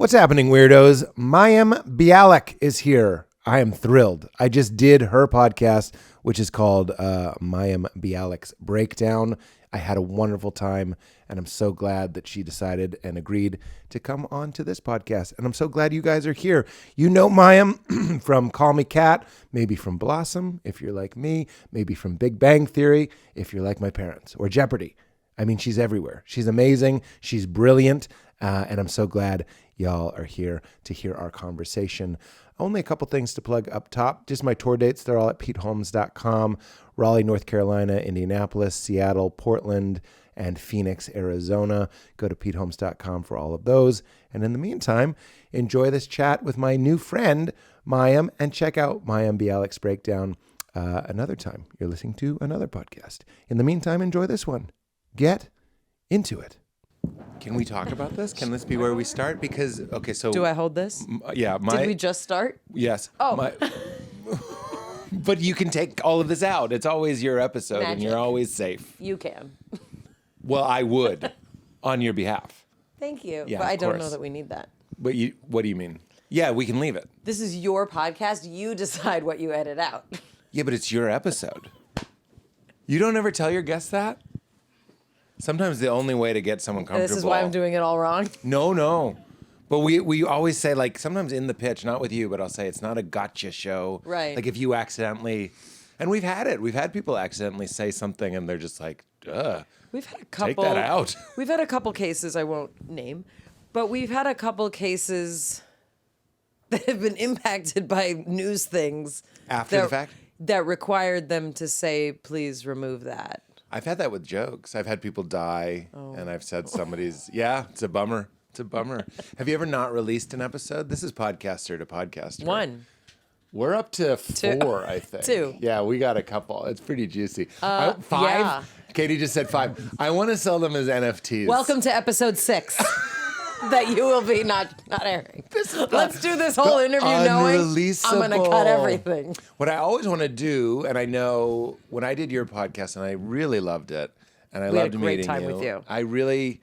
What's happening, weirdos? Mayim Bialik is here. I am thrilled. I just did her podcast, which is called Mayim Bialik's Breakdown. I had a wonderful time, and I'm so glad that she decided and agreed to come on to this podcast. And I'm so glad you guys are here. You know Mayim from Call Me Kat, maybe from Blossom, if you're like me, maybe from Big Bang Theory, if you're like my parents, or Jeopardy. I mean, she's everywhere. She's amazing. She's brilliant. And I'm so glad y'all are here to hear our conversation. Only a couple things to plug up top. Just my tour dates. They're all at PeteHolmes.com. Raleigh, North Carolina, Indianapolis, Seattle, Portland, and Phoenix, Arizona. Go to PeteHolmes.com for all of those. And in the meantime, enjoy this chat with my new friend, Mayim, and check out Mayim Bialik's Breakdown another time. You're listening to another podcast. In the meantime, enjoy this one. Get into it. Can we talk about this? Can this be where we start? Because, okay, so... Do I hold this? Yeah. Did we just start? Yes. Oh. But you can take all of this out. It's always your episode, Magic. and you're always safe. You can. Well, I would, on your behalf. Thank you. Yeah, but I of don't course. know that we need that. But what do you mean? Yeah, we can leave it. This is your podcast. You decide what you edit out. Yeah, but it's your episode. You don't ever tell your guests that? Sometimes the only way to get someone comfortable... This is why I'm doing it all wrong? No. But we always say, like, sometimes in the pitch, not with you, but I'll say it's not a gotcha show. Right. Like if you accidentally... And we've had it. We've had people accidentally say something and they're just like, ugh. We've had a couple... Take that out. We've had a couple cases I won't name, but we've had a couple cases that have been impacted by news things. After the fact? That required them to say, please remove that. I've had that with jokes. I've had people die, and I've said somebody's, yeah, it's a bummer. It's a bummer. Have you ever not released an episode? This is podcaster to podcaster. One. We're up to 4, I think. 2. Yeah, we got a couple. It's pretty juicy. 5? Yeah. Katie just said 5. I want to sell them as NFTs. Welcome to episode 6. That you will be not airing. Let's do this whole interview knowing I'm going to cut everything. What I always want to do, and I know when I did your podcast, and I really loved it, and I loved meeting you. We had a great time with you. I really...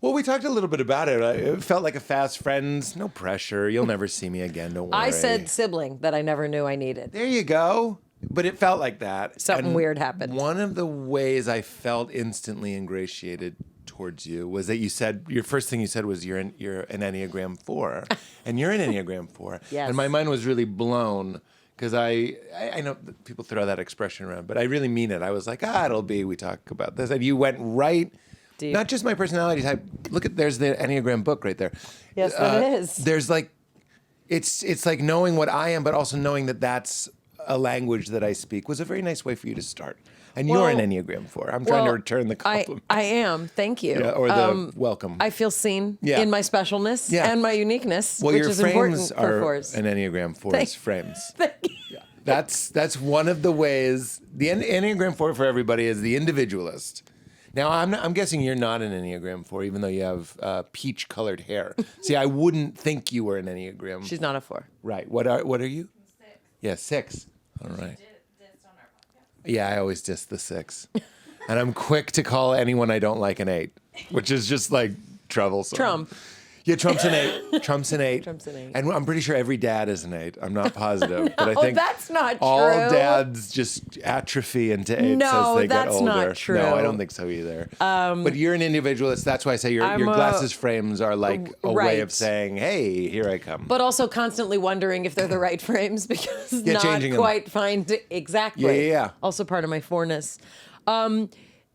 Well, we talked a little bit about it. It felt like a fast friends. No pressure. You'll never see me again. Don't worry. I said sibling that I never knew I needed. There you go. But it felt like that. Something weird happened. One of the ways I felt instantly ingratiated towards you was that you said, your first thing you said was you're an Enneagram 4. And you're an Enneagram 4. Yes. And my mind was really blown because I know that people throw that expression around, but I really mean it. I was like, it'll be, we talk about this. And you went right... Deep. Not just my personality type. Look at, there's the Enneagram book right there. Yes, it is. There's like, it's like knowing what I am, but also knowing that that's a language that I speak was a very nice way for you to start. And you're an Enneagram 4. I'm trying to return the compliment. I am. Thank you. Yeah, or the welcome. I feel seen in my specialness and my uniqueness, well, which your is important frames for are fours. an Enneagram 4's frames. Thank you. Yeah. That's one of the ways. The Enneagram 4 for everybody is the individualist. Now, I'm guessing you're not an Enneagram 4, even though you have peach-colored hair. See, I wouldn't think you were an Enneagram. She's not a 4. Right. What are you? 6. Yeah, 6. All right. Dissed on our podcast. Yeah, I always diss the 6. And I'm quick to call anyone I don't like an 8, which is just like troublesome. Trump. Yeah, Trump's an 8. Trump's an 8. Trump's an 8. And I'm pretty sure every dad is an 8. I'm not positive. But I think that's not all true. dads just atrophy into 8s No, as they get that's older. not true. No, I don't think so either. But you're an individualist. That's why I say your glasses frames are like a way of saying, hey, here I come. But also constantly wondering if they're the right frames because not changing quite find exactly. Yeah. Also part of my 4-ness.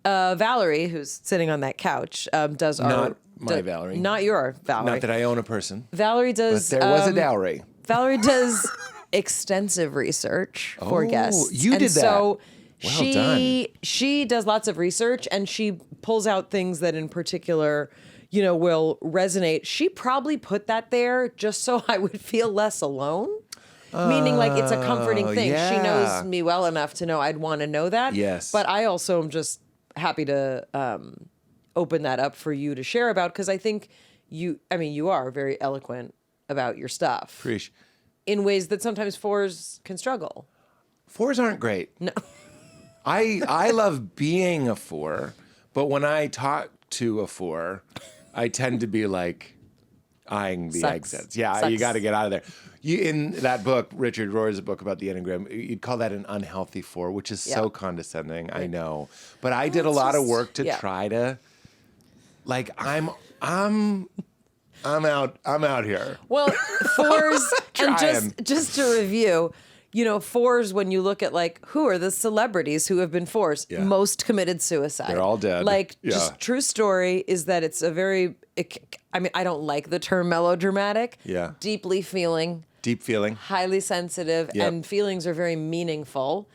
Valerie, who's sitting on that couch, does our... Valerie. Not your Valerie. Not that I own a person. Valerie does... But there was a dowry. Valerie does extensive research for guests. You did that. So Well done. she does lots of research and she pulls out things that in particular, will resonate. She probably put that there just so I would feel less alone. Meaning like it's a comforting thing. Yeah. She knows me well enough to know I'd want to know that. Yes. But I also am just happy to open that up for you to share about because I think you are very eloquent about your stuff. Appreciate. In ways that sometimes 4s can struggle. 4s aren't great. No. I love being a 4, but when I talk to a 4, I tend to be like, eyeing the Sucks. exits. Yeah, Sucks. you got to get out of there. You in that book, Richard Rohr's book about the Enneagram, you'd call that an unhealthy 4, which is so condescending. I know, but I did a lot of work to try to, like, I'm out here. Well, 4s, and Trying. just to review, 4s, when you look at like who are the celebrities who have been 4s, most committed suicide. They're all dead. Like, just true story is that it's a very, I don't like the term melodramatic. Yeah. Deeply feeling. Deep feeling. Highly sensitive, and feelings are very meaningful.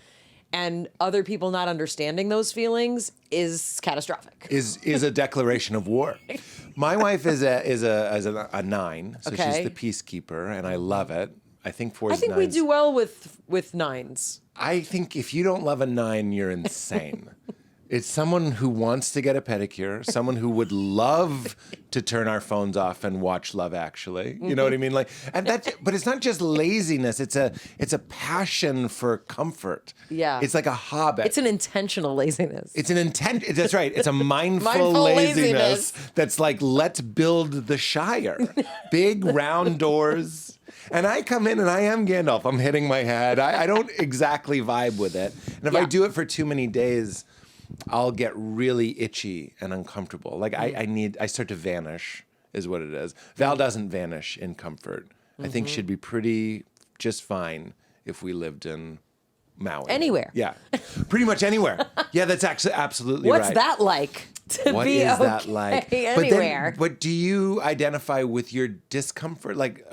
And other people not understanding those feelings is catastrophic. Is a declaration of war. My wife is a 9, so she's the peacekeeper, and I love it. I think 4s. I think 9s. we do well with 9s. I think if you don't love a 9, you're insane. It's someone who wants to get a pedicure, someone who would love to turn our phones off and watch Love Actually. You know what I mean? Like, and but it's not just laziness. It's a passion for comfort. Yeah. It's like a hobby. It's an intentional laziness. It's an intent. That's right. It's a mindful, Mindful laziness laziness. that's like, let's build the Shire. Big round doors. And I come in and I am Gandalf. I'm hitting my head. I don't exactly vibe with it. And if I do it for too many days, I'll get really itchy and uncomfortable. Like I start to vanish is what it is. Val doesn't vanish in comfort. I think she'd be just fine if we lived in Maui. Anywhere. Yeah. Pretty much anywhere. Yeah, that's actually absolutely right. What's that like? To What be is okay that like? anywhere. But do you identify with your discomfort? Like,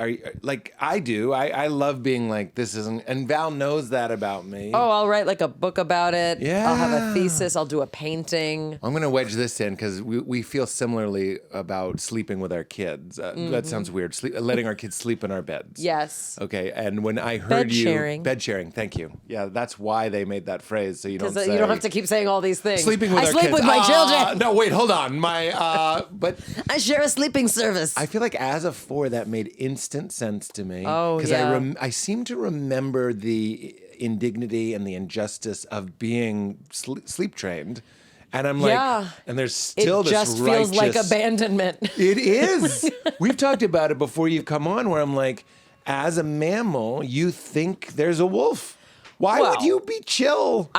like I do. I love being like, this isn't, and Val knows that about me. Oh, I'll write like a book about it. Yeah. I'll have a thesis. I'll do a painting. I'm going to wedge this in because we feel similarly about sleeping with our kids. That sounds weird. Letting our kids sleep in our beds. Yes. Okay. And when I heard Bed sharing. Bed sharing. Thank you. Yeah, that's why they made that phrase. So you don't Because say, you don't have to keep saying all these things. sleeping with I our sleep kids. with my children. No, wait, hold on. But I share a sleeping service. I feel like as a 4, that made instant sense to me. Oh, Because yeah. I seem to remember the indignity and the injustice of being sleep trained. And I'm like, and there's still it this just feels like righteous- abandonment. It is. We've talked about it before you've come on, where I'm like, as a mammal, you think there's a wolf. Why would you be chill?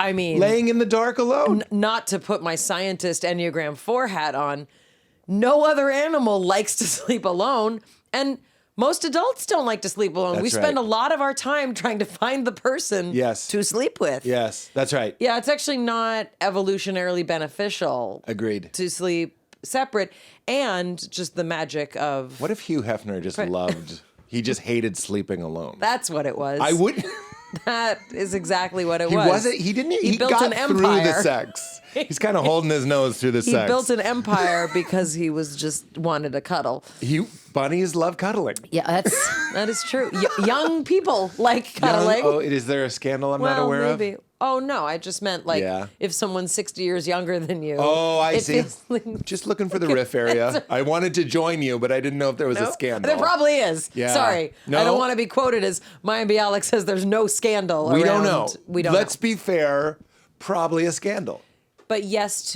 I mean, laying in the dark alone? Not to put my scientist Enneagram 4 hat on, no other animal likes to sleep alone. And most adults don't like to sleep alone. That's we spend right. a lot of our time trying to find the person to sleep with. Yes, that's right. Yeah, it's actually not evolutionarily beneficial. Agreed. To sleep separate, and just the magic of... What if Hugh Hefner just loved, he just hated sleeping alone? That's what it was. I wouldn't... That is exactly what it was. He wasn't. He didn't. He built got an through the empire. sex. He's kind of holding his nose through the He sex. built an empire because he was just wanted to cuddle. Bunnies love cuddling. Yeah, that is true. Young people like cuddling. Is there a scandal I'm not aware maybe. of? Oh no, I just meant like if someone's 60 years younger than you. Oh, I see. Like, just looking for the riff area. I wanted to join you, but I didn't know if there was a scandal. There probably is. Yeah. Sorry. No? I don't want to be quoted as Mayim Bialik says there's no scandal We around. don't know. We don't Let's know. be fair. Probably a scandal. But yes,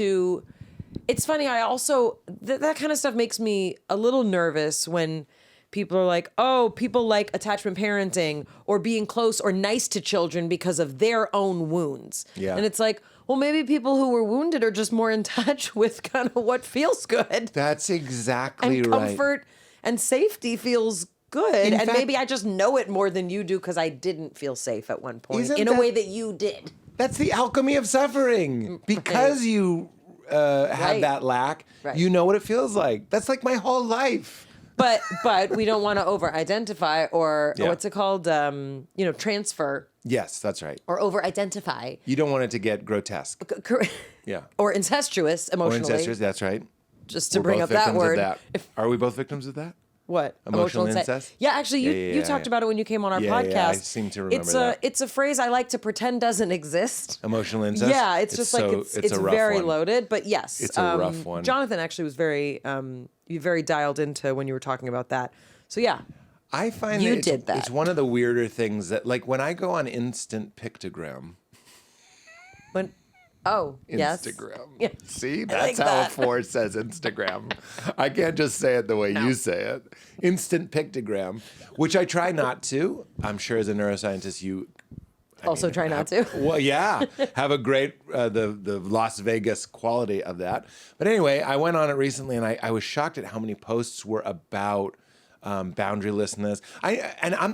it's funny. I also, that kind of stuff makes me a little nervous when people are like, oh, people like attachment parenting or being close or nice to children because of their own wounds. Yeah. And it's like, well, maybe people who were wounded are just more in touch with kind of what feels good. That's exactly and right. comfort and safety feels good. And maybe I just know it more than you do because I didn't feel safe at one point in a way that you did. That's the alchemy of suffering. Because you have that lack, you know what it feels like. That's like my whole life. But we don't want to over-identify or what's it called? Transfer. Yes, that's right. Or over-identify. You don't want it to get grotesque. Yeah. Or incestuous emotionally. Or incestuous, that's right. Just to We're bring both up that victims word. of that. Are we both victims of that? What? Emotional incest? Yeah, actually, you talked about it when you came on our podcast. Yeah, I seem to remember that. It's a phrase I like to pretend doesn't exist. Emotional incest? Yeah, it's just like it's a rough very one. loaded, but yes. It's a rough one. Jonathan actually was very dialed into when you were talking about that. So yeah. I find it's one of the weirder things that, like, when I go on instant pictogram. Oh, yes. Instagram. Yeah. See, I that's like how that. a 4 says Instagram. I can't just say it the way you say it. Instant pictogram, which I try not to. I'm sure as a neuroscientist, Try not to. Well, yeah, have a great the Las Vegas quality of that. But anyway, I went on it recently, and I was shocked at how many posts were about boundarylessness.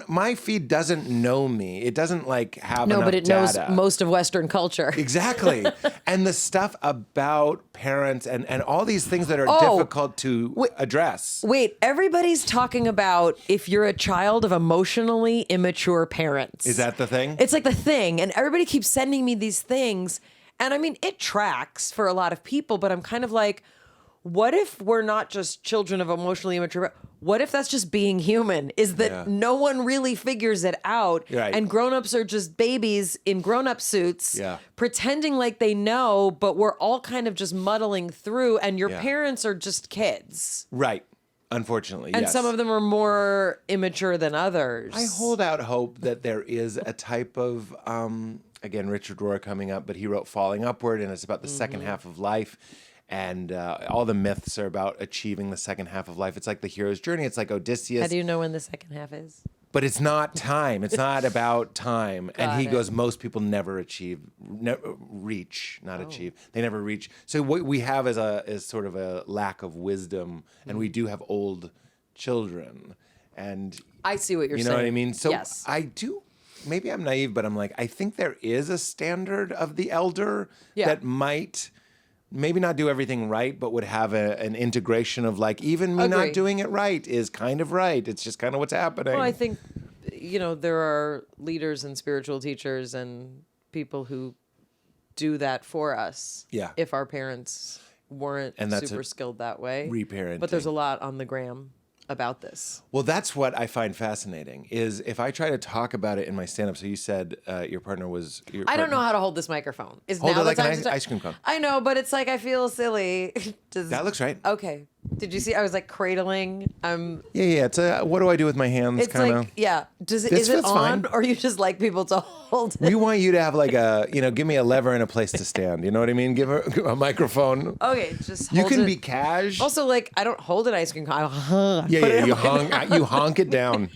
My feed doesn't know me. It doesn't like have No, enough but it data. knows most of Western culture. Exactly. And the stuff about parents and all these things that are difficult to address. Wait, everybody's talking about if you're a child of emotionally immature parents. Is that the thing? It's like the thing. And everybody keeps sending me these things. And I mean, it tracks for a lot of people, but I'm kind of like, what if we're not just children of emotionally immature? What if that's just being human? Is that no one really figures it out, Right. and grown-ups are just babies in grown-up suits, pretending like they know, but we're all kind of just muddling through, and your parents are just kids. Right. Unfortunately, And yes. some of them are more immature than others. I hold out hope that there is a type of, again, Richard Rohr coming up, but he wrote Falling Upward, and it's about the second half of life. And all the myths are about achieving the second half of life. It's like the hero's journey. It's like Odysseus. How do you know when the second half is? But it's not time. It's not about time. And he goes, most people never achieve, reach, not achieve. They never reach. So what we have is sort of a lack of wisdom, and we do have old children. And I see what you're saying. you know what I mean? So yes. I do. Maybe I'm naive, but I'm like, I think there is a standard of the elder that might maybe not do everything right, but would have an integration of like, even me not doing it right is kind of right. It's just kind of what's happening. Well, I think, there are leaders and spiritual teachers and people who do that for us. Yeah. If our parents weren't super skilled that way. Reparenting. But there's a lot on the gram about this. Well, that's what I find fascinating is if I try to talk about it in my stand-up. So you said your partner was... I don't know how to hold this microphone. Hold it like an ice cream cone. I know, but it's like I feel silly. That looks right. Okay. Did you see? I was like cradling. Yeah. It's what do I do with my hands? It's kinda. like, is it on, fine. or you just like people to hold it? We want you to have like give me a lever and a place to stand. You know what I mean? Give her a microphone. Okay, just You hold can it. be cash. Also, like, I don't hold an ice cream cone. You honk it down.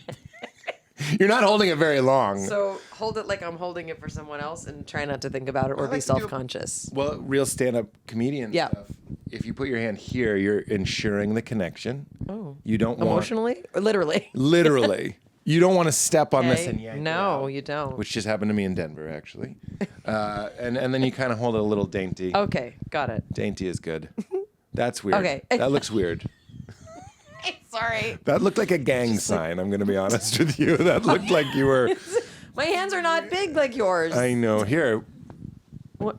You're not holding it very long. So hold it like I'm holding it for someone else, and try not to think about it or be self-conscious. Well, real stand-up comedian stuff. If you put your hand here, you're ensuring the connection. Oh. You don't want... Emotionally or literally? Literally. You don't want to step on this and yank it No, out, you don't. which just happened to me in Denver, actually. And then you kind of hold it a little dainty. Okay, got it. Dainty is good. That's weird. Okay. That looks weird. Sorry. That looked like a gang sign, I'm going to be honest with you. That looked like you were... My hands are not big like yours. I know. Here. What?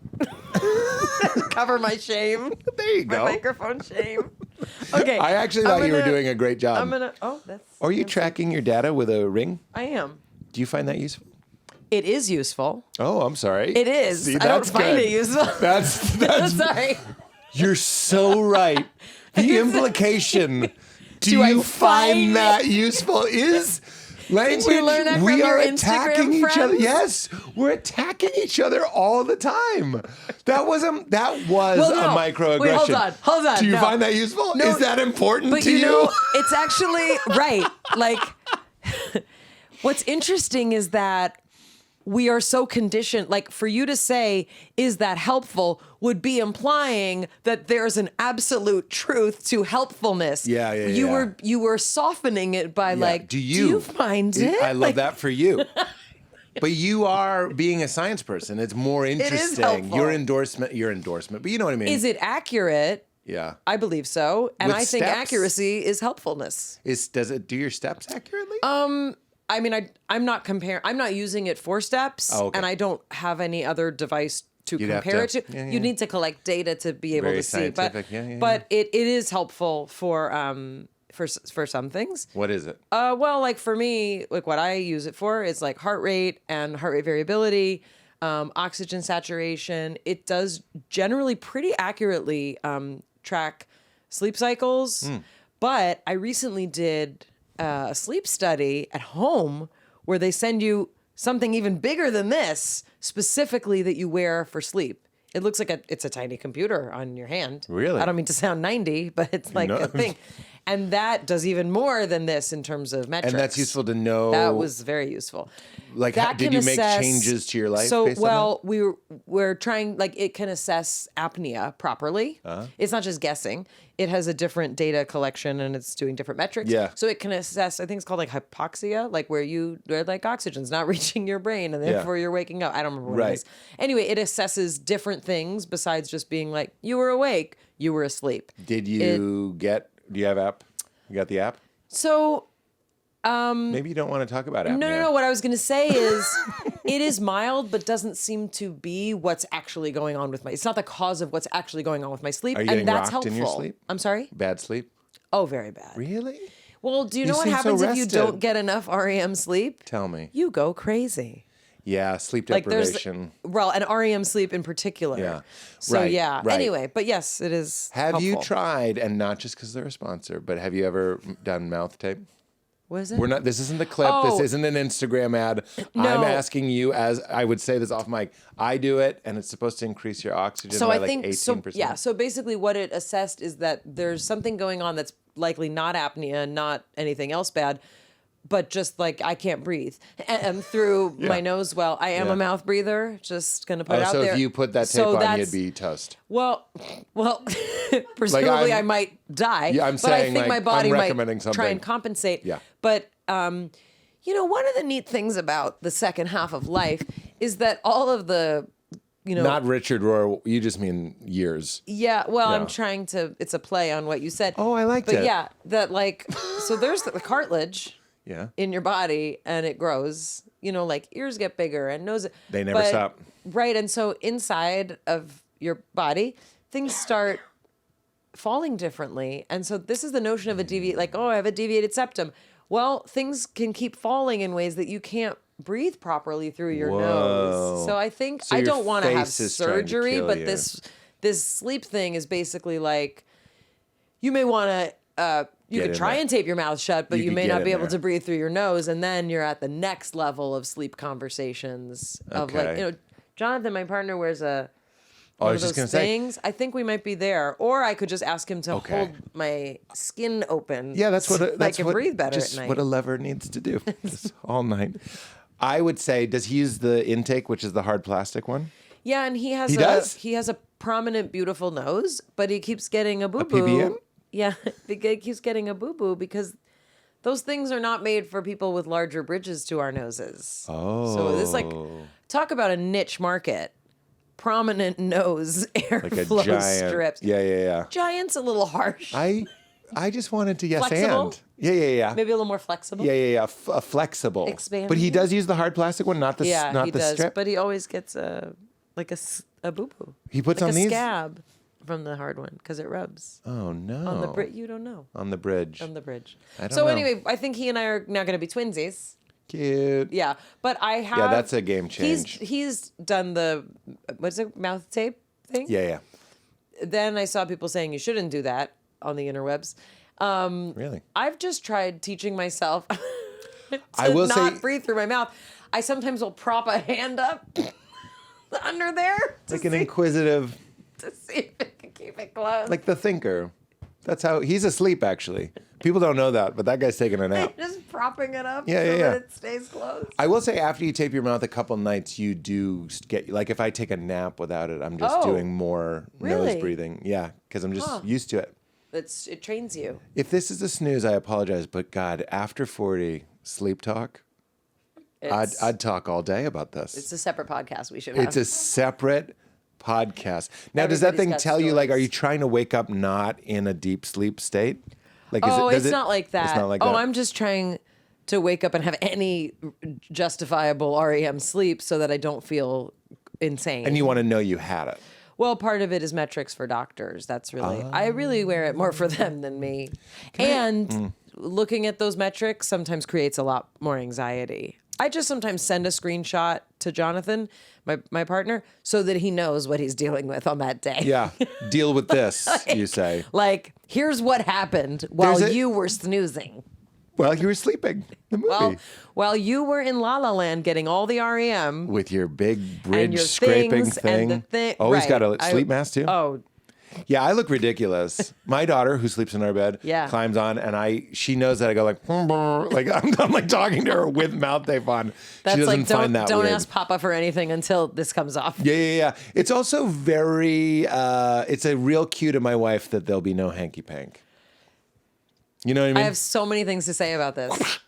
Cover my shame. There you go. My microphone shame. Okay. I actually thought you were doing a great job. That's... Are you tracking your data with a ring? I am. Do you find that useful? It is useful. Oh, I'm sorry. It is. See, I don't find it useful. That's sorry. You're so right. The implication. Do you find that useful? Is language? Did you learn that from we are your attacking Instagram each other. friends? Yes, we're attacking each other all the time. That was a microaggression. Wait, hold on. Do you No. find that useful? No, Is that important but to you you? know, it's actually right. Like, what's interesting is that we are so conditioned. Like, for you to say, "Is that helpful?" would be implying that there's an absolute truth to helpfulness. You were softening it by like, do you find it? I love that for you. But you are being a science person. It's more interesting. It is helpful. Your endorsement. But you know what I mean. Is it accurate? Yeah. I believe so. And With I think steps? accuracy is helpfulness. Does it do your steps accurately? I mean, I'm not comparing. I'm not using it for steps, and I don't have any other device to compare it to. Yeah. You need to collect data to be able Very to see, scientific. but it is helpful for some things. What is it? Well, like for me, like what I use it for is like heart rate and heart rate variability, oxygen saturation. It does generally pretty accurately track sleep cycles, but I recently did a sleep study at home where they send you something even bigger than this specifically that you wear for sleep. It looks like it's a tiny computer on your hand. Really? I don't mean to sound 90, but it's like a thing. And that does even more than this in terms of metrics. And that's useful to know. That was very useful. Like, That did can you make assess- changes to your life? So, based on well, we're trying, like, it can assess apnea properly. Uh-huh. It's not just guessing. It has a different data collection and it's doing different metrics. Yeah. So it can assess, I think it's called like hypoxia, like where like oxygen's not reaching your brain and therefore you're waking up. I don't remember what it is. Anyway, it assesses different things besides just being like, you were awake, you were asleep. Did you do you have app? You got the app? So Maybe you don't want to talk about apnea. No. What I was going to say is it is mild, but doesn't seem to be what's actually going on with it's not the cause of what's actually going on with my sleep. Are you and getting that's rocked helpful. in your sleep? I'm sorry? Bad sleep? Oh, very bad. Really? Well, do you know what seem so happens if you rested. don't get enough REM sleep? Tell me. You go crazy. Yeah, sleep Like deprivation. and REM sleep in particular. Yeah. So Right, yeah. right. Anyway, but yes, it is. Have you helpful. tried, and not just because they're a sponsor, but have you ever done mouth tape? What is it? We're not. This isn't the clip. Oh. This isn't an Instagram ad. No. I'm asking you, as I would say this off mic. I do it, and it's supposed to increase your oxygen So by I like think 18%. yeah. So basically, what it assessed is that there's something going on that's likely not apnea, not anything else bad, but just like I can't breathe and through my nose. Well, I am Yeah. a mouth breather. Just gonna put it out so there. if you put that tape on, you'd be toast. Well, presumably I might die. Yeah, I'm but I saying, think my like, body I'm might recommending try something. and compensate. Yeah. But one of the neat things about the second half of life is that all of the Not Richard Rohr. You just mean years. yeah, well, Yeah. I'm trying to. It's a play on what you said. Oh, I liked but it. But yeah, that like, so there's the cartilage Yeah. in your body, and it grows. Like ears get bigger and nose. They never stop. Right, and so inside of your body, things start falling differently, and so this is the notion of a deviate. Like, oh, I have a deviated septum. Well, things can keep falling in ways that you can't breathe properly through your nose. So I think So I your don't want to have face is trying to surgery, kill but you. this sleep thing is basically like you may want to you Get could in try there. and tape your mouth shut, but You you could may get not in be able there. to breathe through your nose, and then you're at the next level of sleep conversations of Okay. like Jonathan, my partner, wears I one was of just those gonna say. things. I think we might be there, or I could just ask him to Okay. hold my skin open. Yeah, that's what so I can breathe better just at night. what a lever needs to do just all night. I would say, does he use the intake, which is the hard plastic one? Yeah, and he does? he has a prominent, beautiful nose, but he keeps getting a boo boo. PBM? Yeah, he keeps getting a boo boo because those things are not made for people with larger bridges to our noses. Oh, So this talk about a niche market. Prominent nose airflow giant strips. Yeah. Giant's a little harsh. I just wanted to yes Flexible? and. Yeah. Maybe a little more flexible. Yeah. Flexible. Expanding. But he does use the hard plastic one, not the Yeah, not he the does. strip. But he always gets a boo boo. He puts like on a these. scab from the hard one because it rubs Oh no. on the bridge. You don't know On the bridge. on the bridge. I don't So know. anyway, I think he and I are now going to be twinsies. Cute. Yeah, but I have. Yeah, that's a game change. He's done the what's it mouth tape thing. Yeah. Then I saw people saying you shouldn't do that on the interwebs. Really. I've just tried teaching myself to I will not say- breathe through my mouth. I sometimes will prop a hand up under there Like an inquisitive, to see if I can keep it closed. like the thinker. That's how he's asleep. Actually, people don't know that, but that guy's taking a nap. Just propping it up Yeah, so yeah, that yeah. it stays closed. I will say, after you tape your mouth a couple nights, you do get like if I take a nap without it, I'm just Oh, doing more really? nose breathing. Yeah, because I'm just used to it. It trains you. If this is a snooze, I apologize, but God, after 40, sleep talk. I'd talk all day about this. It's a separate podcast we should have. It's a separate podcast. Now, does that Everybody's thing got tell you, like, are stories. you trying to wake up not in a deep sleep state? Like, It's not like that. It's not like oh, that. I'm just trying to wake up and have any justifiable REM sleep so that I don't feel insane. And you want to know you had it. Well, part of it is metrics for doctors. That's really, I really wear it more for them than me. Looking at those metrics sometimes creates a lot more anxiety. I just sometimes send a screenshot to Jonathan, my partner, so that he knows what he's dealing with on that day. Yeah. Deal with this, you say. Like, here's what happened while There's a- you were snoozing. Well, you were sleeping. The movie. Well, while you were in La La Land getting all the REM. With your big and bridge your scraping things thing. And the Always right. got a sleep mask too? Oh, Yeah, I look ridiculous. My daughter, who sleeps in our bed, Yeah. climbs on, and she knows that I go like I'm like talking to her with mouth tape on. that's She doesn't like find that don't weird. ask Papa for anything until this comes off. Yeah. It's also very. It's a real cue to my wife that there'll be no hanky pank. You know what I mean? I have so many things to say about this.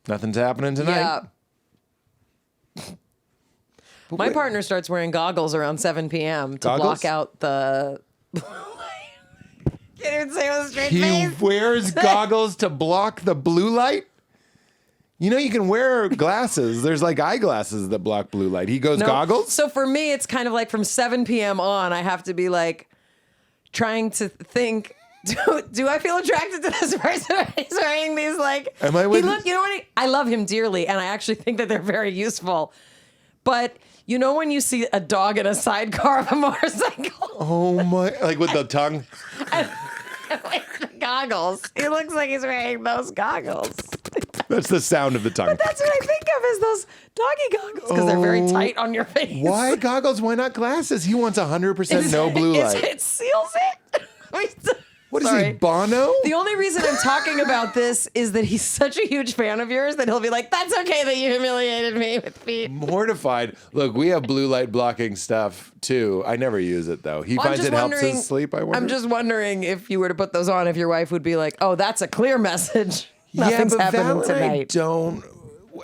Nothing's happening tonight. Yeah. My partner starts wearing goggles around 7 p.m. to Goggles? block out the. Can't even say it with a straight He face. wears goggles to block the blue light. You know, you can wear glasses. There's like eyeglasses that block blue light. He goes No. goggles. So for me, it's kind of like from 7 p.m. on, I have to be like trying to think. Do I feel attracted to this person? He's wearing these like. Am I with- You know what? I love him dearly, and I actually think that they're very useful. But you know when you see a dog in a sidecar of a motorcycle Oh my! Like with the tongue. with the goggles, he looks like he's wearing those goggles. That's the sound of the tongue. That's what I think of as those doggy goggles because they're very tight on your face. Why goggles? Why not glasses? He wants 100% no blue light. It seals it. What is he, Bono? The only reason I'm talking about this is that he's such a huge fan of yours that he'll be like, that's okay that you humiliated me with feet. Mortified. Look, we have blue light blocking stuff too. I never use it though. He Well, I'm finds just it helps wondering- his sleep. I wonder. I'm just wondering if you were to put those on, if your wife would be like, oh, that's a clear message. Nothing's Val happening and I tonight. don't.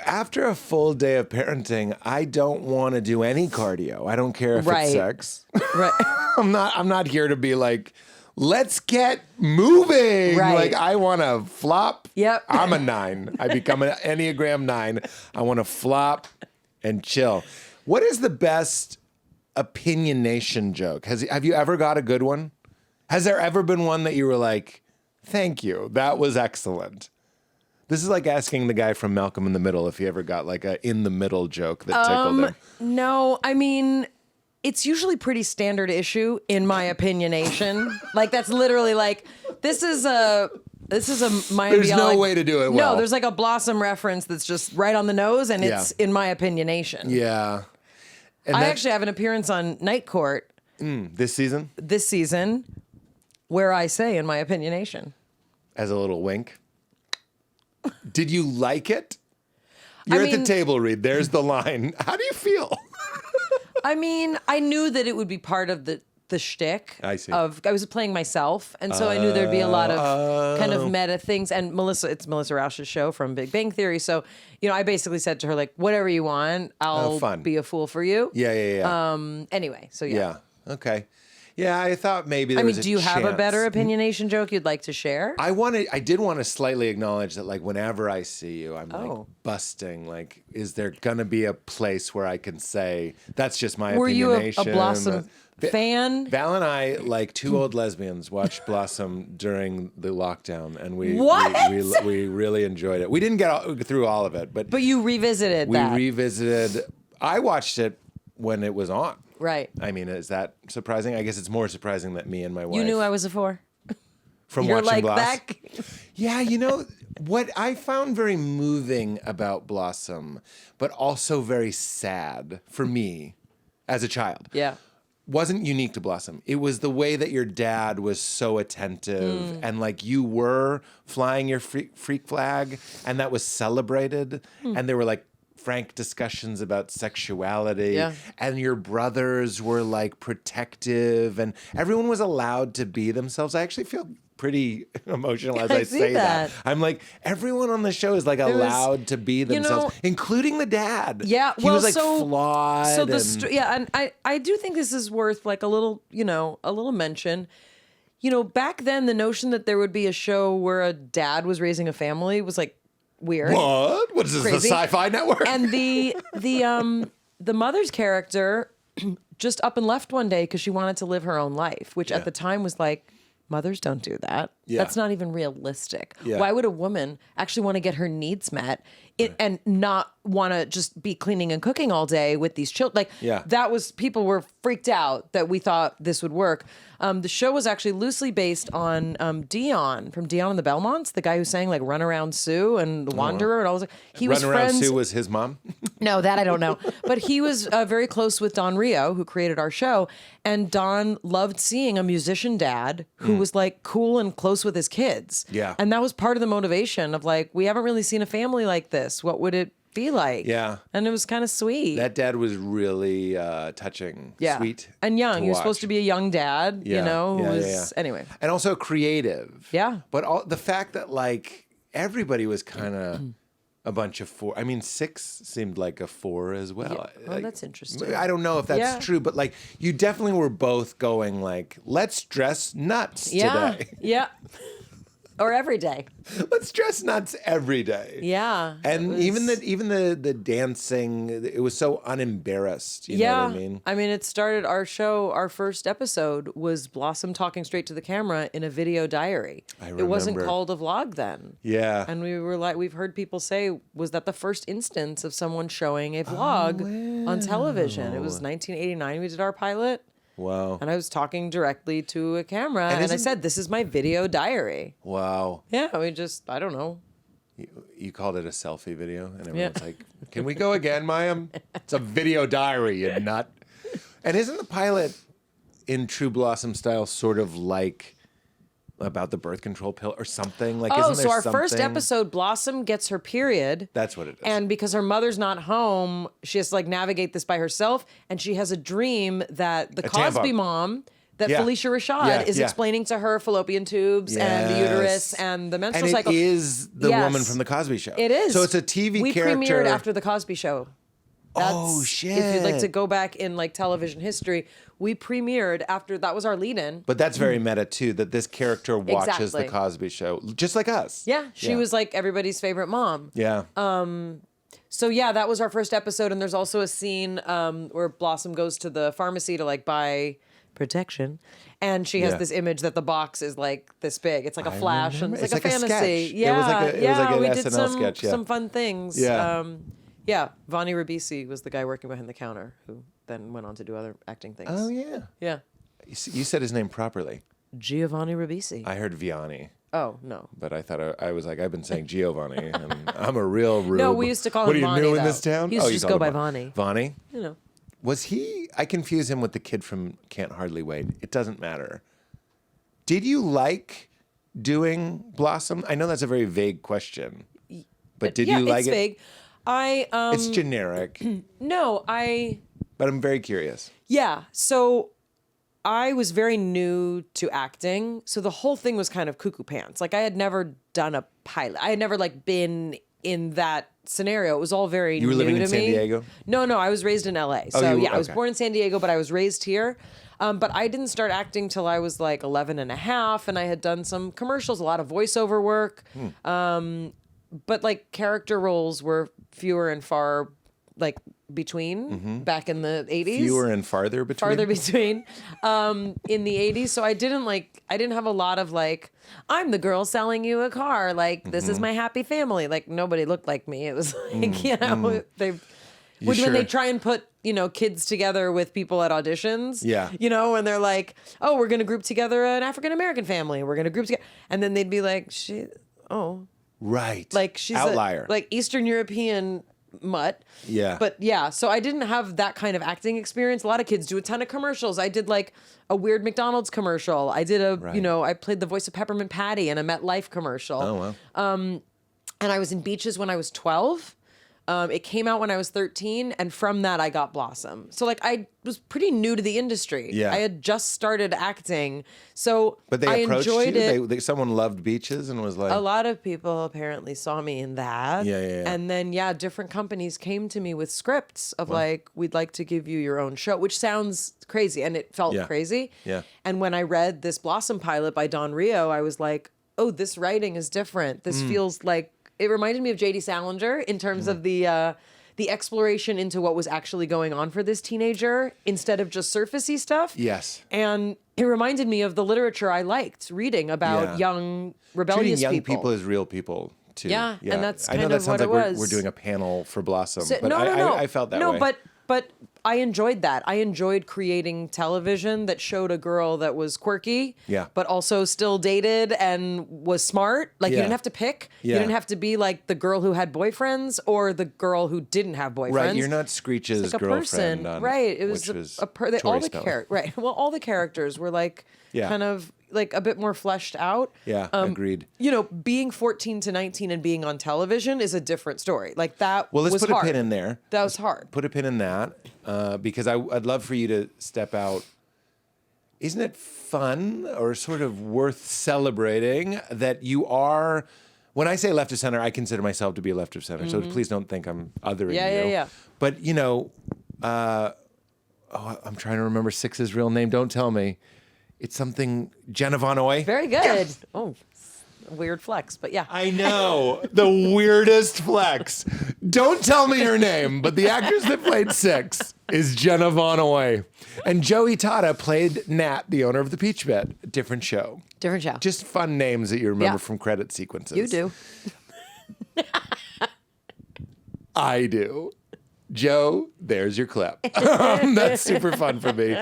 After a full day of parenting, I don't want to do any cardio. I don't care if Right. it's sex. Right. I'm not here to be like, let's get moving. Right. Like I want to flop. Yep. I'm a 9. I become an Enneagram 9. I want to flop and chill. What is the best opinionation joke? Have you ever got a good one? Has there ever been one that you were like, thank you, that was excellent? This is like asking the guy from Malcolm in the Middle if he ever got like a in the middle joke that tickled him. No, I mean, it's usually pretty standard issue in my opinionation. Like that's literally like this is a Mayim There's no Bialik- way to do it well. No, there's like a Blossom reference that's just right on the nose, and it's in my opinionation. Yeah. And I actually have an appearance on Night Court this season this season where I say in my opinionation. as a little wink. Did you like it? You're at the mean- table read. There's the line. How do you feel? I mean, I knew that it would be part of the shtick. I see. I was playing myself, and so I knew there'd be a lot of kind of meta things. And it's Melissa Rauch's show from Big Bang Theory. So, I basically said to her, like, whatever you want, I'll fun. be a fool for you. Yeah. Anyway, so yeah. Yeah. Okay. Yeah, I thought maybe there I mean, was a do you have a chance. better opinionation joke you'd like to share? I did want to slightly acknowledge that, like, whenever I see you, I'm like Oh. busting. Like, is there gonna be a place where I can say that's just my Were you a opinionation? Blossom fan? Val and I, like two old lesbians, watched Blossom during the lockdown, and we What? we really enjoyed it. We didn't get through all of it, but But you revisited we that. revisited. I watched it when it was on. Right. I mean, is that surprising? I guess it's more surprising that me and my wife. You knew I was a 4. from You're watching like Blossom. that. Yeah, what I found very moving about Blossom, but also very sad for me as a child. Yeah. Wasn't unique to Blossom. It was the way that your dad was so attentive and like you were flying your freak flag and that was celebrated and there were like frank discussions about sexuality Yeah. and your brothers were like protective and everyone was allowed to be themselves. I actually feel pretty emotional as I see say that. that. I'm like, everyone on the show is like was- allowed to be themselves, know- including the dad. Yeah, he was like so flawed. So and- and I do think this is worth like a little mention. Back then the notion that there would be a show where a dad was raising a family was like weird. What? What is this? Crazy. The Sci-Fi Network? And the mother's character just up and left one day because she wanted to live her own life, which at the time was like Mothers don't do that. Yeah. That's not even realistic. Yeah. Why would a woman actually want to get her needs met and not want to just be cleaning and cooking all day with these children? Like, Yeah. that was, people were freaked out that we thought this would work. The show was actually loosely based on Dion from Dion and the Belmonts, the guy who sang like Run Around Sue and The Wanderer and all those. He was Run Around friends. Sue was his mom? No, that I don't know. But he was very close with Don Rio, who created our show. And Don loved seeing a musician dad who was like cool and close with his kids. Yeah. And that was part of the motivation of like, we haven't really seen a family like this. What would it be like? Yeah. And it was kind of sweet. That dad was really touching, sweet. And young. to He was watch. supposed to be a young dad, Yeah, you know, who yeah, was, yeah. anyway. And also creative. Yeah. But the fact that like everybody was kind of a bunch of 4. I mean, 6 seemed like a 4 as well. Yeah. Oh, Like, that's interesting. I don't know if that's Yeah. true, but like you definitely were both going like, let's dress nuts Yeah. today. Yeah. Or every day. Let's dress nuts every day. Yeah. And It was- even the dancing, it was so unembarrassed. You know what I mean? it started our show. Our first episode was Blossom talking straight to the camera in a video diary. It wasn't remember. called a vlog then. Yeah. And we were like, we've heard people say, was that the first instance of someone showing a vlog on television? It was 1989. We did our pilot. Wow. And I was talking directly to a camera. And I isn't- said, this is my video diary. Wow. Yeah, I don't know. You called it a selfie video, and everyone's like, "Can we go again, Mayim? It's a video diary, you nut." And isn't the pilot in True Blossom style sort of like about the birth control pill or something? Like, Oh, isn't so there our first something- episode, Blossom gets her period. That's what it is. And because her mother's not home, she has to like navigate this by herself. And she has a dream that the Cosby tampon. mom, that Yeah. Felicia Rashad Yeah, is yeah. explaining to her fallopian tubes and the uterus and the menstrual and cycle. it is the Yes. woman from the Cosby Show. It is. So it's a TV we character. premiered after the Cosby Show. Oh, shit. If you'd like to go back in like television history, we premiered after that was our lead-in. But that's very meta too. That this character watches Exactly. the Cosby Show, just like us. Yeah, she was like everybody's favorite mom. Yeah. So yeah, that was our first episode, and there's also a scene where Blossom goes to the pharmacy to like buy protection, and she has Yeah. this image that the box is like this big. It's like a flash, and remember. it's like a It's like a fantasy. sketch. Yeah, It was like a- it was like an we SNL did some sketch, yeah. some fun things. Yeah. Yeah, Vonnie Ribisi was the guy working behind the counter who then went on to do other acting things. Oh yeah. Yeah, You said his name properly. Giovanni Ribisi. I heard Vianney. Oh no. But I thought I was like, I've been saying Giovanni, and I'm a real rube. No, we used to call what him are you Vonnie, new in though. this town? He used to you just called go him by Vonnie. Vonnie? You know. Was he? I confuse him with the kid from Can't Hardly Wait. It doesn't matter. Did you like doing Blossom? I know that's a very vague question, but did yeah, you like it's it? vague. It's generic, No, but I'm very curious. Yeah. So I was very new to acting. So the whole thing was kind of cuckoo pants. Like I had never done a pilot. I had never like been in that scenario. It was all very You were new living to in San me. Diego? No, I was raised in LA. So you- yeah, I was okay. born in San Diego, but I was raised here. But I didn't start acting till I was like 11 and a half. And I had done some commercials, a lot of voiceover work. But like character roles were fewer and far like between back in the 80s. Fewer and farther between. Farther between in the 80s. So I didn't have a lot of like, I'm the girl selling you a car. Like, this is my happy family. Like, nobody looked like me. It was like, you know, when sure? they try and put, you know, kids together with people at auditions. Yeah. You know, and they're like, oh, we're going to group together an African-American family. We're going to group together. And then they'd be like, Right. like she's outlier. like Eastern European mutt. Yeah. But yeah, so I didn't have that kind of acting experience. A lot of kids do a ton of commercials. I did like a weird McDonald's commercial. I did Right. I played the voice of Peppermint Patty in a MetLife commercial. Oh wow. And I was in Beaches when I was 12. It came out when I was 13, and from that I got Blossom. So like I was pretty new to the industry. Yeah. I had just started acting, so But they I approached enjoyed you. it. Someone loved Beaches and was like, A lot of people apparently saw me in that. Yeah. And then, different companies came to me with scripts of like, we'd like to give you your own show, which sounds crazy. And it felt Yeah. crazy. Yeah. And when I read this Blossom pilot by Don Rio, I was like, oh, this writing is different. This feels like, it reminded me of J.D. Salinger in terms of the the exploration into what was actually going on for this teenager instead of just surfacey stuff. Yes. And it reminded me of the literature I liked reading about young rebellious Treating young people as real people too. Yeah, and that's kind I know that of sounds what like it was. we're doing a panel for Blossom, So- but no, I felt that way. No, but I enjoyed that. I enjoyed creating television that showed a girl that was quirky, but also still dated and was smart. Like you didn't have to pick. You didn't have to be like the girl who had boyfriends or the girl who didn't have boyfriends. Right, you're not Screech's It's like a girlfriend. person, right? It was all the characters, right? Well, all the characters were like kind of like a bit more fleshed out. Yeah, agreed. You know, being 14 to 19 and being on television is a different story. Like that. Well, let's was put hard. a pin in there. That was hard. Put a pin in that because I'd love for you to step out. Isn't it fun or sort of worth celebrating that you are? When I say left of center, I consider myself to be a left of center. So please don't think I'm othering you. Yeah. But you know, I'm trying to remember Six's real name. Don't tell me. It's something Jenna Von Oy. Very good. Yes. Oh, weird flex, but yeah. I know. The weirdest flex. Don't tell me her name, but the actress that played Six is Jenna Von Oy. And Joey Tata played Nat, the owner of the Peach Pit. Different show. Different show. Just fun names that you remember from credit sequences. You do. I do. Joe, there's your clip. That's super fun for me.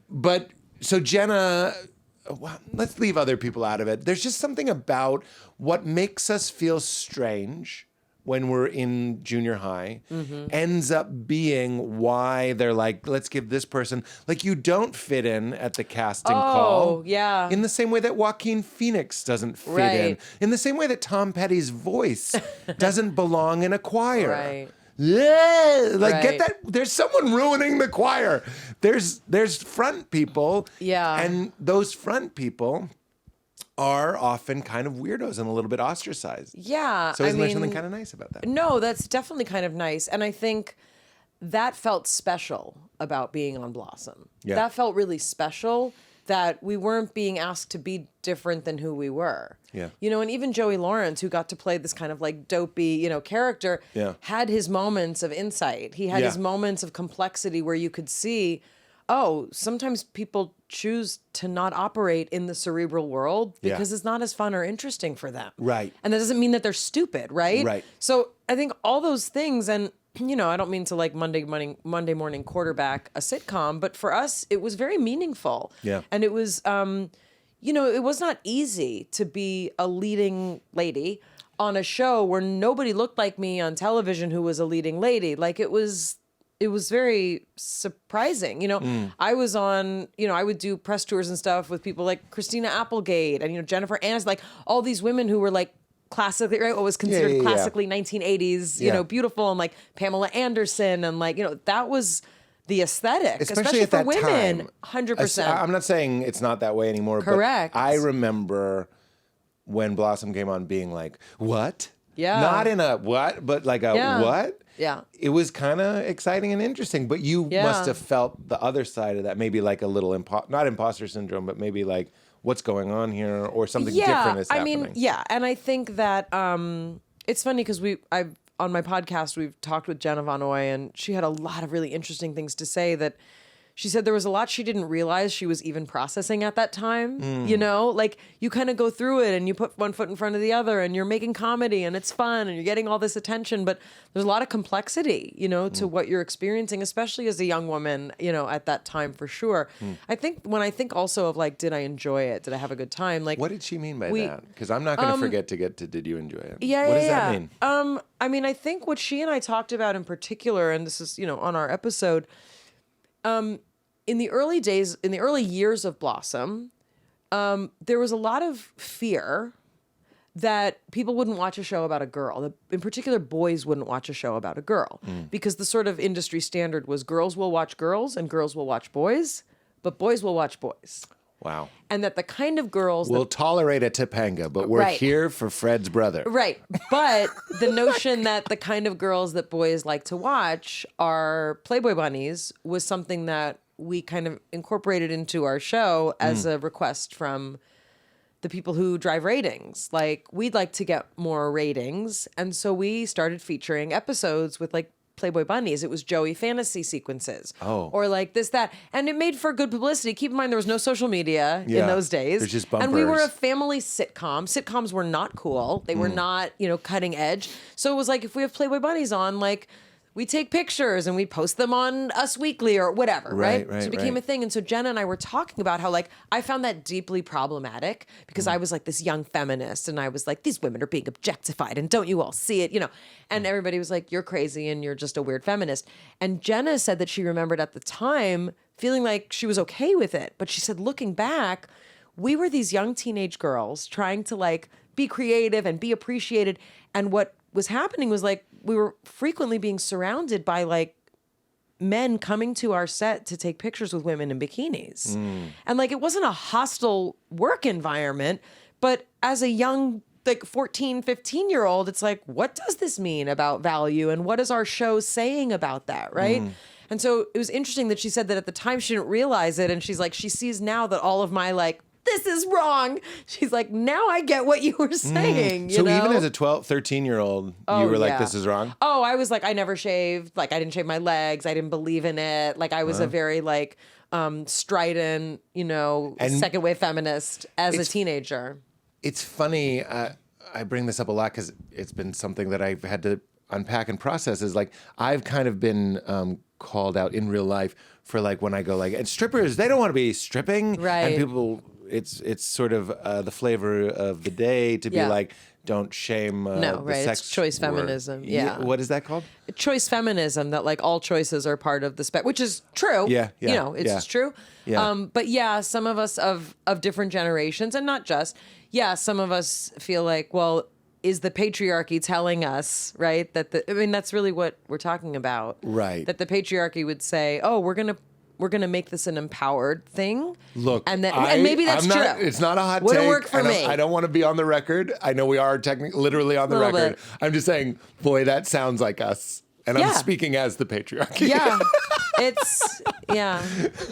But so Jenna, well, let's leave other people out of it. There's just something about what makes us feel strange when we're in junior high ends up being why they're like, let's give this person, like you don't fit in at the casting call. Oh, yeah. In the same way that Joaquin Phoenix doesn't fit in. Right. In the same way that Tom Petty's voice doesn't belong in a choir. Right. Yeah, like get Right. that. There's someone ruining the choir. There's front people. Yeah. And those front people are often kind of weirdos and a little bit ostracized. Yeah. So isn't there something kind of nice about that? No, that's definitely kind of nice. And I think that felt special about being on Blossom. Yeah. That felt really special that we weren't being asked to be different than who we were. Yeah. You know, and even Joey Lawrence, who got to play this kind of like dopey, you know, character, had his moments of insight. He had his moments of complexity where you could see, oh, sometimes people choose to not operate in the cerebral world because it's not as fun or interesting for them. Right. And that doesn't mean that they're stupid, right? Right. So I think all those things, and you know, I don't mean to like Monday morning quarterback a sitcom, but for us, it was very meaningful. Yeah. And it was, you know, it was not easy to be a leading lady on a show where nobody looked like me on television who was a leading lady. Like it was very surprising. You know, I was on, you know, I would do press tours and stuff with people like Christina Applegate and, you know, Jennifer Aniston, like all these women who were like classically, right, what was considered classically 1980s, you know, beautiful, and like Pamela Anderson, and like, you know, that was the aesthetic, especially at for that women. time. 100%. I'm not saying it's not that way anymore. Correct. But I remember when Blossom came on being like, what? Yeah. Not in a what, but like a what? Yeah. It was kind of exciting and interesting, but you must have felt the other side of that, maybe like a little, not imposter syndrome, but maybe like, what's going on here, or something different is happening. I mean, and I think that it's funny because I've on my podcast we've talked with Jenna Von Oy, and she had a lot of really interesting things to say. That she said there was a lot she didn't realize she was even processing at that time. You know, like you kind of go through it and you put one foot in front of the other, and you're making comedy and it's fun and you're getting all this attention, but there's a lot of complexity, you know, to what you're experiencing, especially as a young woman, you know, at that time for sure. I think when I think also of like, did I enjoy it? Did I have a good time? Like, what did she mean by that? Because I'm not going to forget to get to did you enjoy it? Yeah, what does that mean? I mean, I think what she and I talked about in particular, and this is, you know, on our episode, in the early days, in the early years of Blossom, there was a lot of fear that people wouldn't watch a show about a girl. That in particular, boys wouldn't watch a show about a girl because the sort of industry standard was girls will watch girls and girls will watch boys, but boys will watch boys. Wow. And that the kind of girls we'll tolerate a Topanga, but we're here for Fred's brother. Right. But the notion that the kind of girls that boys like to watch are Playboy bunnies was something that we kind of incorporated into our show as a request from the people who drive ratings. Like, we'd like to get more ratings. And so we started featuring episodes with like Playboy bunnies. It was Joey fantasy sequences. Oh. Or like this, that. And it made for good publicity. Keep in mind, there was no social media in Yeah. those days. There's just And we were a bumpers. family sitcom. Sitcoms were not cool. They were not, cutting edge. So it was like, if we have Playboy bunnies on, like, we take pictures and we post them on Us Weekly or whatever, right? Right, So it became right. a thing. And so Jenna and I were talking about how, like, I found that deeply problematic because I was like this young feminist and I was like, these women are being objectified and don't you all see it, And everybody was like, you're crazy and you're just a weird feminist. And Jenna said that she remembered at the time feeling like she was okay with it. But she said, looking back, we were these young teenage girls trying to like be creative and be appreciated. And what was happening was like, we were frequently being surrounded by like men coming to our set to take pictures with women in bikinis. And like, it wasn't a hostile work environment, but as a young, like 14, 15-year-old, it's like, what does this mean about value? And what is our show saying about that? Right. And so it was interesting that she said that at the time she didn't realize it. And she's like, she sees now that all of my like, this is wrong. She's like, now I get what you were saying. So even as a 12, 13-year-old, you were like, yeah. this is wrong? Oh, I was like, I never shaved. Like, I didn't shave my legs. I didn't believe in it. Like, I was a very like strident, second wave feminist as a teenager. It's funny. I bring this up a lot because it's been something that I've had to unpack and process. Is like I've kind of been called out in real life for like when I go like, and strippers, they don't want to be stripping, Right. And people, it's sort of the flavor of the day to be Yeah. like, don't shame No, the right. sex It's choice work. feminism. Yeah. What is that called? Choice feminism, that like all choices are part of the spec, which is true. Yeah, yeah, It's yeah. true. Yeah. But yeah, some of us of different generations, and not just, some of us feel like, well, is the patriarchy telling us, right, that that's really what we're talking about. Right. That the patriarchy would say, oh, we're gonna make this an empowered thing. Look, and maybe that's true. It's not a hot Wouldn't take. work for and me. I don't want to be on the record. I know we are literally on the Little record. bit. I'm just saying, boy, that sounds like us. And I'm Yeah. speaking as the patriarchy. Yeah.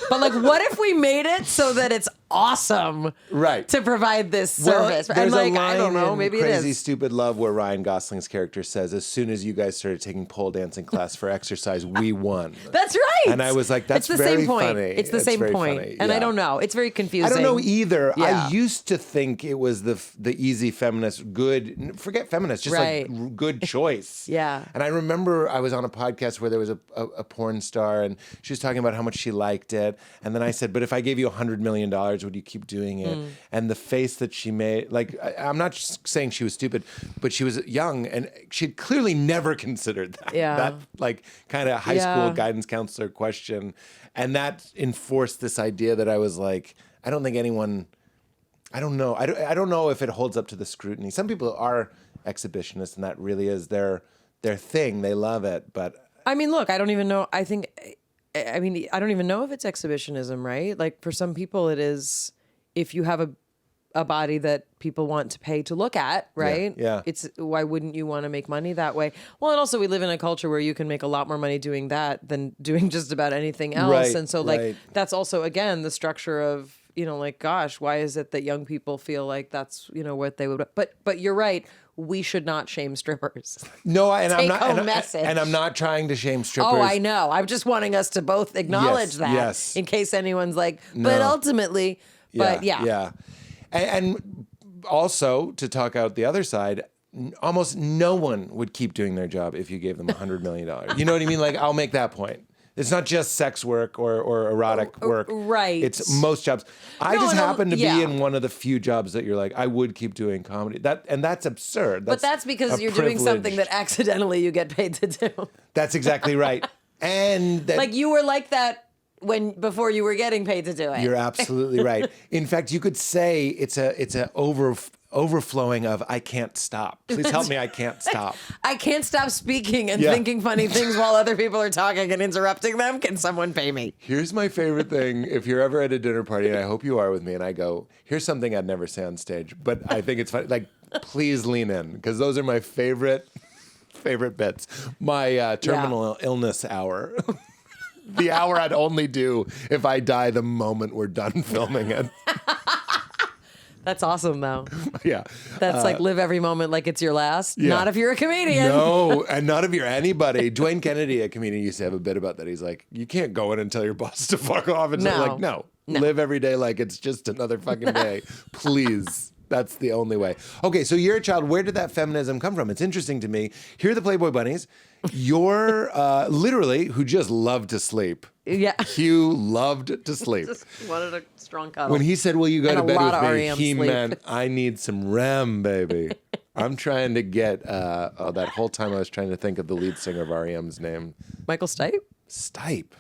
But like, what if we made it so that it's awesome, Right. to provide this Well, service? there's And like, a line I don't know, in maybe Crazy it is. Stupid Love where Ryan Gosling's character says, as soon as you guys started taking pole dancing class for exercise, we won. That's right. And I was like, that's it's the very same point. funny. It's the It's same very point. funny. And I Yeah. don't know. It's very confusing. I don't know either. Yeah. I used to think it was the easy feminist, good, forget feminist, just Right. like good choice. Yeah. And I remember I was on a podcast where there was a porn star and she was talking about how much she liked it. And then I said, but if I gave you $100 million, would you keep doing it? And the face that she made, like, I'm not just saying she was stupid, but she was young and she'd clearly never considered that. Yeah. That like kind of high school guidance counselor question. And that enforced this idea that I was like, I don't think anyone, I don't know. I don't know if it holds up to the scrutiny. Some people are exhibitionists and that really is their thing. They love it. But I mean, look, I don't even know. I don't even know if it's exhibitionism, right? Like, for some people, it is if you have a body that people want to pay to look at, right? yeah. It's why wouldn't you want to make money that way? Well, and also we live in a culture where you can make a lot more money doing that than doing just about anything else. Right, And so like right. that's also again the structure of, like, gosh, why is it that young people feel like that's, what they would, but you're right. We should not shame strippers. no, and I'm Take not, home and, message. and I'm not trying to shame strippers. Oh, I know. I'm just wanting us to both acknowledge Yes, that yes. in case anyone's like, but No. ultimately, but yeah. Yeah. And also, to talk out the other side, almost no one would keep doing their job if you gave them $100 million. You know what I mean? Like, I'll make that point. It's not just sex work or erotic work. right. It's most jobs. I No, just and happen to yeah. be in one of the few jobs that you're like, I would keep doing comedy. That's absurd. But that's because a you're doing something privilege. that accidentally you get paid to do. That's exactly right. And that, Like, you were like that before you were getting paid to do it. you're absolutely right. In fact, you could say it's a overflowing of I can't stop. Please help me. I can't stop. I can't stop speaking and Yeah. thinking funny things while other people are talking and interrupting them. Can someone pay me? Here's my favorite thing. If you're ever at a dinner party, and I hope you are with me, and I go, here's something I'd never say on stage, but I think it's funny. Like, please lean in, because those are my favorite bits. My terminal illness hour. The hour I'd only do if I die the moment we're done filming it. That's awesome, though. Yeah. That's like live every moment like it's your last. Yeah. Not if you're a comedian. No, and not if you're anybody. Dwayne Kennedy, a comedian, used to have a bit about that. He's like, you can't go in and tell your boss to fuck off. And No. like, no, live every day like it's just another fucking day. Please. That's the only way. Okay, so you're a child. Where did that feminism come from? It's interesting to me. Here are the Playboy Bunnies. You're literally who just loved to sleep. Yeah. Hugh loved to sleep. Just wanted a strong cuddle. When he said, will you go And to a bed lot with of me, REM he sleep. meant, I need some REM, baby. I'm trying to get, that whole time I was trying to think of the lead singer of REM's name. Michael Stipe? Stipe.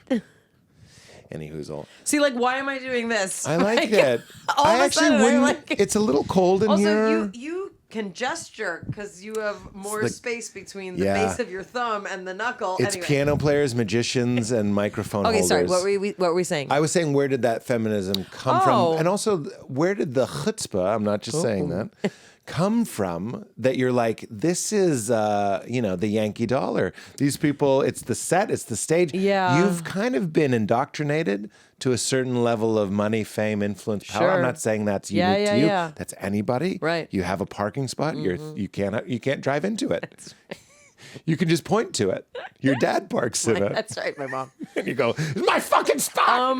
Any hoozle. See, like, why am I doing this? I like it. All I of a actually sudden, I'm wouldn't, like... it's a little cold in here. Also, you can gesture because you have more space between the Yeah. base of your thumb and the knuckle. It's anyway. piano players, magicians, and microphone Okay, holders. sorry. What were we saying? I was saying, where did that feminism come from? And also, where did the chutzpah, I'm not just saying that, come from that you're like, this is, the Yankee dollar. These people, it's the set, it's the stage. Yeah. You've kind of been indoctrinated to a certain level of money, fame, influence, power. Sure. I'm not saying that's unique to you. Yeah. That's anybody. Right. You have a parking spot. You can't drive into it. That's right. You can just point to it. Your dad parks in it. That's right, my mom. And you go, it's my fucking spot.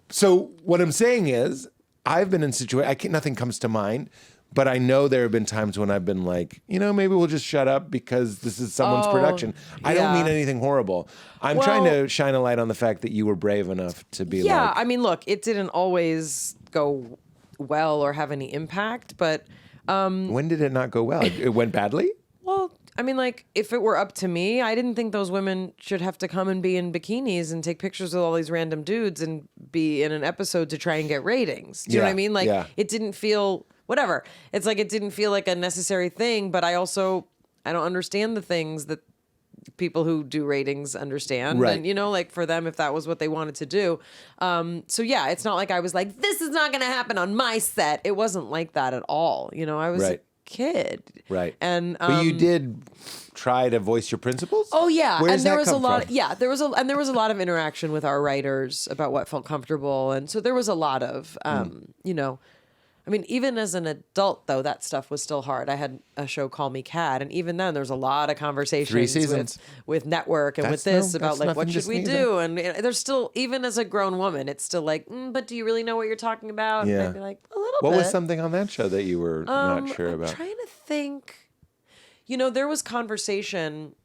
So what I'm saying is, I've been in situations, nothing comes to mind, but I know there have been times when I've been like, maybe we'll just shut up because this is someone's production. I don't mean anything horrible. I'm trying to shine a light on the fact that you were brave enough to be like. Yeah, I mean, look, it didn't always go well or have any impact, but... when did it not go well? It went badly? Well, I mean, like, if it were up to me, I didn't think those women should have to come and be in bikinis and take pictures with all these random dudes and be in an episode to try and get ratings. Do you know what I mean? Like, it didn't feel... whatever. It's like it didn't feel like a necessary thing, but I don't understand the things that people who do ratings understand. Right. And, like for them, if that was what they wanted to do. So yeah, it's not like I was like, this is not going to happen on my set. It wasn't like that at all. I was a kid. Right. And, but you did try to voice your principles? Oh yeah. Where does and there that was come a lot from? there was a lot of interaction with our writers about what felt comfortable. And so there was a lot of, I mean, even as an adult, though, that stuff was still hard. I had a show, Call Me Cat, and even then, there's a lot of 3 conversations seasons. with network and with this about like what should we do, and there's still, even as a grown woman, it's still like, but do you really know what you're talking about? Yeah. And I'd be like, a little bit. What was something on that show that you were not sure about? I'm trying to think. There was conversation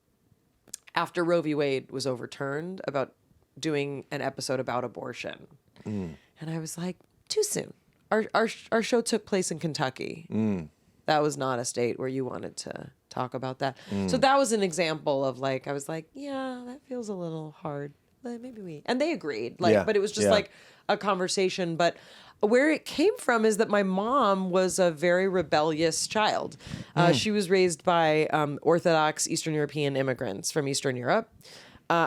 after Roe v. Wade was overturned about doing an episode about abortion, and I was like, too soon. Our show took place in Kentucky. That was not a state where you wanted to talk about that. So that was an example of like, I was like, yeah, that feels a little hard. And they agreed. But it was just like a conversation. But where it came from is that my mom was a very rebellious child. She was raised by Orthodox Eastern European immigrants from Eastern Europe.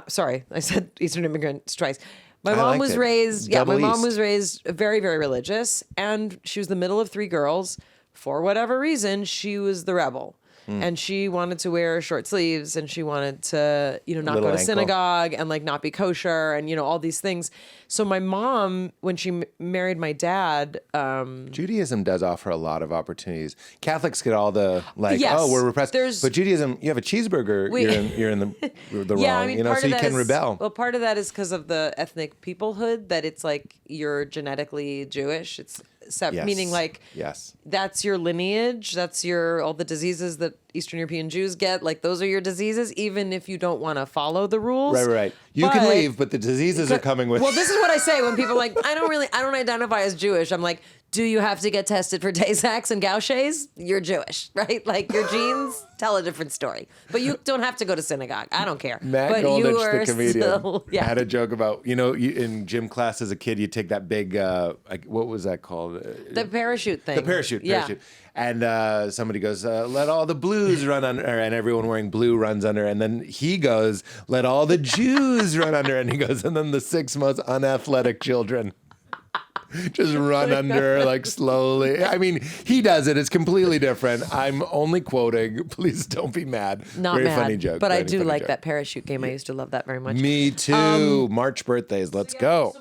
Sorry, I said Eastern immigrants twice. My mom was raised, my mom was raised very, very religious, and she was the middle of 3 girls. For whatever reason, she was the rebel. And she wanted to wear short sleeves, and she wanted to, not go to synagogue and like not be kosher and, all these things. So my mom, when she married my dad, Judaism does offer a lot of opportunities. Catholics get all the we're repressed. But Judaism, you have a cheeseburger, you're in the wrong, so you can rebel. Well, part of that is because of the ethnic peoplehood, that it's like you're genetically Jewish. It's meaning like that's your lineage, that's all the diseases that Eastern European Jews get, like those are your diseases, even if you don't want to follow the rules. Right. You can leave, but the diseases are coming with. Well, this is what I say when people are like, I don't identify as Jewish. I'm like, do you have to get tested for Tay-Sachs and Gaucher's? You're Jewish, right? Like your genes tell a different story, but you don't have to go to synagogue. I don't care. Matt but Goldich, the comedian, had a joke about, in gym class as a kid, you take that big, what was that called? The parachute thing. The parachute. And somebody goes, let all the blues run under, and everyone wearing blue runs under. And then he goes, let all the Jews run under. And he goes, and then the 6 most unathletic children just run under like slowly. I mean, he does it. It's completely different. I'm only quoting. Please don't be mad. Not very mad. Funny joke. But I do like that parachute game. I used to love that very much. Me too. March birthdays. Let's go.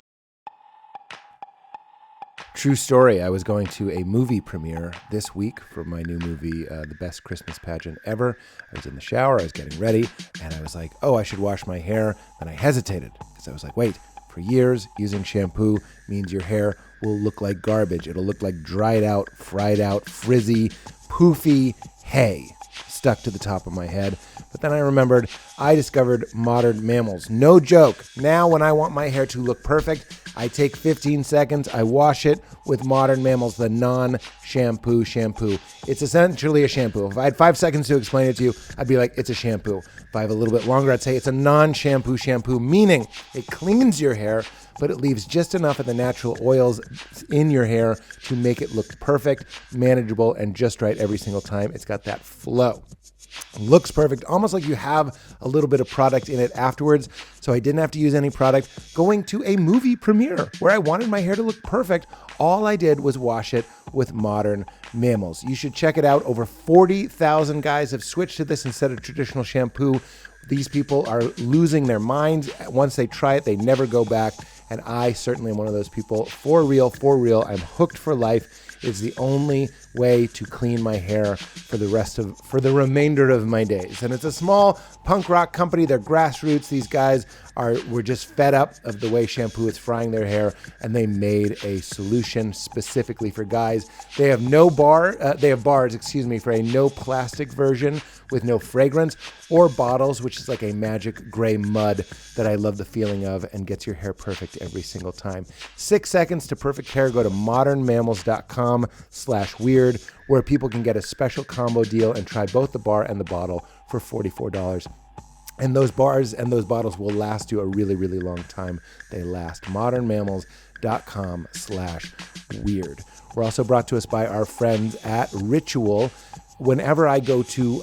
True story. I was going to a movie premiere this week for my new movie, The Best Christmas Pageant Ever. I was in the shower, I was getting ready, and I was like, oh, I should wash my hair. Then I hesitated because I was like, wait, for years, using shampoo means your hair will look like garbage. It'll look like dried out, fried out, frizzy, poofy hay stuck to the top of my head. But then I remembered I discovered modern mammals. No joke. Now when I want my hair to look perfect, I take 15 seconds, I wash it with Modern Mammals, the non-shampoo shampoo. It's essentially a shampoo. If I had 5 seconds to explain it to you, I'd be like, it's a shampoo. If I have a little bit longer, I'd say it's a non-shampoo shampoo, meaning it cleans your hair, but it leaves just enough of the natural oils in your hair to make it look perfect, manageable, and just right every single time. It's got that flow. Looks perfect, almost like you have a little bit of product in it afterwards. So I didn't have to use any product. Going to a movie premiere where I wanted my hair to look perfect, all I did was wash it with Modern Mammals. You should check it out. Over 40,000 guys have switched to this instead of traditional shampoo. These people are losing their minds. Once they try it, they never go back. And I certainly am one of those people. For real, I'm hooked for life. It's the only way to clean my hair for the remainder of my days. And it's a small punk rock company. They're grassroots. These guys were just fed up of the way shampoo is frying their hair, and they made a solution specifically for guys. They have bars, for a no plastic version with no fragrance, or bottles, which is like a magic gray mud that I love the feeling of and gets your hair perfect every single time. 6 seconds to perfect hair. Go to modernmammals.com/weird, where people can get a special combo deal and try both the bar and the bottle for $44. And those bars and those bottles will last you a really, really long time. They last. modernmammals.com/weird. We're also brought to us by our friends at Ritual. Whenever I go to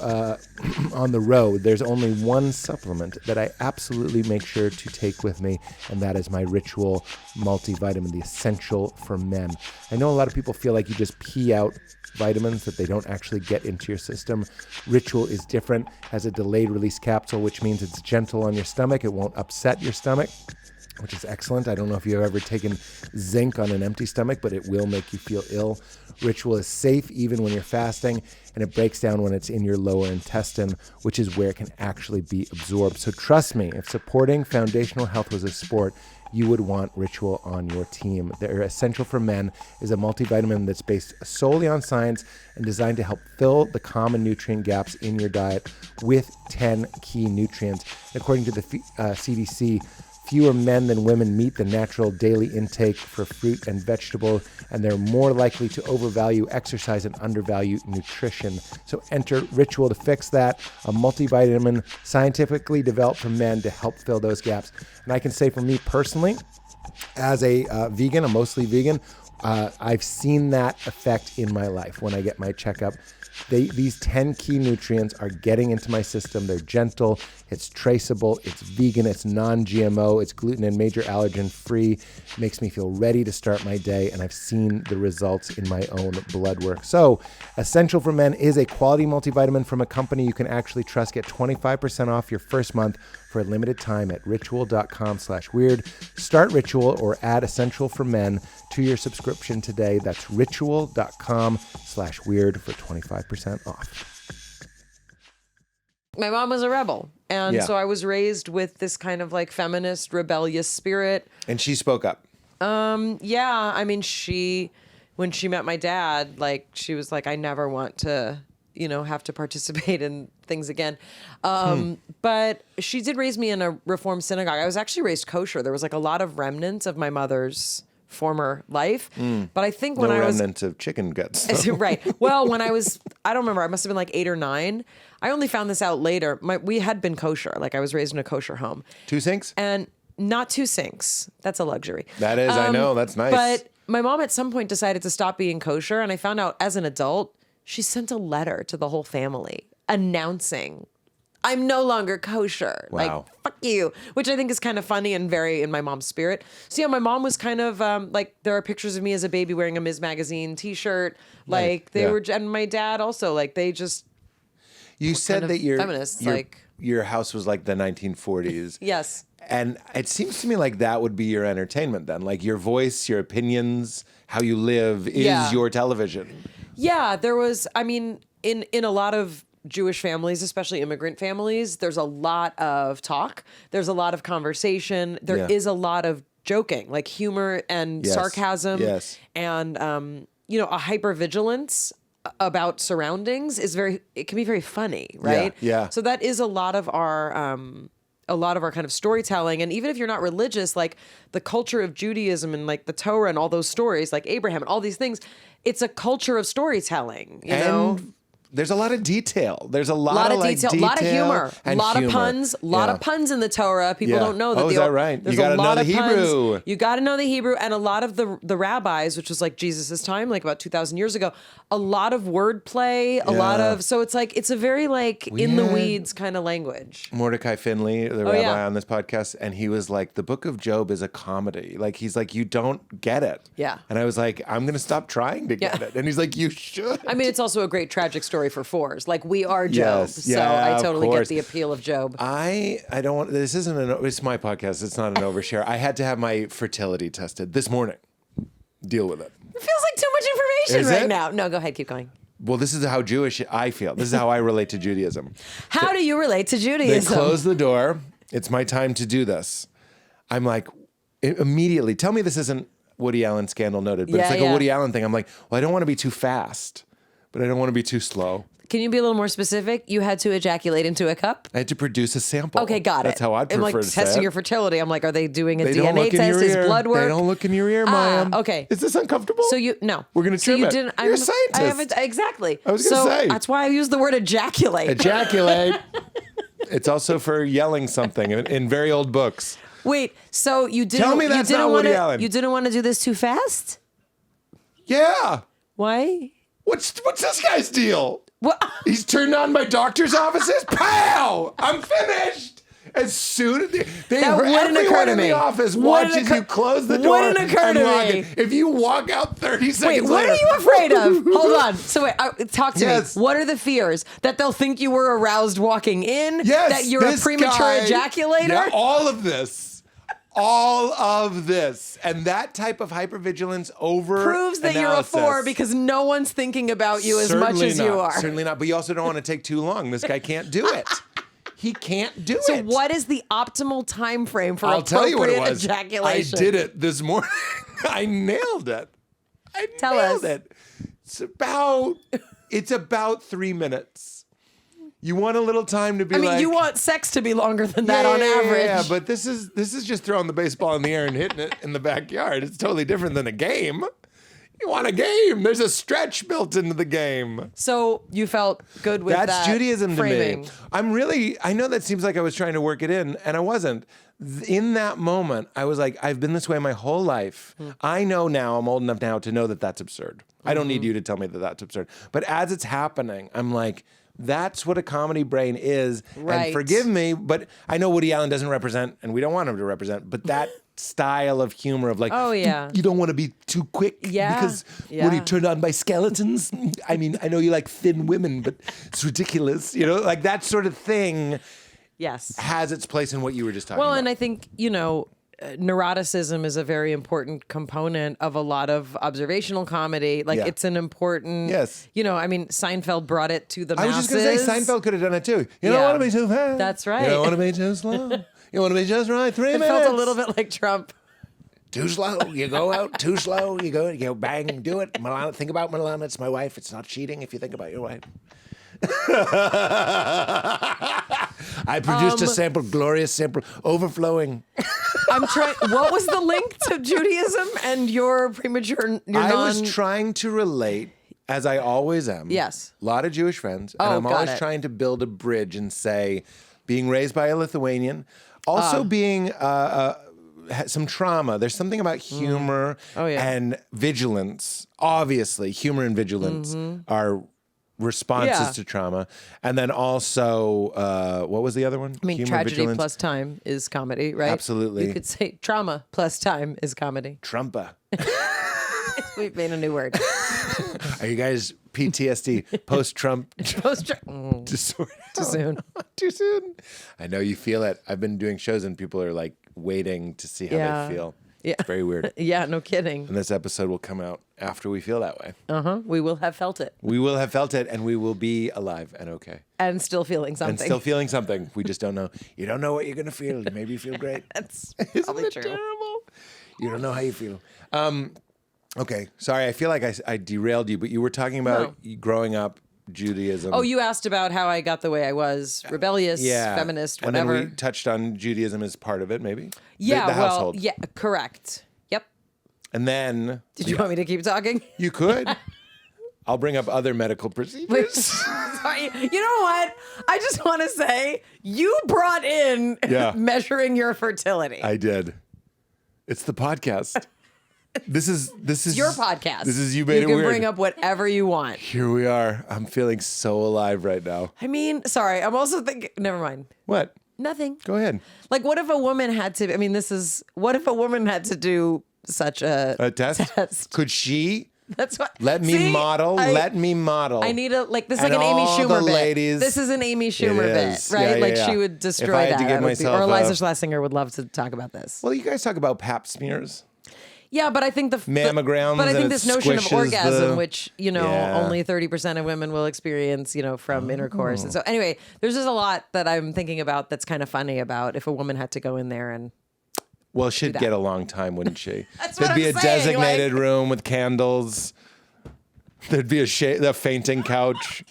on the road, there's only one supplement that I absolutely make sure to take with me, and that is my Ritual multivitamin, the Essential for Men. I know a lot of people feel like you just pee out vitamins that they don't actually get into your system. Ritual is different, has a delayed release capsule, which means it's gentle on your stomach. It won't upset your stomach, which is excellent. I don't know if you've ever taken zinc on an empty stomach, but it will make you feel ill. Ritual is safe even when you're fasting, and it breaks down when it's in your lower intestine, which is where it can actually be absorbed. So trust me, if supporting foundational health was a sport, you would want Ritual on your team. Their Essential for Men is a multivitamin that's based solely on science and designed to help fill the common nutrient gaps in your diet with 10 key nutrients. According to the CDC, fewer men than women meet the natural daily intake for fruit and vegetable, and they're more likely to overvalue exercise and undervalue nutrition. So enter Ritual to fix that, a multivitamin scientifically developed for men to help fill those gaps. And I can say for me personally, as a vegan, I'm mostly vegan, I've seen that effect in my life when I get my checkup. These 10 key nutrients are getting into my system. They're gentle, it's traceable, it's vegan, it's non-GMO, it's gluten and major allergen free, makes me feel ready to start my day, and I've seen the results in my own blood work. So Essential for Men is a quality multivitamin from a company you can actually trust. Get 25% off your first month for a limited time at ritual.com/weird. Start Ritual or add Essential for Men to your subscription today. That's ritual.com/weird for 25% off. My mom was a rebel. And so I was raised with this kind of like feminist, rebellious spirit. And she spoke up. Yeah. I mean, when she met my dad, like, she was like, I never want to, have to participate in things again. But she did raise me in a Reform synagogue. I was actually raised kosher. There was like a lot of remnants of my mother's former life. But I think when I was... remnants of chicken guts. Right. Well, when I don't remember, I must have been like 8 or 9. I only found this out later. We had been kosher. Like, I was raised in a kosher home. 2 sinks? And not 2 sinks. That's a luxury. That is, I know. That's nice. But my mom at some point decided to stop being kosher. And I found out as an adult, she sent a letter to the whole family announcing, I'm no longer kosher. Wow. Like, fuck you. Which I think is kind of funny and very in my mom's spirit. So yeah, my mom was kind of like, there are pictures of me as a baby wearing a Ms. Magazine t-shirt. Like, they were, and my dad also, like, they just... You said that you're feminists, your house was like the 1940s. Yes. And it seems to me like that would be your entertainment then. Like your voice, your opinions, how you live is your television. Yeah, there was, I mean, in a lot of Jewish families, especially immigrant families, there's a lot of talk. There's a lot of conversation. There is a lot of joking, like humor and sarcasm. Yes. And, you know, a hypervigilance about surroundings it can be very funny, right? Yeah. So that is a lot of our kind of storytelling. And even if you're not religious, like the culture of Judaism and like the Torah and all those stories, like Abraham and all these things, it's a culture of storytelling, you know? There's a lot of detail. There's a lot of detail, a lot of humor, a lot of puns, a lot of puns in the Torah. People don't know that. Oh, is that right? There's You got to know the Hebrew. Puns. You got to know the Hebrew, and a lot of the rabbis, which was like Jesus's time, like about 2,000 years ago. A lot of wordplay, a lot of it's like it's a very like in the weeds kind of language. Mordecai Finley, the rabbi on this podcast, and he was like, the Book of Job is a comedy. Like he's like, you don't get it. Yeah. And I was like, I'm gonna stop trying to get it. And he's like, you should. I mean, it's also a great tragic story for fours. Like we are Job, so I totally get the appeal of Job. I don't want. This isn't it's my podcast. It's not an overshare. I had to have my fertility tested this morning. Deal with it. It feels like too much information Is right it? now. No, go ahead, keep going. Well, this is how Jewish I feel. This is how I relate to Judaism. How do you relate to They Judaism? close the door. It's my time to do this. I'm like, immediately, tell me this isn't Woody Allen scandal noted, but it's like a Woody Allen thing. I'm like, well, I don't want to be too fast, but I don't want to be too slow. Can you be a little more specific? You had to ejaculate into a cup? I had to produce a sample. Okay, got it. That's how I'd prefer like to say testing it. your fertility. I'm like, are they doing a They don't DNA look in test? your Is ear. blood work? They don't look in your ear, Mayim. Okay. Is this uncomfortable? So no. We're going to trim it. You're a scientist. I haven't, exactly. I was going to say. That's why I use the word ejaculate. Ejaculate. It's also for yelling something in very old books. Wait, so you didn't? Tell me that's not Woody Allen. You didn't want to do this too fast? Yeah. Why? What's this guy's deal? What? He's turned on my doctor's offices. Pow! I'm finished. As soon as everyone in the office watches you close the door and lock it. If you walk out 30 seconds what later. are you afraid of? Hold on. So wait, talk to Yes. me. What are the fears? That they'll think you were aroused walking in? Yes, That you're a this premature guy- ejaculator? Yeah, all of this. All of this. And that type of hypervigilance over proves that you're a 4 because no one's thinking about you as much as you are. Certainly not. But you also don't want to take too long. This guy can't do it. He can't do it. So what is the optimal time frame for I'll tell you what it was. ejaculation? I did it this morning. I nailed it. Tell us. It. It's about 3 minutes. You want a little time to be like... you want sex to be longer than that on average. Yeah, but this is just throwing the baseball in the air and hitting it in the backyard. It's totally different than a game. You want a game. There's a stretch built into the game. So you felt good with that That's Judaism framing. to me. I know that seems like I was trying to work it in, and I wasn't. In that moment, I was like, I've been this way my whole life. I know now, I'm old enough now to know that that's absurd. I don't need you to tell me that that's absurd. But as it's happening, I'm like, that's what a comedy brain is. Right. And forgive me, but I know Woody Allen doesn't represent, and we don't want him to represent, but that style of humor of like, oh yeah, you don't want to be too quick because Woody turned on by skeletons. I mean, I know you like thin women, but it's ridiculous. You know, like that sort of thing. Yes, has its place in what you were just talking about. Well, and I think, neuroticism is a very important component of a lot of observational comedy. Like it's an important, I mean, Seinfeld brought it to the masses. I was just going to say, Seinfeld could have done it too. You don't want to be too fast. That's right. You don't want to be too slow. You want to be just right. 3 minutes. It felt a little bit like Trump. Too slow. You go out too slow. You go bang, do it. Milana, think about Milana. It's my wife. It's not cheating if you think about your wife. I produced a sample, glorious sample, overflowing. I'm trying. What was the link to Judaism and your premature? I was trying to relate, as I always am. Yes. A lot of Jewish friends, and I'm always trying to build a bridge and say, being raised by a Lithuanian, also being some trauma. There's something about humor and vigilance. Obviously, humor and vigilance are responses to trauma. And then also, what was the other one? I mean, humor, tragedy vigilance. plus time is comedy, right? Absolutely. You could say trauma plus time is comedy. Trumpa. We've made a new word. Are you guys PTSD, post-Trump disorder? Too soon. Too soon. I know you feel it. I've been doing shows and people are like waiting to see how they feel. Yeah. It's very weird. Yeah, no kidding. And this episode will come out after we feel that way. We will have felt it. We will have felt it and we will be alive and okay. And still feeling something. And still feeling something. We just don't know. You don't know what you're going to feel. Maybe you feel great. That's Isn't probably it true. terrible? You don't know how you feel. Okay. Sorry. I feel like I derailed you, but you were talking about growing up, Judaism. Oh, you asked about how I got the way I was. Rebellious, feminist, whatever. And then we touched on Judaism as part of it, maybe? Yeah, the household. well, yeah, correct. Yep. And then... Did you want me to keep talking? You could. I'll bring up other medical procedures. Sorry. You know what? I just want to say, you brought in measuring your fertility. I did. It's the podcast. This is your podcast. This is You Made It Weird. You can bring up whatever you want. Here we are. I'm feeling so alive right now. I mean, sorry. I'm also thinking. Never mind. What? Nothing. Go ahead. Like, what if a woman had to? I mean, what if a woman had to do such a test? Could she? That's what. Let me model. I need a this is like an Amy Schumer bit. Ladies, this is an Amy Schumer bit, right? Yeah, she would destroy if I had that. To give myself or Eliza Schlesinger would love to talk about this. Well, you guys talk about Pap smears. Yeah, but I think mammograms. But I think this notion of orgasm, which only 30% of women will experience, from intercourse, and so anyway, there's just a lot that I'm thinking about that's kind of funny about if a woman had to go in there and. Well, she'd get a long time, wouldn't she? That's There'd what be I'm a saying, designated room with candles. There'd be a fainting couch.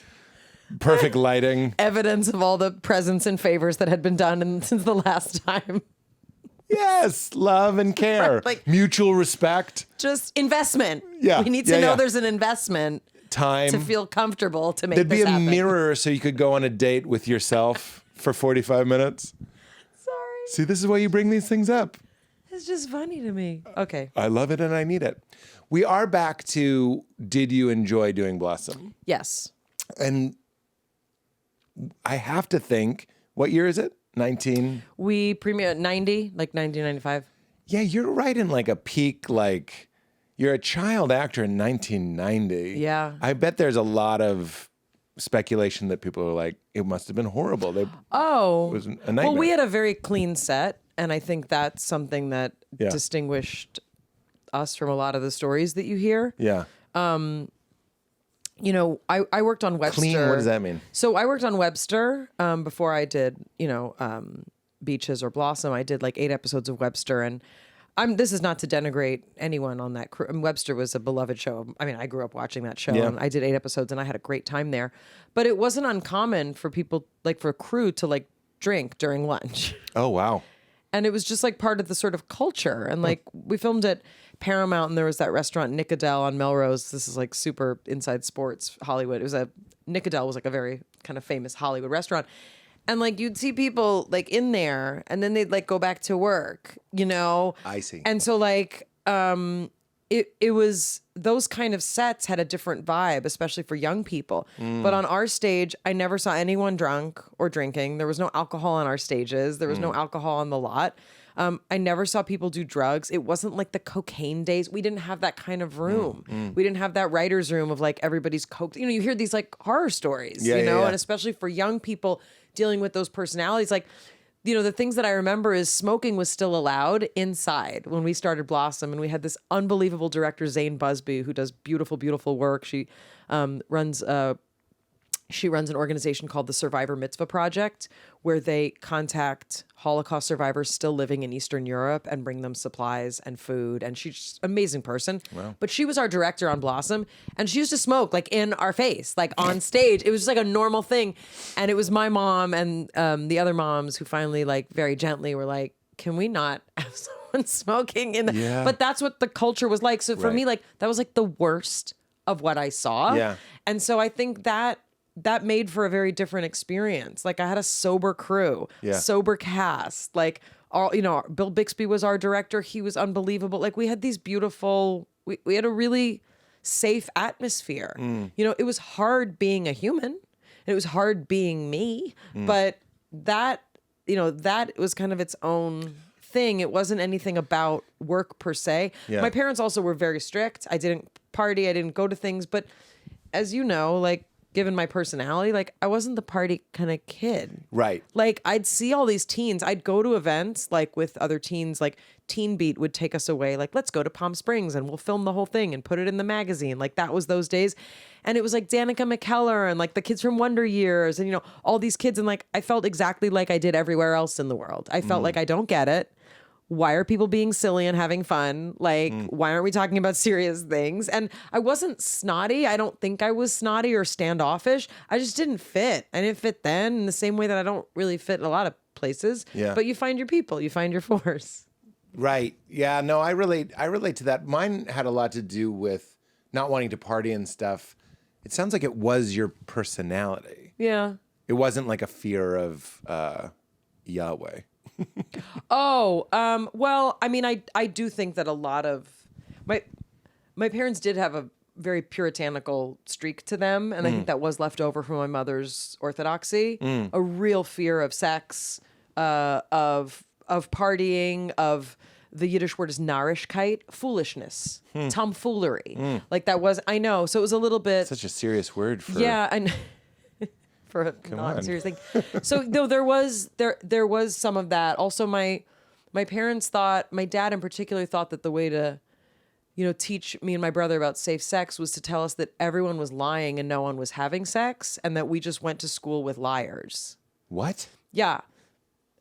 Perfect lighting. Evidence of all the presents and favors that had been done since the last time. Yes, love and care. Like, mutual respect. Just investment. Yeah. We need to know there's an investment. Time. To feel comfortable to make There'd this be a happen. mirror so you could go on a date with yourself for 45 minutes. Sorry. See, this is why you bring these things up. It's just funny to me. Okay. I love it and I need it. We are back to, did you enjoy doing Blossom? Yes. And I have to think, what year is it? 19? We premiered 90, like 1995. Yeah, you're right in like a peak, like you're a child actor in 1990. Yeah. I bet there's a lot of speculation that people are like, it must have been horrible. It was a nightmare. Well, we had a very clean set, and I think that's something that distinguished us from a lot of the stories that you hear. Yeah. I worked on Webster. Clean, what does that mean? So I worked on Webster before I did, Beaches or Blossom. I did like 8 episodes of Webster, and this is not to denigrate anyone on that crew. Webster was a beloved show. I mean, I grew up watching that show, and I did 8 episodes, and I had a great time there. But it wasn't uncommon for people, like for a crew, to like drink during lunch. Oh, wow. And it was just like part of the sort of culture. And like we filmed at Paramount, and there was that restaurant Nicodell on Melrose. This is like super inside sports Hollywood. Nicodell was like a very kind of famous Hollywood restaurant. And like you'd see people like in there, and then they'd like go back to work, I see. And so like it was, those kind of sets had a different vibe, especially for young people. But on our stage, I never saw anyone drunk or drinking. There was no alcohol on our stages. There was no alcohol on the lot. I never saw people do drugs. It wasn't like the cocaine days. We didn't have that kind of room. We didn't have that writer's room of like everybody's coke. You hear these like horror stories, and especially for young people dealing with those personalities, like, the things that I remember is smoking was still allowed inside when we started Blossom. And we had this unbelievable director, Zane Busby, who does beautiful, beautiful work. She runs an organization called the Survivor Mitzvah Project, where they contact Holocaust survivors still living in Eastern Europe and bring them supplies and food. And she's just an amazing person. Wow. But she was our director on Blossom, and she used to smoke like in our face, like on stage. It was just like a normal thing. And it was my mom and the other moms who finally, like, very gently were like, can we not have someone smoking in the... Yeah. But that's what the culture was like. So for me, like, that was like the worst of what I saw. Yeah. And so I think that made for a very different experience. Like, I had a sober crew, sober cast. Like, all, Bill Bixby was our director. He was unbelievable. Like, we had these beautiful, we had a really safe atmosphere. It was hard being a human, and it was hard being me, but that was kind of its own thing. It wasn't anything about work per se. Yeah. My parents also were very strict. I didn't party. I didn't go to things. But as you know, like, given my personality, like, I wasn't the party kind of kid. Right. Like, I'd see all these teens. I'd go to events like with other teens, like Teen Beat would take us away. Like, let's go to Palm Springs and we'll film the whole thing and put it in the magazine. Like, that was those days. And it was like Danica McKellar and like the kids from Wonder Years and, you know, all these kids. And like, I felt exactly like I did everywhere else in the world. I felt like I don't get it. Why are people being silly and having fun? Like, why aren't we talking about serious things? And I wasn't snotty. I don't think I was snotty or standoffish. I just didn't fit. I didn't fit then in the same way that I don't really fit in a lot of places. Yeah. But you find your people, you find your force. Right. Yeah. No, I relate to that. Mine had a lot to do with not wanting to party and stuff. It sounds like it was your personality. Yeah. It wasn't like a fear of Yahweh. Well, I mean, I do think that a lot of my parents did have a very puritanical streak to them, and I think that was left over from my mother's orthodoxy. A real fear of sex, of partying, of the Yiddish word is Narishkeit, foolishness, tomfoolery. Like that was, I know. So it was a little bit Such a serious word for and for a non-serious thing. So though there was some of that. Also, my parents thought, my dad in particular thought that the way to, you know, teach me and my brother about safe sex was to tell us that everyone was lying and no one was having sex, and that we just went to school with liars. What? Yeah.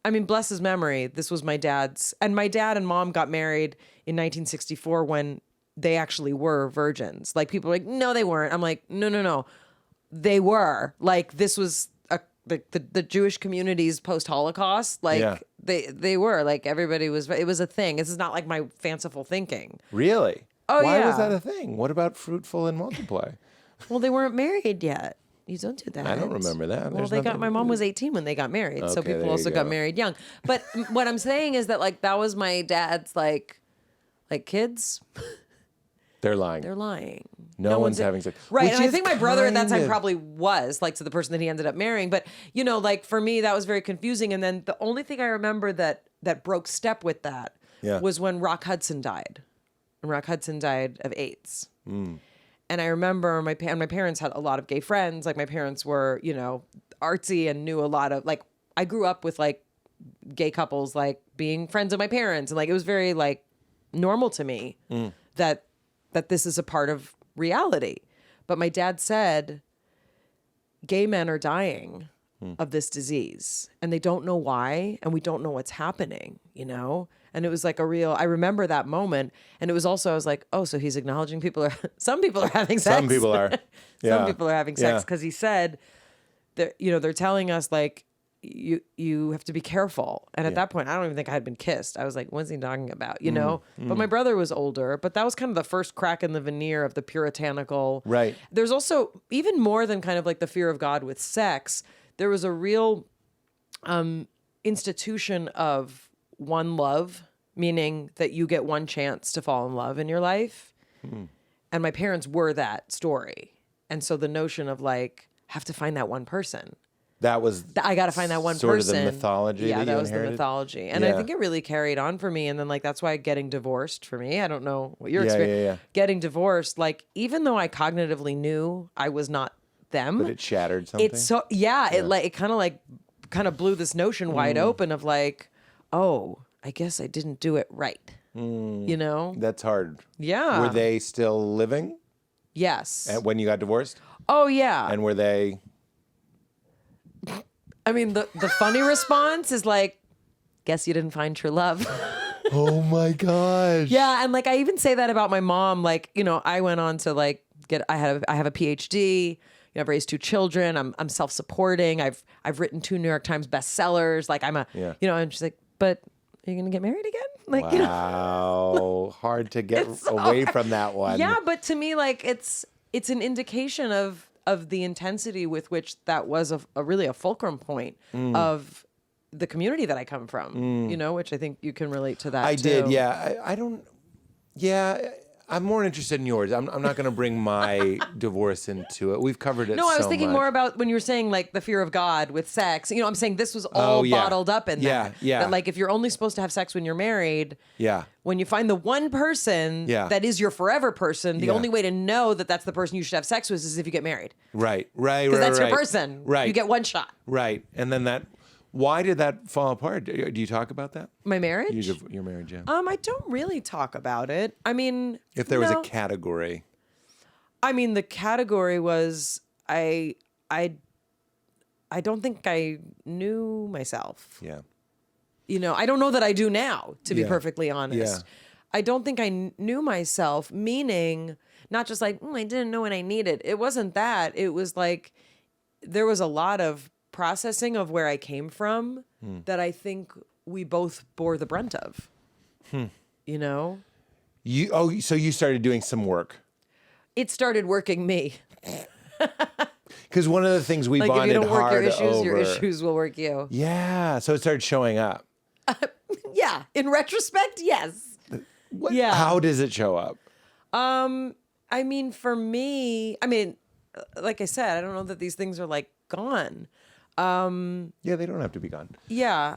I mean, bless his memory. This was my dad's, and my dad and mom got married in 1964 when they actually were virgins. Like, people were like, no, they weren't. I'm like, no. They were. Like, this was the Jewish community's post-Holocaust. Like, Yeah. they were. Like, everybody was, it was a thing. This is not like my fanciful thinking. Really? Oh, Why yeah. was that a thing? What about fruitful and multiply? Well, they weren't married yet. You don't do that. I don't remember that. Well, There's my mom was 18 when they got married. So Okay, there people you also go. got married young. But what I'm saying is that, like, that was my dad's, like kids, They're lying. they're lying. No one's having sex. Right. Which And I is think my brother at that kind time of- probably was, like, to the person that he ended up marrying. But, you know, like, for me, that was very confusing. And then the only thing I remember that broke step with that Yeah. was when Rock Hudson died. And Rock Hudson died of AIDS. And I remember my parents had a lot of gay friends. Like, my parents were, you know, artsy and knew a lot of, like, I grew up with, like, gay couples, like, being friends of my parents. And, like, it was very, like, normal to me that this is a part of reality. But my dad said, gay men are dying of this disease, and they don't know why, and we don't know what's happening, you know? And it was like I remember that moment. And it was also, I was like, oh, so he's acknowledging some people are having sex. Some people are. Yeah. Some people are having sex, Yeah. because he said that, you know, they're telling us, like, you have to be careful. And at that point, I don't even think I had been kissed. I was like, what's he talking about? You know? But my brother was older, but that was kind of the first crack in the veneer of the puritanical. Right. There's also, even more than kind of like the fear of God with sex, there was a real institution of one love, meaning that you get one chance to fall in love in your life. And my parents were that story. And so the notion of, like, have to find that one person. That was I got to find that one sort person. of the mythology. Yeah, that was inherited? the mythology. And I Yeah. think it really carried on for me. And then, like, that's why getting divorced for me, I don't know what your Yeah, experience, yeah, yeah. getting divorced, like, even though I cognitively knew I was not them, But it shattered something. it's so, it kind of blew this notion wide open of, like, oh, I guess I didn't do it right. You know? That's hard. Yeah. Were they still living Yes. when you got divorced? Oh, yeah. And were they? I mean, the funny response is like, guess you didn't find true love. Oh my gosh. Yeah, and like I even say that about my mom. Like, you know, I went on to like I have a PhD. You know, I've raised 2 children. I'm self-supporting. I've written 2 New York Times bestsellers. Like I'm Yeah. you know, and she's like, but are you gonna get married again? Like, you know, Wow. Hard to get away from that one. yeah. But to me, like it's an indication of the intensity with which that was a really a fulcrum point of the community that I come from, you know, which I think you can relate to that. I too. did. Yeah. I don't. Yeah. I'm more interested in yours. I'm not going to bring my divorce into it. We've covered it. No, I was so thinking much. more about when you were saying like the fear of God with sex. You know, I'm saying this was all bottled up in that. Yeah. That like if you're only supposed to have sex when you're married. Yeah. When you find the one person that is your forever person, the only way to know that that's the person you should have sex with is if you get married. Right. Because that's your person. Right. You get one shot. Right. And then why did that fall apart? Do you talk about that? My marriage? Your marriage, yeah. I don't really talk about it. I mean, if there was a category. I mean, the category was I don't think I knew myself. Yeah. You know, I don't know that I do now, to be perfectly honest. Yeah. I don't think I knew myself, meaning not just like, I didn't know what I needed. It wasn't that. It was like there was a lot of processing of where I came from that I think we both bore the brunt of. You know? So you started doing some work. It started working me. Because one of the things we Like if bonded you don't work hard your over. issues will work you. Yeah. So it started showing up. Yeah. In retrospect, yes. Yeah. How does it show up? I mean, for me, like I said, I don't know that these things are like gone. Yeah, they don't have to be gone. Yeah,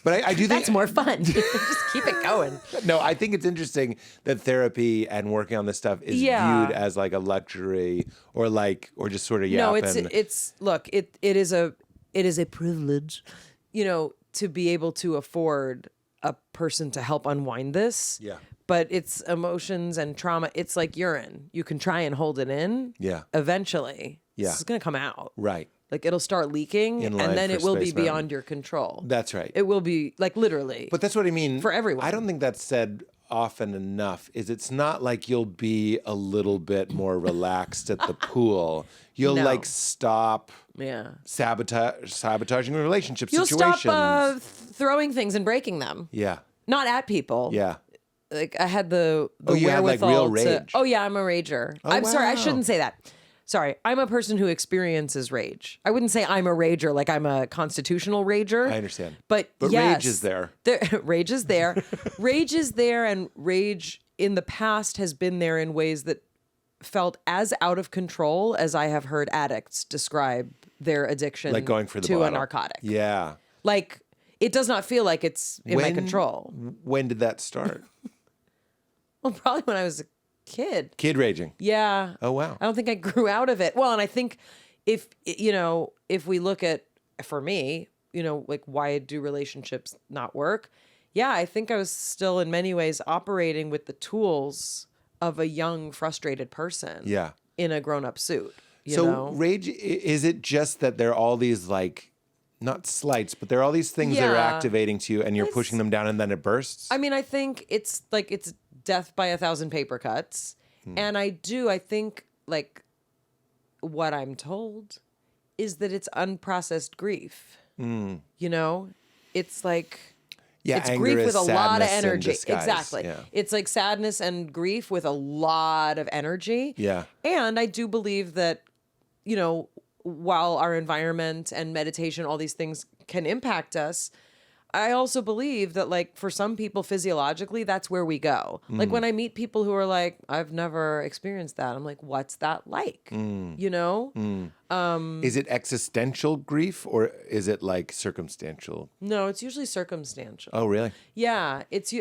But I do think that's more fun. Just keep it going. No, I think it's interesting that therapy and working on this stuff is viewed as like a luxury or just sort of yapping. No, it is a privilege, you know, to be able to afford a person to help unwind this. Yeah. But it's emotions and trauma. It's like urine. You can try and hold it in. Yeah. Eventually. Yeah. It's going to come out. Right. Like it'll start leaking and then it will be beyond your control. That's right. It will be like literally. But that's what I mean. For everyone. I don't think that's said often enough. It's not like you'll be a little bit more relaxed at the pool. You'll like stop sabotaging relationships. You'll situations. stop throwing things and breaking them. Yeah. Not at people. Yeah. Like I had the you had like real rage. I'm a rager. I'm sorry, I shouldn't say that. Sorry, I'm a person who experiences rage. I wouldn't say I'm a rager like I'm a constitutional rager. I understand. But yes, rage is there. Rage is there. Rage is there, and rage in the past has been there in ways that felt as out of control as I have heard addicts describe their addiction like going for the to bottle. a narcotic. Yeah. Like, it does not feel like it's in my control. When did that start? Well, probably when I was a kid. Kid raging. Yeah. Oh, wow. I don't think I grew out of it. Well, and I think if we look at, for me, like why do relationships not work? Yeah, I think I was still in many ways operating with the tools of a young, frustrated person. Yeah. In a grown-up suit. Rage, is it just that there are all these like, not slights, but there are all these things that are activating to you and you're pushing them down and then it bursts? I mean, I think it's death by 1,000 paper cuts. And I think like what I'm told is that it's unprocessed grief. It's like, it's grief with a lot of energy. Exactly. Yeah. It's like sadness and grief with a lot of energy. Yeah. And I do believe that, while our environment and meditation, all these things can impact us, I also believe that, like, for some people physiologically, that's where we go. Like when I meet people who are like, I've never experienced that. I'm like, what's that like? Is it existential grief or is it like circumstantial? No, it's usually circumstantial. Oh, really? Yeah, it's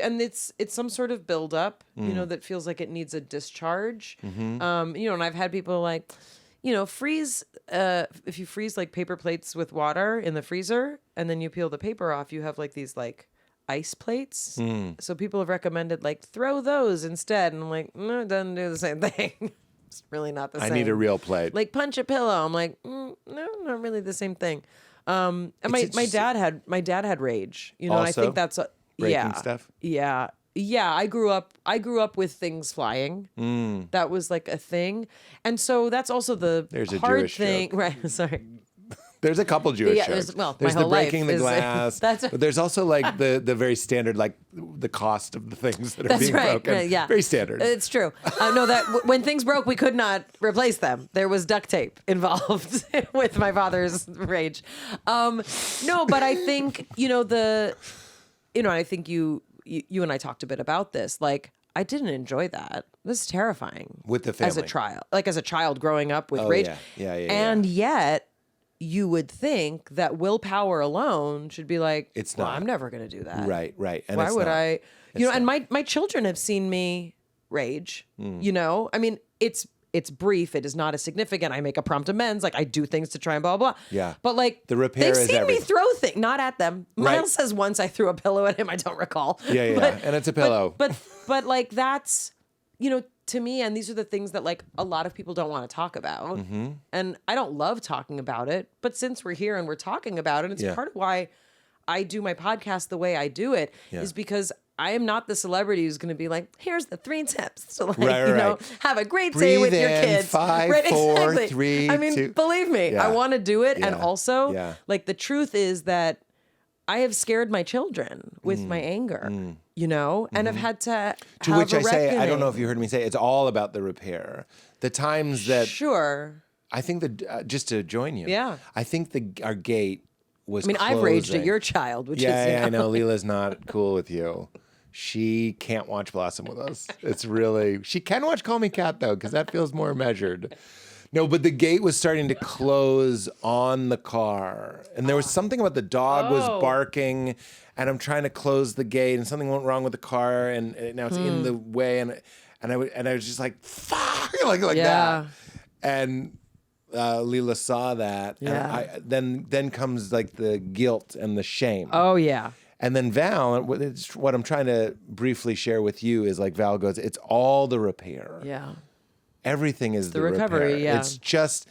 some sort of buildup, that feels like it needs a discharge. And I've had people like, freeze, if you freeze like paper plates with water in the freezer and then you peel the paper off, you have like these like ice plates. So people have recommended like throw those instead. And I'm like, no, it doesn't do the same thing. It's really not the same. I need a real plate. Like punch a pillow. I'm like, no, not really the same thing. And my dad had rage. Also, I think that's breaking stuff. Yeah. Yeah, I grew up with things flying. That was like a thing. And so that's also There's a hard Jewish thing. joke. Right, sorry. There's a couple Jewish jokes. There's the my whole breaking life the glass. but there's also like the very standard, like the cost of the things that are being right. broken. Yeah. Very standard. It's true. No, that when things broke, we could not replace them. There was duct tape involved with my father's rage. No, but I think, I think you and I talked a bit about this. Like, I didn't enjoy that. This is terrifying. With the As a family. child. Like as a child growing up with Oh, rage. yeah. And yet you would think that willpower alone should be like, It's well, not. I'm never going to do that. Right. And Why it's would not. I? And my children have seen me rage, I mean, it's brief. It is not as significant. I make a prompt amends. Like I do things to try and blah, blah, blah. Yeah. But like The repair they've is seen me everything. throw things, not at them. Right. Miles says once I threw a pillow at him. I don't recall. Yeah. And it's a pillow. But like that's, to me, and these are the things that like a lot of people don't want to talk about. And I don't love talking about it. But since we're here and we're talking about it, it's part of why I do my podcast the way I do it is because I am not the celebrity who's going to be like, here's the 3 tips to like, have a great day with your kids. 5, 4, 3, I mean, 2. believe me, I want to do it. And Yeah. also like the truth is that I have scared my children with my anger, and have had to To have which a I say, I don't reckoning. know if you heard me say, it's all about the repair. The times that Sure. I think that just to join you, Yeah. I think our gate was. I mean, I've raged at closing. your child, which Yeah, is, I know. Leela's not cool with you. She can't watch Blossom with us. It's really. She can watch Call Me Cat though, because that feels more measured. No, but the gate was starting to close on the car, and there was something about the dog was barking, and I'm trying to close the gate, and something went wrong with the car, and now it's in the way, and I was just like fuck, like that, and. Leela saw that, and then comes like the guilt and the shame. Oh yeah. And then Val, what I'm trying to briefly share with you is like Val goes, it's all the repair. Yeah. Everything is the recovery, repair. yeah. It's just,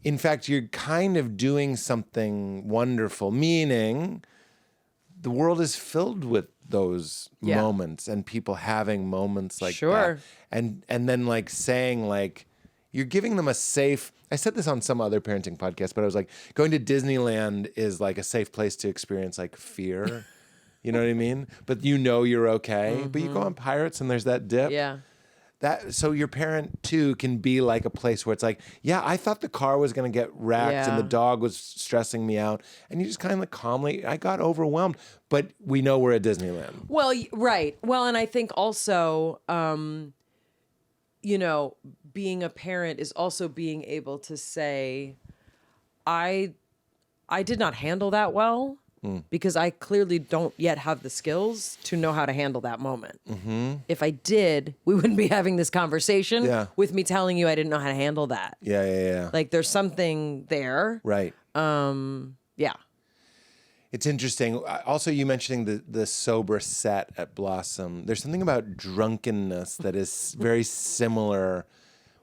in fact, you're kind of doing something wonderful, meaning the world is filled with those moments and people having moments like that. And then like saying like, you're giving them a safe, I said this on some other parenting podcast, but I was like, going to Disneyland is like a safe place to experience like fear. You know what I mean? But you're okay. But you go on Pirates and there's that dip. Yeah. So your parent too can be like a place where it's like, yeah, I thought the car was going to get wrecked and the dog was stressing me out. And you just kind of like calmly, I got overwhelmed, but we know we're at Disneyland. Well, right. Well, and I think also, being a parent is also being able to say, I did not handle that well because I clearly don't yet have the skills to know how to handle that moment. Mm-hmm. If I did, we wouldn't be having this conversation with me telling you I didn't know how to handle that. Yeah. Like there's something there. Right. Yeah. It's interesting. Also, you mentioning the sober set at Blossom. There's something about drunkenness that is very similar.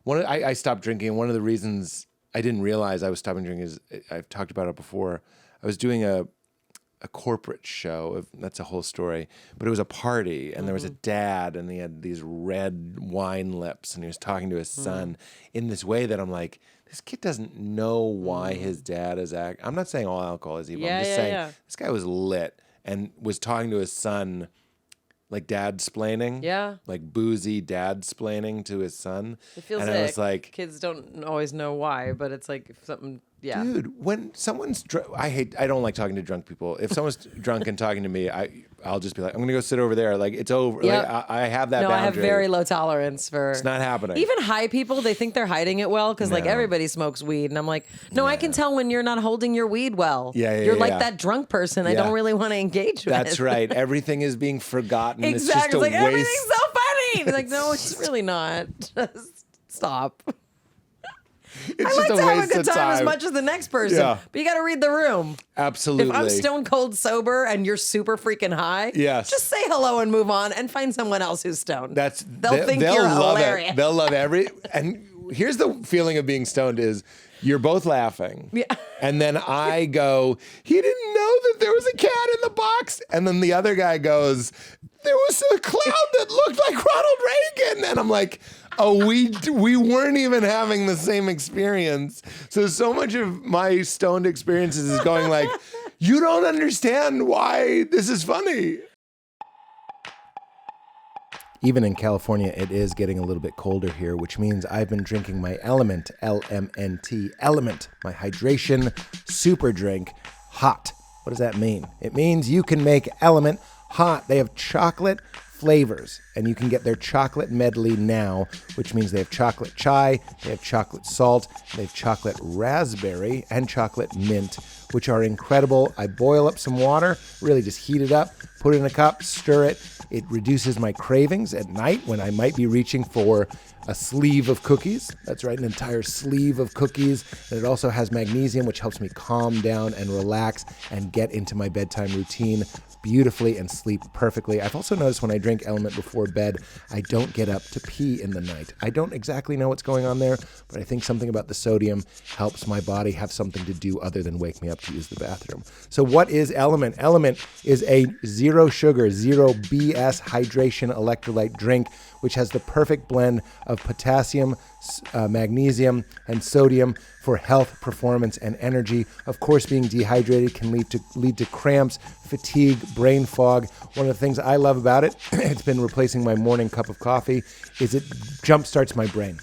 I stopped drinking, and one of the reasons I didn't realize I was stopping drinking is I've talked about it before. I was doing a corporate show. That's a whole story. But it was a party, and there was a dad, and he had these red wine lips, and he was talking to his son in this way that I'm like, this kid doesn't know why his dad is acting. I'm not saying all alcohol is evil. I'm just saying this guy was lit and was talking to his son like dad-splaining. Yeah. Like boozy dad-splaining to his son. It feels and like I was like, kids don't always know why, but it's like if something, dude, when someone's I don't like talking to drunk people. If someone's drunk and talking to me, I'll just be like, I'm going to go sit over there. Like, it's over. Yep. Like, I have that No, boundary. I have very low tolerance for... It's not happening. Even high people, they think they're hiding it well because like everybody smokes weed. And I'm like, no, I can tell when you're not holding your weed well. You're like that drunk person I don't really want to engage with. That's right. Everything is being forgotten. Exactly. It's just a like, waste. everything's so funny. It's like, no, it's really not. Just stop. It's I just like a to have a waste good of time as time. much as the next person. Yeah. But you got to read the room. Absolutely. If I'm stone cold sober and you're super freaking high, just say hello and move on and find someone else who's stoned. They'll think you're love hilarious. it. They'll love and here's the feeling of being stoned is you're both laughing. Yeah. And then I go, he didn't know that there was a cat in the box. And then the other guy goes, there was a cloud that looked like Ronald Reagan. And I'm like, oh, we weren't even having the same experience. So much of my stoned experiences is going like, you don't understand why this is funny. Even in California, it is getting a little bit colder here, which means I've been drinking my LMNT, LMNT, LMNT, my hydration super drink, hot. What does that mean? It means you can make LMNT hot. They have chocolate flavors, and you can get their chocolate medley now, which means they have chocolate chai, they have chocolate salt, they have chocolate raspberry, and chocolate mint, which are incredible. I boil up some water, really just heat it up, put it in a cup, stir it. It reduces my cravings at night when I might be reaching for a sleeve of cookies. That's right, an entire sleeve of cookies. And it also has magnesium, which helps me calm down and relax and get into my bedtime routine beautifully and sleep perfectly. I've also noticed when I drink LMNT before bed, I don't get up to pee in the night. I don't exactly know what's going on there, but I think something about the sodium helps my body have something to do other than wake me up to use the bathroom. So what is LMNT? LMNT is a zero sugar, zero BS hydration electrolyte drink, which has the perfect blend of potassium, magnesium, and sodium for health, performance, and energy. Of course, being dehydrated can lead to cramps, fatigue, brain fog. One of the things I love about it, it's been replacing my morning cup of coffee, is it jumpstarts my brain.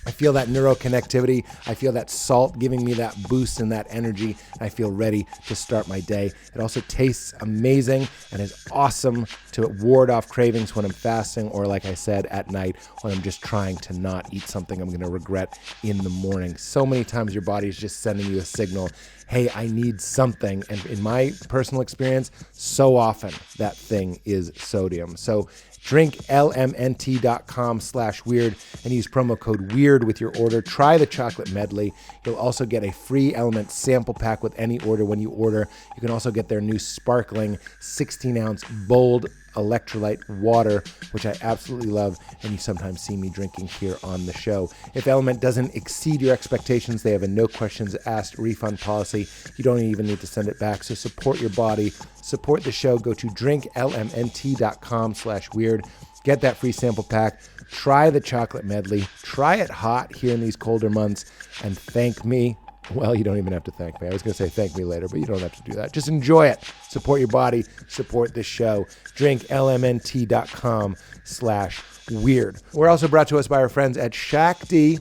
I feel that neuroconnectivity. I feel that salt giving me that boost and that energy. And I feel ready to start my day. It also tastes amazing and is awesome to ward off cravings when I'm fasting or, like I said, at night when I'm just trying to not eat something I'm going to regret in the morning. So many times your body is just sending you a signal, hey, I need something. And in my personal experience, so often that thing is sodium. So drink lmnt.com/weird and use promo code WEIRD with your order. Try the chocolate medley. You'll also get a free LMNT sample pack with any order when you order. You can also get their new sparkling 16-ounce bold electrolyte water, which I absolutely love, and you sometimes see me drinking here on the show. If LMNT doesn't exceed your expectations, they have a no questions asked refund policy. You don't even need to send it back. So support your body, support the show. Go to drinklmnt.com/weird. Get that free sample pack. Try the chocolate medley. Try it hot here in these colder months and thank me. Well, you don't even have to thank me. I was going to say thank me later, but you don't have to do that. Just enjoy it. Support your body. Support this show. Drink lmnt.com/weird. We're also brought to us by our friends at SHAKTI.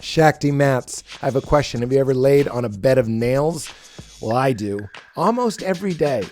SHAKTI mats. I have a question. Have you ever laid on a bed of nails? Well, I do. Almost every day.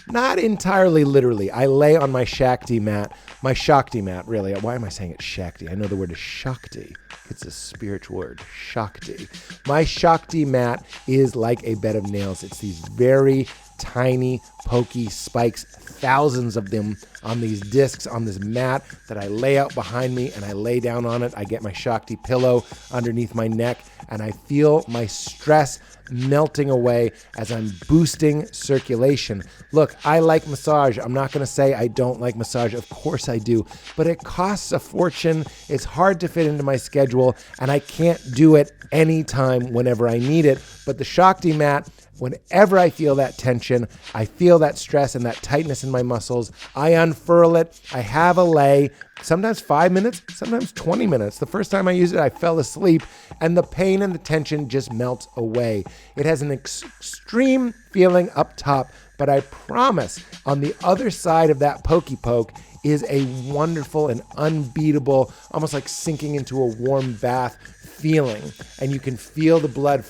Not entirely literally. I lay on my SHAKTI mat. My SHAKTI mat, really. Why am I saying it's SHAKTI? I know the word is SHAKTI. It's a spiritual word, SHAKTI. My SHAKTI mat is like a bed of nails. It's these very tiny, pokey spikes, thousands of them on these discs on this mat that I lay out behind me and I lay down on it. I get my SHAKTI pillow underneath my neck and I feel my stress melting away as I'm boosting circulation. Look, I like massage. I'm not going to say I don't like massage. Of course I do, but it costs a fortune. It's hard to fit into my schedule and I can't do it anytime whenever I need it. But the SHAKTI mat, whenever I feel that tension, I feel that stress and that tightness in my muscles, I unfurl it. I have a lay, sometimes 5 minutes, sometimes 20 minutes. The first time I used it, I fell asleep and the pain and the tension just melts away. It has an extreme feeling up top, but I promise on the other side of that pokey poke is a wonderful and unbeatable, almost like sinking into a warm bath feeling. And you can feel the blood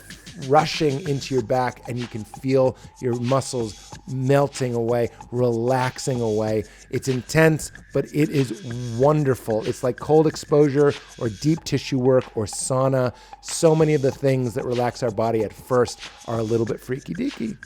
rushing into your back and you can feel your muscles melting away, relaxing away. It's intense, but it is wonderful. It's like cold exposure or deep tissue work or sauna. So many of the things that relax our body at first are a little bit freaky deaky.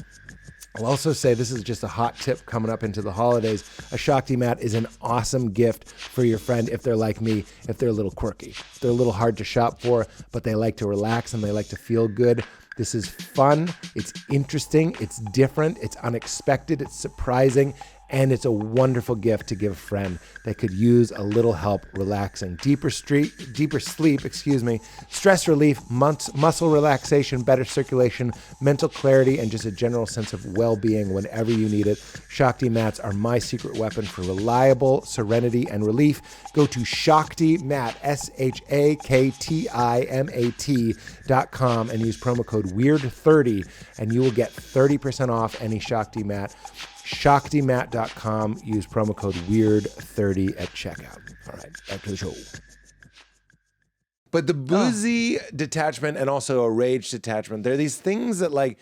I'll also say this is just a hot tip coming up into the holidays. A SHAKTI mat is an awesome gift for your friend if they're like me, if they're a little quirky. If they're a little hard to shop for, but they like to relax and they like to feel good. This is fun, it's interesting, it's different, it's unexpected, it's surprising, and it's a wonderful gift to give a friend that could use a little help relaxing. Deeper sleep, stress relief, muscle relaxation, better circulation, mental clarity, and just a general sense of well-being whenever you need it. SHAKTI mats are my secret weapon for reliable serenity and relief. Go to SHAKTIMAT, SHAKTIMAT.com and use promo code WEIRD30 and you will get 30% off any SHAKTI mat. SHAKTIMAT.com. Use promo code WEIRD30 at checkout. All right, back to the show. But the boozy detachment and also a rage detachment, there are these things that like,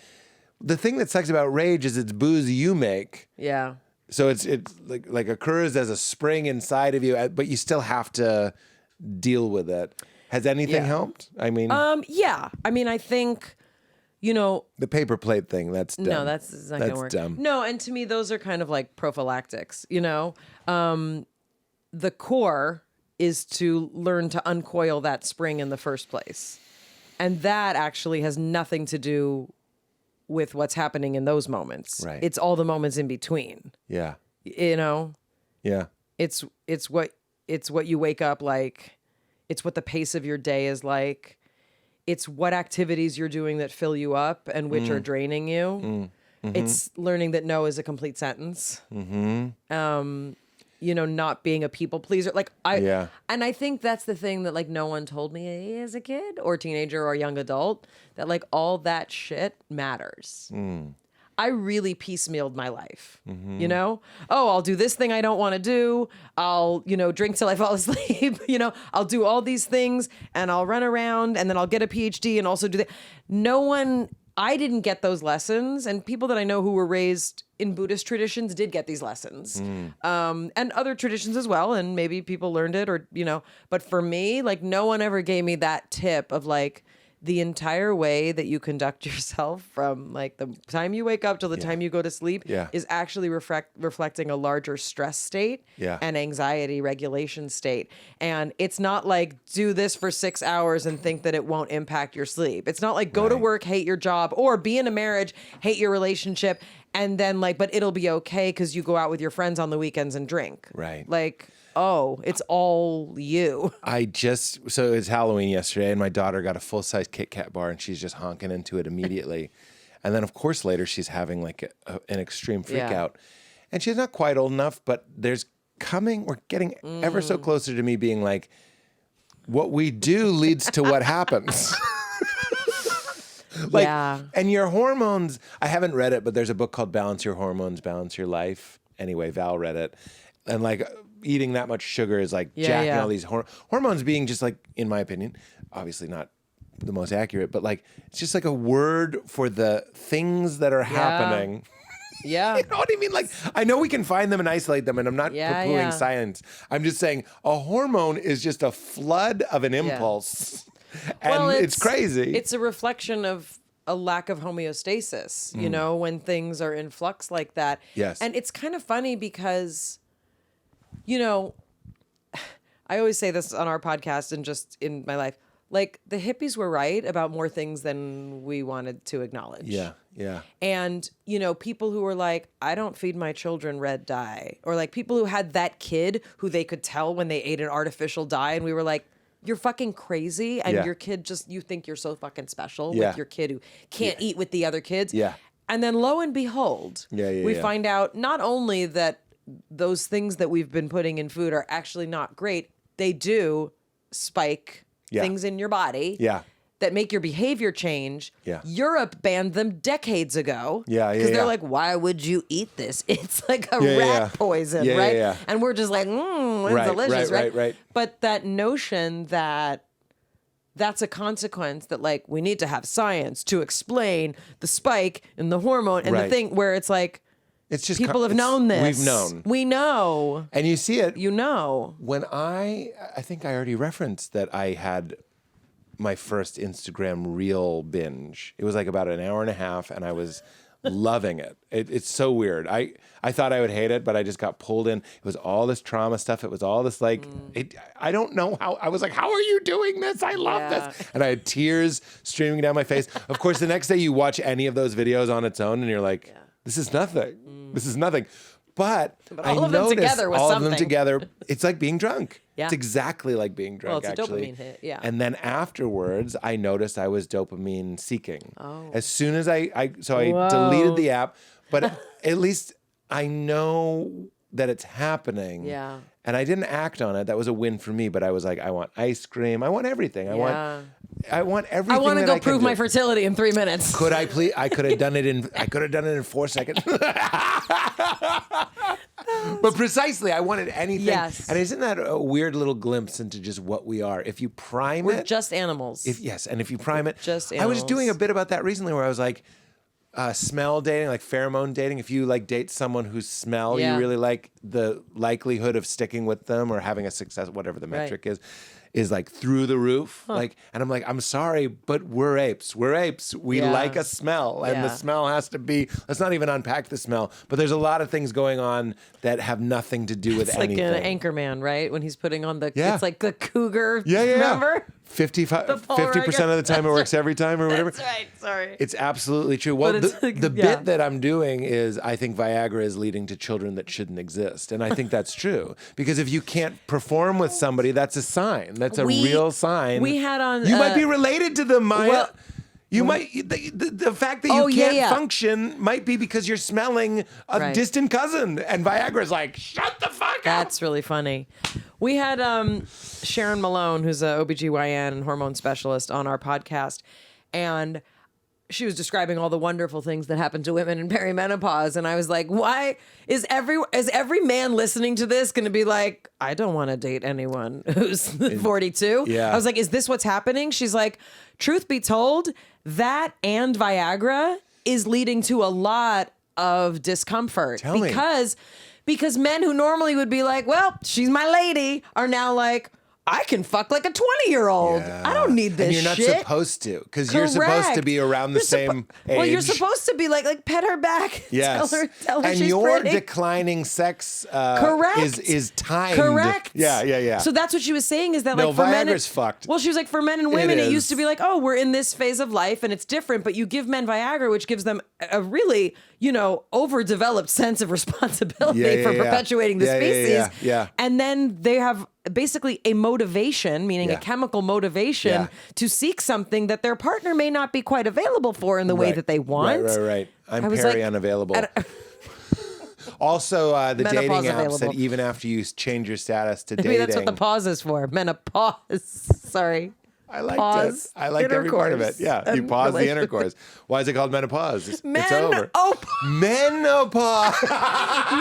the thing that sucks about rage is it's booze you make. Yeah. So it's like occurs as a spring inside of you, but you still have to deal with it. Has anything helped? I mean, yeah. I mean, I think, the paper plate thing, that's dumb. no, that's not going to work. Dumb. No, and to me, those are kind of like prophylactics, The core is to learn to uncoil that spring in the first place. And that actually has nothing to do with what's happening in those moments. Right. It's all the moments in between. Yeah. Yeah. It's what you wake up like. It's what the pace of your day is like. It's what activities you're doing that fill you up and which are draining you. Mm-hmm. It's learning that no is a complete sentence. Mm-hmm. Not being a people pleaser. And I think that's the thing that like no one told me as a kid or teenager or young adult, that like all that shit matters. I really piecemealed my life, I'll do this thing I don't want to do. I'll, drink till I fall asleep. I'll do all these things and I'll run around and then I'll get a PhD and also do that. I didn't get those lessons, and people that I know who were raised in Buddhist traditions did get these lessons, and other traditions as well. And maybe people learned it but for me, like no one ever gave me that tip of like, the entire way that you conduct yourself from like the time you wake up till the time you go to sleep is actually reflecting a larger stress state and anxiety regulation state. And it's not like do this for 6 hours and think that it won't impact your sleep. It's not like go to work, hate your job, or be in a marriage, hate your relationship, and then but it'll be okay because you go out with your friends on the weekends and drink. Right. Like, oh, it's all you. So it's Halloween yesterday, and my daughter got a full-size Kit Kat bar, and she's just honking into it immediately. And then, of course, later she's having like an extreme freak out. And she's not quite old enough, but we're getting ever so closer to me being like, what we do leads to what happens. And your hormones, I haven't read it, but there's a book called Balance Your Hormones, Balance Your Life. Anyway, Val read it. And like eating that much sugar is like jacking all these hormones being just like, in my opinion, obviously not the most accurate, but like, it's just like a word for the things that are happening. Yeah. You know what I mean? Like, I know we can find them and isolate them, and I'm not poo-pooing science. I'm just saying a hormone is just a flood of an impulse. And it's crazy. It's a reflection of a lack of homeostasis, when things are in flux like that. Yes. And it's kind of funny because, I always say this on our podcast and just in my life, like the hippies were right about more things than we wanted to acknowledge. Yeah, yeah. And, people who were like, I don't feed my children red dye, or like people who had that kid who they could tell when they ate an artificial dye, and we were like, you're fucking crazy, and your kid you think you're so fucking special with your kid who can't eat with the other kids. Yeah. And then lo and behold, we find out not only that those things that we've been putting in food are actually not great, they do spike things in your body that make your behavior change. Yeah. Europe banned them decades ago. Because they're like, why would you eat this? It's like a rat poison, right? Yeah. And we're just like, it's delicious, right. But that notion that that's a consequence that like we need to have science to explain the spike in the hormone and the thing where it's like, it's just people have known this. We've known. We know. And you see it. When I think I already referenced that I had my first Instagram reel binge. It was like about an hour and a half, and I was loving it. It's so weird. I thought I would hate it, but I just got pulled in. It was all this trauma stuff. It was all this like, I don't know how, I was like, how are you doing this? I love this. And I had tears streaming down my face. Of course, the next day you watch any of those videos on its own and you're like, this is nothing. This is nothing. But all I of them noticed together was all something. of them together, it's like being drunk. Yeah. It's exactly like being drunk, it's a actually. dopamine hit, yeah. And then afterwards, I noticed I was dopamine seeking. Oh. As soon as I deleted the app, but at least I know that it's happening. Yeah. And I didn't act on it. That was a win for me. But I was like, I want ice cream. I want everything. I want everything. I want to that go prove my fertility in 3 minutes. Could I please? I could have done it in 4 seconds. But precisely, I wanted anything. Yes. And isn't that a weird little glimpse into just what we are? If you prime We're it, just animals. and if you prime it, Just I was animals. doing a bit about that recently, where I was like, smell dating, like pheromone dating. If you like date someone whose smell Yeah. you really like, the likelihood of sticking with them or having a success, whatever the metric is like through the roof. Like, and I'm like, I'm sorry, but we're apes. We're apes. We Yeah. like a smell, and the Yeah. smell has to be. Let's not even unpack the smell. But there's a lot of things going on that have nothing to do with It's like anything. an Anchorman, right? When he's putting on the, Yeah. it's like the cougar. Yeah. Remember? 50% The polar 50% of the time it works every time or whatever. That's right. Sorry. It's absolutely true. Well, But it's the like, the yeah. bit that I'm doing is I think Viagra is leading to children that shouldn't exist. And I think that's true. Because if you can't perform with somebody, that's a sign. That's a real sign. We had on. You might be related to them, Maya. well- you might the fact that you Oh, yeah, can't yeah. function might be because you're smelling a Right. distant cousin. And Viagra's like, shut the fuck up. That's really funny. We had Sharon Malone, who's a OBGYN and hormone specialist, on our podcast, and she was describing all the wonderful things that happen to women in perimenopause, and I was like, why is every man listening to this going to be like, I don't want to date anyone who's 42? Yeah. I was like, is this what's happening? She's like, truth be told, that and Viagra is leading to a lot of discomfort. Tell me. Because men who normally would be like, well, she's my lady, are now like, I can fuck like a 20-year-old. Yeah. I don't need this And you're not shit. supposed to, because you're supposed to Correct. be around the You're same age. Well, you're supposed to be like pet her back. Yes. Tell her and she's your pretty. declining sex Correct. is timed. Correct. Yeah. So that's what she was saying is that No, like for men, Viagra's fucked. Well, she was like for men and women, it used is. to be like, oh, we're in this phase of life and it's different. But you give men Viagra, which gives them a really overdeveloped sense of responsibility Yeah, for yeah. perpetuating the Yeah, yeah, species. yeah. And then they have basically a motivation, meaning Yeah. a chemical motivation, Yeah. to seek something that their partner may not be quite available for in the way Right. that they want. Right. I'm I was very like- unavailable. Also, the Menopause dating apps available. that even after you change your status to Maybe dating, that's what the pause is for. Menopause. Sorry. I liked pause, it. I liked every part of it. intercourse, Yeah, you and pause the relationship. intercourse. Why is it called menopause? It's over. Menopause. Men,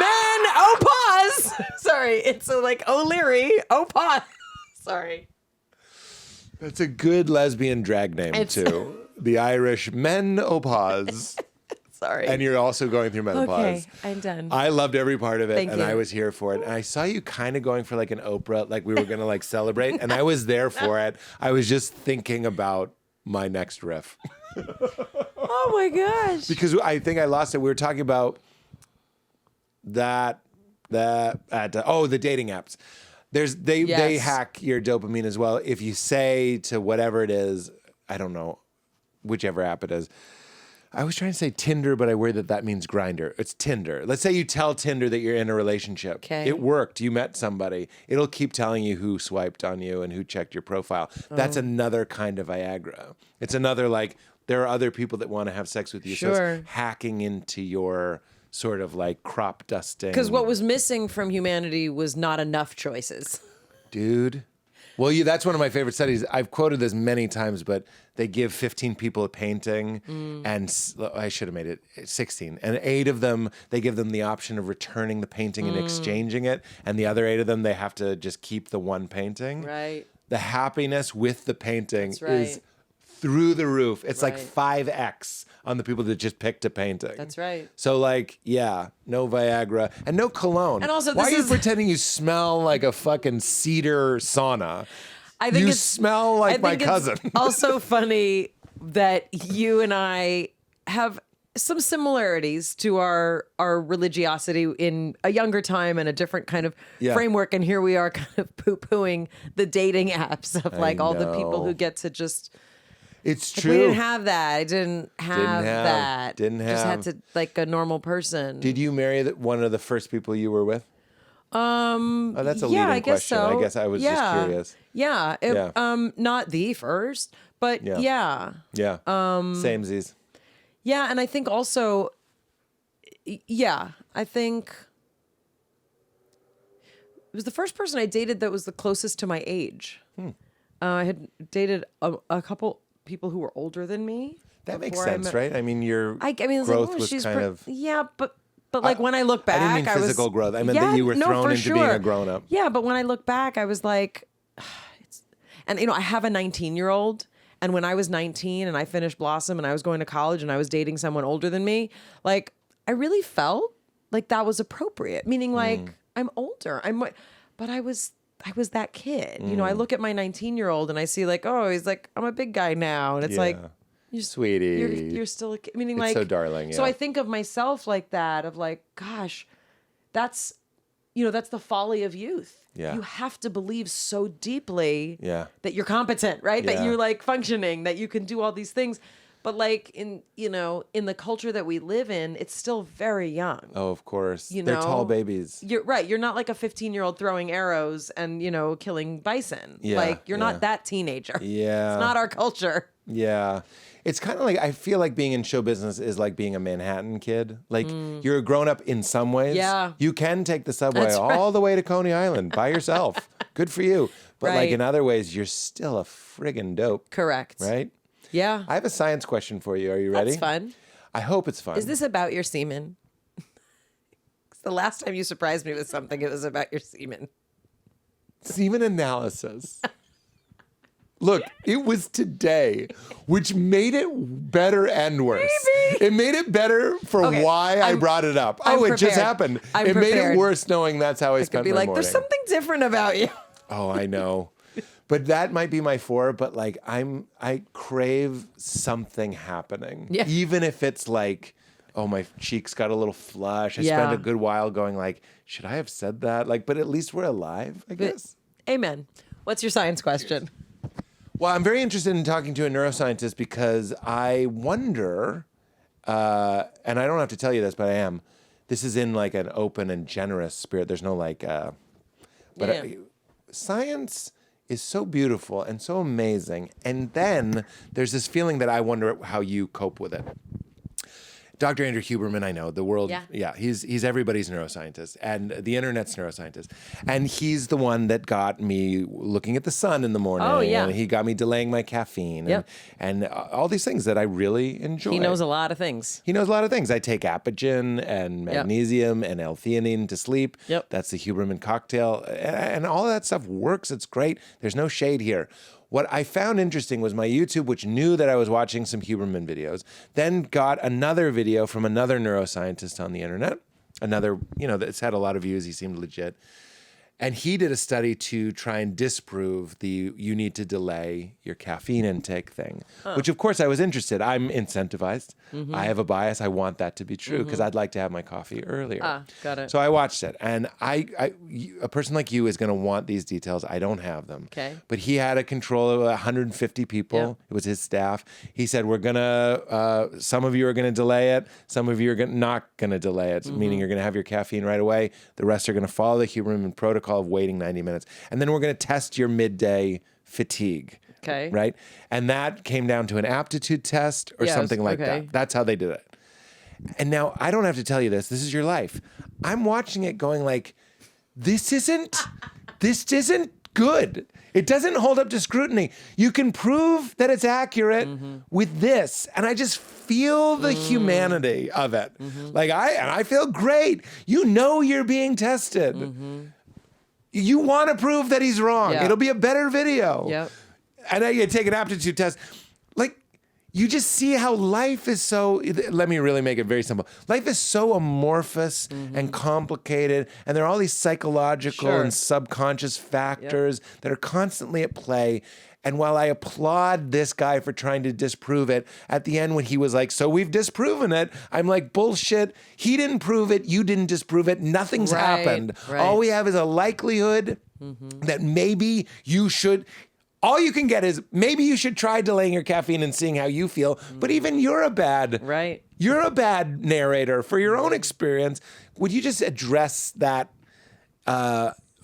oh, pause. Sorry, it's like O'Leary, oh, pause. Sorry. That's a good lesbian drag name It's- too. The Irish menopause. Sorry. And you're also going through menopause. Okay, I'm done. I loved every part of it, Thank and you. I was here for it. And I saw you kind of going for like an Oprah, like we were going to like celebrate, and I was there for it. I was just thinking about my next riff Oh my gosh. because I think I lost it. We were talking about the dating apps. They Yes. hack your dopamine as well. If you say to whatever it is, I don't know, whichever app it is. I was trying to say Tinder, but I worry that means Grindr. It's Tinder. Let's say you tell Tinder that you're in a relationship. Okay. It worked. You met somebody. It'll keep telling you who swiped on you and who checked your profile. That's another kind of Viagra. It's another like there are other people that want to have sex with you. So Sure. it's hacking into your sort of like crop dusting. Because what was missing from humanity was not enough choices. Dude. Well, that's one of my favorite studies. I've quoted this many times, but they give 15 people a painting, and I should have made it 16. And 8 of them, they give them the option of returning the painting and exchanging it. And the other 8 of them, they have to just keep the one painting. Right. The happiness with the painting That's right. is through the roof. It's like Right. 5x on the people that just picked a painting. That's right. So no Viagra and no cologne. And also, why this are you is- pretending you smell like a fucking cedar sauna? I think You it's smell like I my think it's cousin. also funny that you and I have some similarities to our religiosity in a younger time and a different kind of Yeah. framework. And here we are kind of poo-pooing the dating apps of like all the people know. who get to just It's like, true. we didn't have that. I didn't have that. Didn't Just have. had to like a normal person. Did you marry one of the first people you were with? Oh, that's a yeah, leading I guess question. so. I guess I was just curious. Yeah. Yeah. Not the first, but Yeah. yeah. Yeah. Samesies. Yeah, and I think also, I think it was the first person I dated that was the closest to my age. I had dated a couple people who were older than me. That makes before I sense, met- right? I mean, your I mean, it's growth like, oh, was she's kind of. yeah, but like when I look back, I didn't mean physical was, growth. I meant that you were thrown for into being a grown-up. Yeah, but when I look back, I was like, and I have a 19-year-old, And when I was 19 and I finished Blossom and I was going to college and I was dating someone older than me, like I really felt like that was appropriate. Meaning like I'm older. But I was that kid. You know, I look at my 19-year-old and I see like, oh, he's like, I'm a big guy now. And it's like, sweetie, you're still a kid. Meaning it's like, so darling. So I think of myself like that, of like, gosh, that's the folly of youth. Yeah. You have to believe so deeply that you're competent, right? Yeah. That you're like functioning, that you can do all these things. But like in the culture that we live in, it's still very young. Oh, of course. They're tall babies. You're right. You're not like a 15-year-old throwing arrows and, killing bison. Yeah, Like you're not that teenager. Yeah. It's not our culture. Yeah. It's kind of like, I feel like being in show business is like being a Manhattan kid. Like you're a grown up in some ways. Yeah. You can take the subway all the way to Coney Island by yourself. Good for you. But like in other ways, you're still a friggin' dope. Correct. Right? Yeah. I have a science question for you. Are you ready? That's fun. I hope it's fun. Is this about your semen? 'Cause the last time you surprised me with something, it was about your semen. Semen analysis. Look, it was today, which made it better and worse. Maybe. It made it better for why I brought it up. I'm Oh, it just prepared. happened. I'm It made prepared. it worse knowing that's how I spent Be my like, morning. there's something different about you. Oh, I know. But that might be my 4, but like I crave something happening. Yeah. Even if it's like, oh, my cheeks got a little flush. I Yeah. spent a good while going like, should I have said that? Like, but at least we're alive, I guess. Amen. What's your science question? Well, I'm very interested in talking to a neuroscientist because I wonder, and I don't have to tell you this, but I am. This is in like an open and generous spirit. There's no like, science is so beautiful and so amazing. And then there's this feeling that I wonder how you cope with it. Dr. Andrew Huberman, I know the world. Yeah, he's everybody's neuroscientist and the internet's neuroscientist, and he's the one that got me looking at the sun in the morning. Oh, yeah. And he got me delaying my caffeine. Yep. And all these things that I really enjoy. He knows a lot of things. He knows a lot of things. I take Apigen and magnesium and L-theanine to sleep. Yep. That's the Huberman cocktail, and all that stuff works. It's great. There's no shade here. What I found interesting was my YouTube, which knew that I was watching some Huberman videos, then got another video from another neuroscientist on the internet, another, that's had a lot of views. He seemed legit. And he did a study to try and disprove the you need to delay your caffeine intake thing, which of course I was interested. I'm incentivized. Mm-hmm. I have a bias. I want that to be true because I'd like to have my coffee earlier. Got it. So I watched it. And a person like you is going to want these details. I don't have them. Okay. But he had a control of 150 people. Yep. It was his staff. He said, we're going to, some of you are going to delay it. Some of you are not going to delay it, meaning you're going to have your caffeine right away. The rest are going to follow the Huberman protocol of waiting 90 minutes. And then we're going to test your midday fatigue. Okay. Right? And that came down to an aptitude test or Yes, something like okay. that. That's how they did it. And now I don't have to tell you this. This is your life. I'm watching it going like, this isn't good. It doesn't hold up to scrutiny. You can prove that it's accurate with this. And I just feel the humanity of it. Like I feel great. You know you're being tested. You want to prove that he's wrong. Yeah. It'll be a better video. Yep. And then you take an aptitude test. Like, you just see how life is so, let me really make it very simple. Life is so amorphous and complicated, and there are all these psychological and subconscious factors that are constantly at play. And while I applaud this guy for trying to disprove it, at the end when he was like, so we've disproven it, I'm like, bullshit. He didn't prove it. You didn't disprove it. Nothing's happened. Right. All we have is a likelihood that maybe you should... All you can get is maybe you should try delaying your caffeine and seeing how you feel. But even you're a bad narrator for your own experience. Would you just address that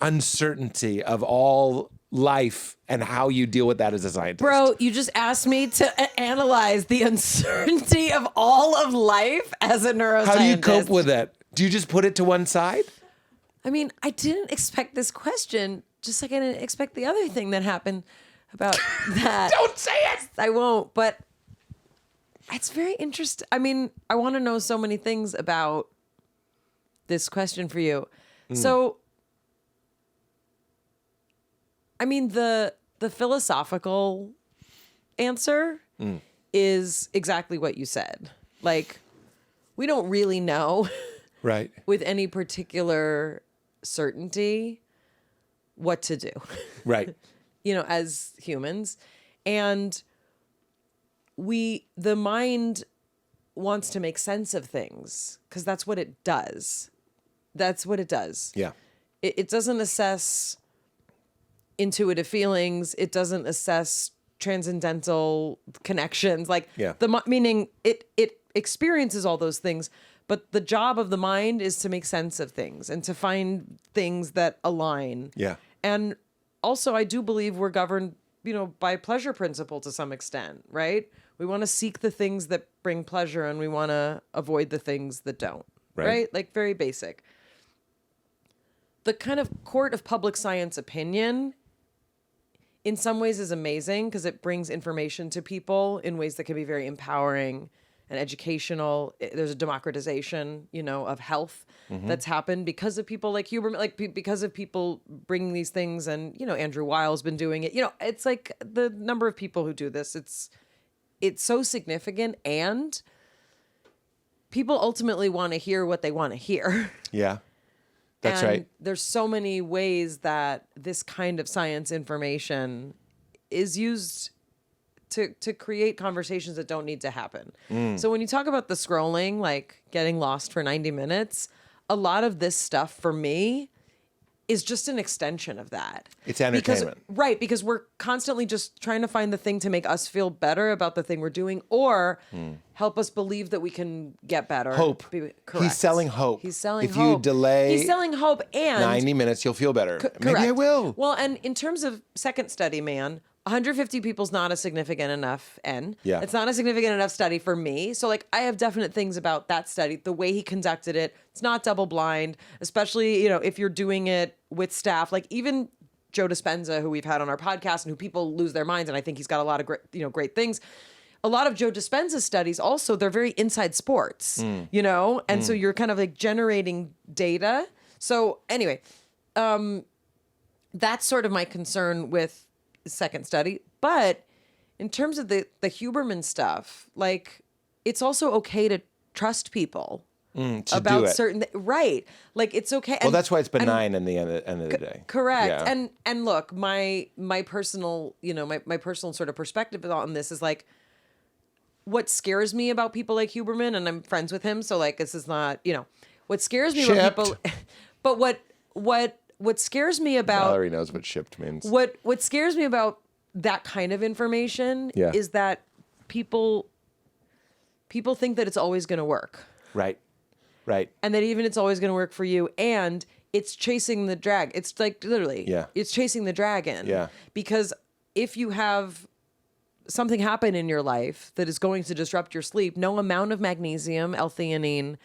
uncertainty of all life and how you deal with that as a scientist? Bro, you just asked me to analyze the uncertainty of all of life as a neuroscientist. How do you cope with it? Do you just put it to one side? I mean, I didn't expect this question, just like I didn't expect the other thing that happened about that. Don't say it! I won't, but it's very interesting. I mean, I want to know so many things about this question for you. So, I mean, the philosophical answer is exactly what you said. Like, we don't really know Right. with any particular certainty what to do, Right. as humans. And the mind wants to make sense of things because that's what it does. That's what it does. Yeah. It doesn't assess intuitive feelings. It doesn't assess transcendental connections. Like meaning it experiences all those things, but the job of the mind is to make sense of things and to find things that align. Yeah. And also, I do believe we're governed, by pleasure principle to some extent, right? We want to seek the things that bring pleasure and we want to avoid the things that don't, right? Like very basic. The kind of court of public science opinion in some ways is amazing because it brings information to people in ways that can be very empowering and educational. There's a democratization, of health that's happened because of people like Huberman, because of people bringing these things. And, Andrew Weil's been doing it. It's like the number of people who do this. It's so significant, and people ultimately want to hear what they want to hear. Yeah. That's and right. There's so many ways that this kind of science information is used to create conversations that don't need to happen. So when you talk about the scrolling, like getting lost for 90 minutes, a lot of this stuff for me is just an extension of that. It's entertainment. Because we're constantly just trying to find the thing to make us feel better about the thing we're doing or help us believe that we can get better. Hope. Correct. He's selling hope. He's selling if hope. If you delay He's selling hope and 90 minutes, you'll feel better. Maybe correct. I will. Well, and in terms of second study, man, 150 people's not a significant enough N. Yeah. It's not a significant enough study for me. So I have definite things about that study, the way he conducted it. It's not double blind, especially, if you're doing it with staff, like even Joe Dispenza, who we've had on our podcast and who people lose their minds. And I think he's got a lot of great things. A lot of Joe Dispenza's studies also, they're very inside sports, and so you're kind of like generating data. So anyway, that's sort of my concern with second study. But in terms of the Huberman stuff, like it's also okay to trust people about certain right. Like it's okay. Well, that's why it's benign in the end of the day. Correct. Yeah. And look, my personal, my personal sort of perspective on this is like what scares me about people like Huberman, and I'm friends with him, so like this is not, what scares me about people but what scares me about Valerie knows what shipped means. What scares me about that kind of information is that people think that it's always going to work. Right. And that even it's always going to work for you, and it's chasing the drag. It's like literally, it's chasing the dragon. Yeah. Because if you have something happen in your life that is going to disrupt your sleep, no amount of magnesium, L-theanine,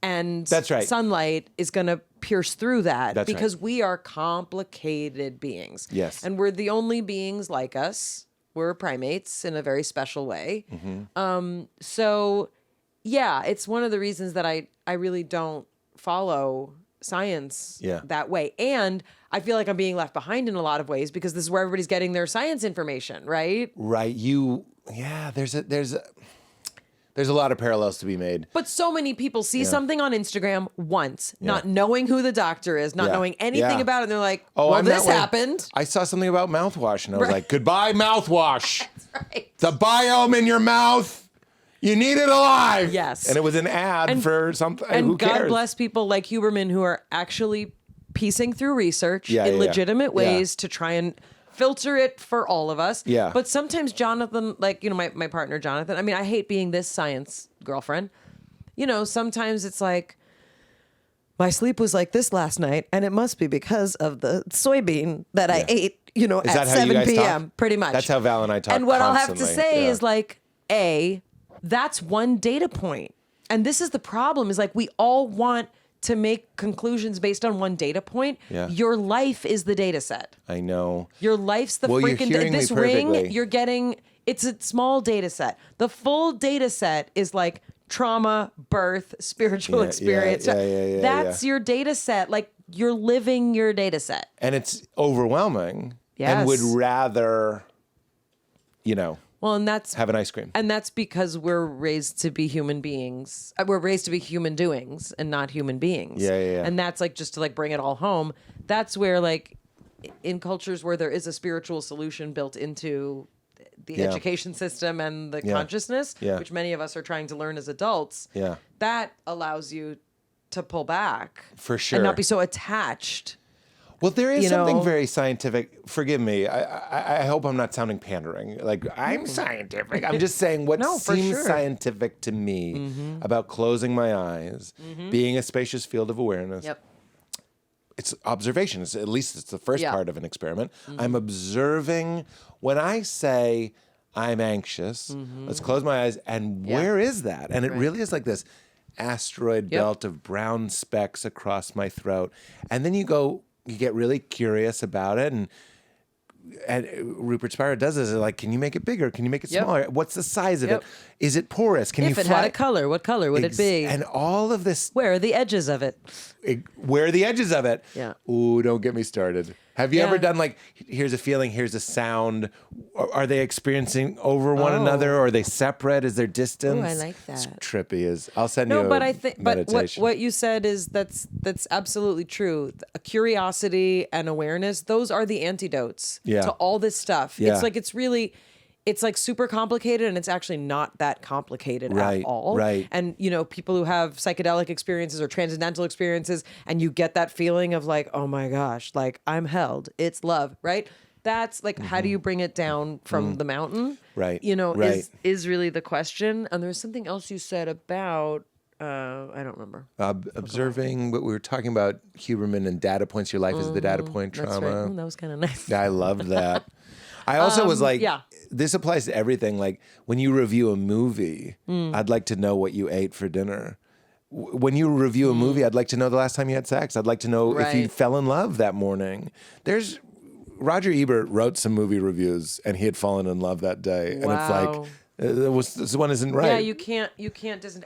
and that's right. sunlight is going to pierce through that. That's because right. we are complicated beings. Yes. And we're the only beings like us. We're primates in a very special way. So yeah, it's one of the reasons that I really don't follow science that way. And I feel like I'm being left behind in a lot of ways because this is where everybody's getting their science information, right? Right. There's a lot of parallels to be made. But so many people see something on Instagram once, not knowing who the doctor is, not knowing anything about it. And they're like, well, this happened. I saw something about mouthwash and I was like, goodbye, mouthwash. That's right. The biome in your mouth. You need it alive. Yes. And it was an ad for something. And who cares? God bless people like Huberman who are actually piecing through research in legitimate ways to try and filter it for all of us. Yeah. But sometimes Jonathan, like, my partner, Jonathan, I mean, I hate being this science girlfriend. Sometimes it's like, my sleep was like this last night, and it must be because of the soybean that I ate, at 7 p.m. Talk? Pretty much. That's how Val and I talk. And what constantly. I'll have to say is like, that's one data point. And this is the problem is like we all want to make conclusions based on one data point. Yeah. Your life is the data set. I know. Your life's the Well, freaking you're hearing this me perfectly. ring you're getting, it's a small data set. The full data set is like trauma, birth, spiritual experience. That's your data set. Like you're living your data set. And it's overwhelming. Yes. And would rather, Well, and that's have an ice cream. And that's because we're raised to be human beings. We're raised to be human doings and not human beings. Yeah. And that's like, just to like bring it all home, that's where like in cultures where there is a spiritual solution built into the education system and the consciousness, which many of us are trying to learn as adults, that allows you to pull back. For sure. And not be so attached. Well, there is something very scientific. Forgive me. I hope I'm not sounding pandering. Like, I'm scientific. I'm just saying what seems scientific to me about closing my eyes, being a spacious field of awareness. Yep. It's observation. At least it's the first part of an experiment. I'm observing. When I say I'm anxious, let's close my eyes. And where is that? And it really is like this asteroid belt of brown specks across my throat. And then you get really curious about it, and Rupert Spira does this. Like, can you make it bigger? Can you make it smaller? What's the size of it? Is it porous? Can you fly? If it had a color, what color would it be? And all of this. Where are the edges of it? Where are the edges of it? Yeah. Ooh, don't get me started. Have you ever done like, here's a feeling, here's a sound? Are they experiencing over one another? Or are they separate? Is there distance? Oh, I like that. It's trippy. I'll send you a but I think, meditation. but what you said is that's absolutely true. Curiosity and awareness; those are the antidotes to all this stuff. Yeah. It's like it's like super complicated, and it's actually not that complicated at all. Right. And people who have psychedelic experiences or transcendental experiences, and you get that feeling of like, oh my gosh, like I'm held. It's love, right? That's like, how do you bring it down from the mountain? Right. Is really the question. And there's something else you said about. I don't remember. Observing what we were talking about, Huberman and data points. Your life is the data point trauma. That's right. That was kind of nice. Yeah, I loved that. I also was like, this applies to everything. Like when you review a movie, I'd like to know what you ate for dinner. When you review a movie, I'd like to know the last time you had sex. I'd like to know if you fell in love that morning. Roger Ebert wrote some movie reviews, and he had fallen in love that day. Wow. And it's like, this one isn't right. Yeah, you can't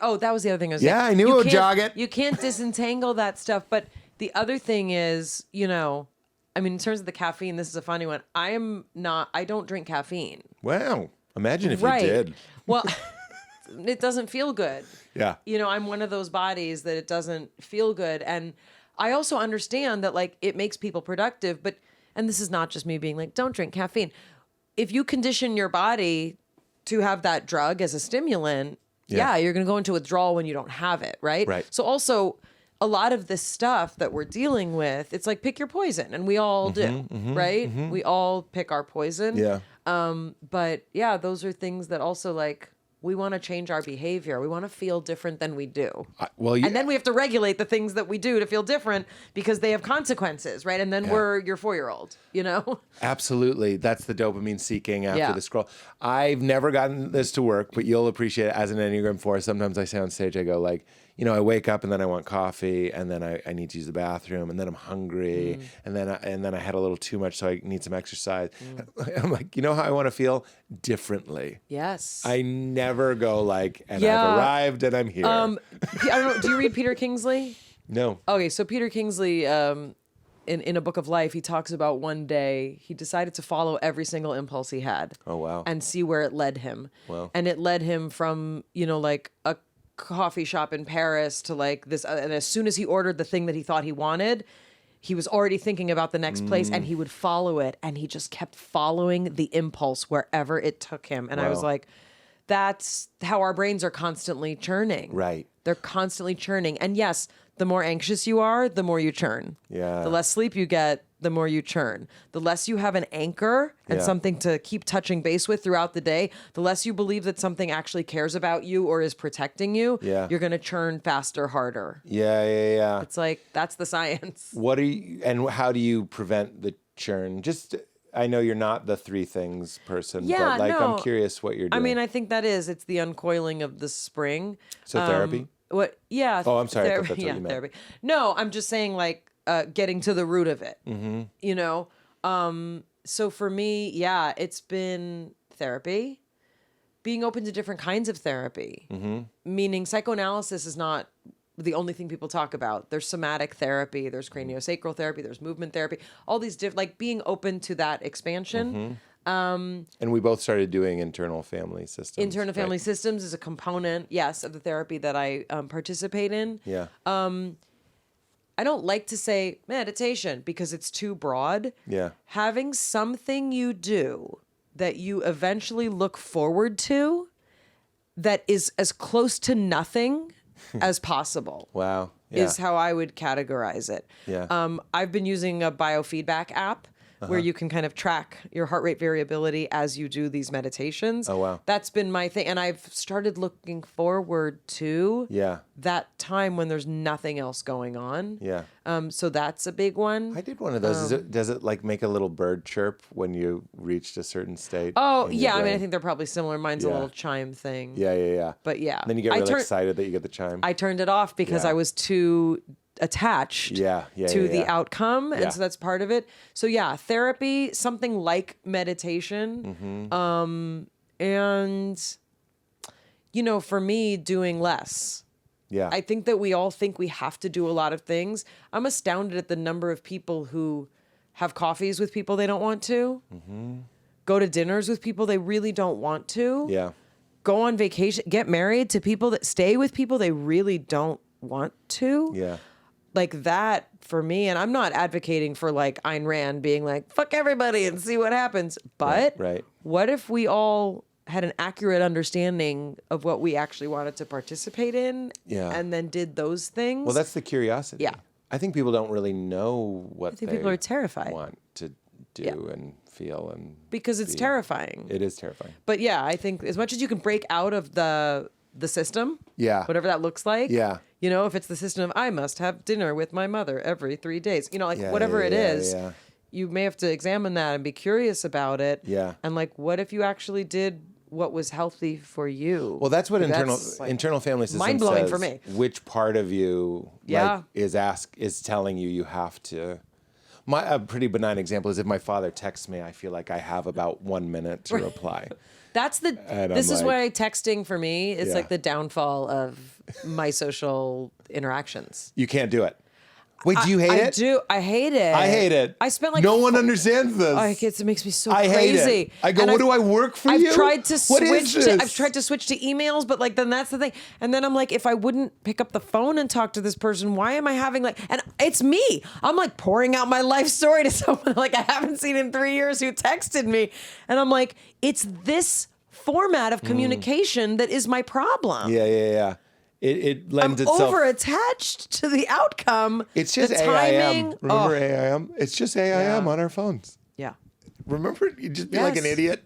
oh, that was the other thing I was saying. I knew it would jog it. You can't disentangle that stuff. But the other thing is, I mean, in terms of the caffeine, this is a funny one. I don't drink caffeine. Wow. Imagine if you did. Well, it doesn't feel good. Yeah. I'm one of those bodies that it doesn't feel good. And I also understand that like it makes people productive, and this is not just me being like, don't drink caffeine. If you condition your body to have that drug as a stimulant, you're going to go into withdrawal when you don't have it, right? Right. So also a lot of this stuff that we're dealing with, it's like pick your poison, and we all do, right? We all pick our poison. Yeah. But yeah, those are things that also like we want to change our behavior. We want to feel different than we do. And then we have to regulate the things that we do to feel different because they have consequences, right? And then we're your 4-year-old, Absolutely. That's the dopamine seeking after the scroll. I've never gotten this to work, but you'll appreciate it as an Enneagram 4. Sometimes I say on stage, I go like, I wake up and then I want coffee, and then I need to use the bathroom, and then I'm hungry, and then I had a little too much, so I need some exercise. I'm like, how I want to feel? Differently. Yes. I never go like, and I've arrived and I'm here. I don't know. Do you read Peter Kingsley? No. Okay, so Peter Kingsley, in A Book of Life, he talks about one day he decided to follow every single impulse he had. Oh, wow. And see where it led him. Wow. And it led him from, like a coffee shop in Paris to like this. And as soon as he ordered the thing that he thought he wanted, he was already thinking about the next place, and he would follow it. And he just kept following the impulse wherever it took him. And I was like, that's how our brains are constantly churning. Right. They're constantly churning. And yes, the more anxious you are, the more you churn. Yeah. The less sleep you get, the more you churn. The less you have an anchor and something to keep touching base with throughout the day, the less you believe that something actually cares about you or is protecting you, you're going to churn faster, harder. Yeah. It's like, that's the science. And how do you prevent the churn? I know you're not the 3 things person, but I'm curious what you're doing. I mean, I think it's the uncoiling of the spring. So therapy? What? Yeah. Oh, I'm sorry. I thought that's what you meant. Therapy. No, I'm just saying like getting to the root of it. So for me, it's been therapy, being open to different kinds of therapy, meaning psychoanalysis is not the only thing people talk about. There's somatic therapy, there's craniosacral therapy, there's movement therapy, all these different, like being open to that expansion. And we both started doing internal family systems. Internal family systems is a component, yes, of the therapy that I participate in. Yeah. I don't like to say meditation because it's too broad. Yeah. Having something you do that you eventually look forward to that is as close to nothing as possible. Wow. Yeah. Is how I would categorize it. Yeah. I've been using a biofeedback app where you can kind of track your heart rate variability as you do these meditations. Oh, wow. That's been my thing. And I've started looking forward to that time when there's nothing else going on. Yeah. So that's a big one. I did one of those. Does it like make a little bird chirp when you reached a certain state? Oh, in your yeah. I mean, I brain? think they're probably similar. Mine's a Yeah. little chime thing. Yeah. But yeah. Then you get really excited that you get the chime. I turned it off because Yeah. I was too attached to the outcome. And so that's part of it. So yeah, therapy, something like meditation. And, you know, for me, doing less. Yeah. I think that we all think we have to do a lot of things. I'm astounded at the number of people who have coffees with people they don't want to, go to dinners with people they really don't want to, Yeah. go on vacation, get married to people that stay with people they really don't want to. Yeah. Like that for me, and I'm not advocating for like Ayn Rand being like, fuck everybody and see what happens. But Right. what if we all had an accurate understanding of what we actually wanted to participate in and then did those things? Well, that's the curiosity. Yeah. I think people don't really know what I think people are terrified. want to do and feel and because it's terrifying. It is terrifying. But yeah, I think as much as you can break out of the system, whatever that looks like, you know, if it's the system of I must have dinner with my mother every 3 days, you know, like whatever it is, you may have to examine that and be curious about it. Yeah. And like, what if you actually did what was healthy for you? Well, that's what like, internal family system mind-blowing says, for me. Which part of you like, is telling you have to. A pretty benign example is if my father texts me, I feel like I have about 1 minute to reply. This is why texting for me is like the downfall of my social interactions. You can't do it. Wait, do you hate it? I do. I hate it. I hate it. I spent like no one understands this. It makes me so I crazy. hate it. I go, what do I work for you? I've tried to What is switch. this? I've tried to switch to emails, but like then that's the thing. And then I'm like, if I wouldn't pick up the phone and talk to this person, why am I having like? And it's me. I'm like pouring out my life story to someone like I haven't seen in 3 years who texted me, and I'm like, it's this format of communication that is my problem. Yeah. It lends I'm itself. over attached to the outcome. It's just the AIM. timing. Remember AIM? It's just AIM on our phones. Yeah. Remember? You just be like an idiot.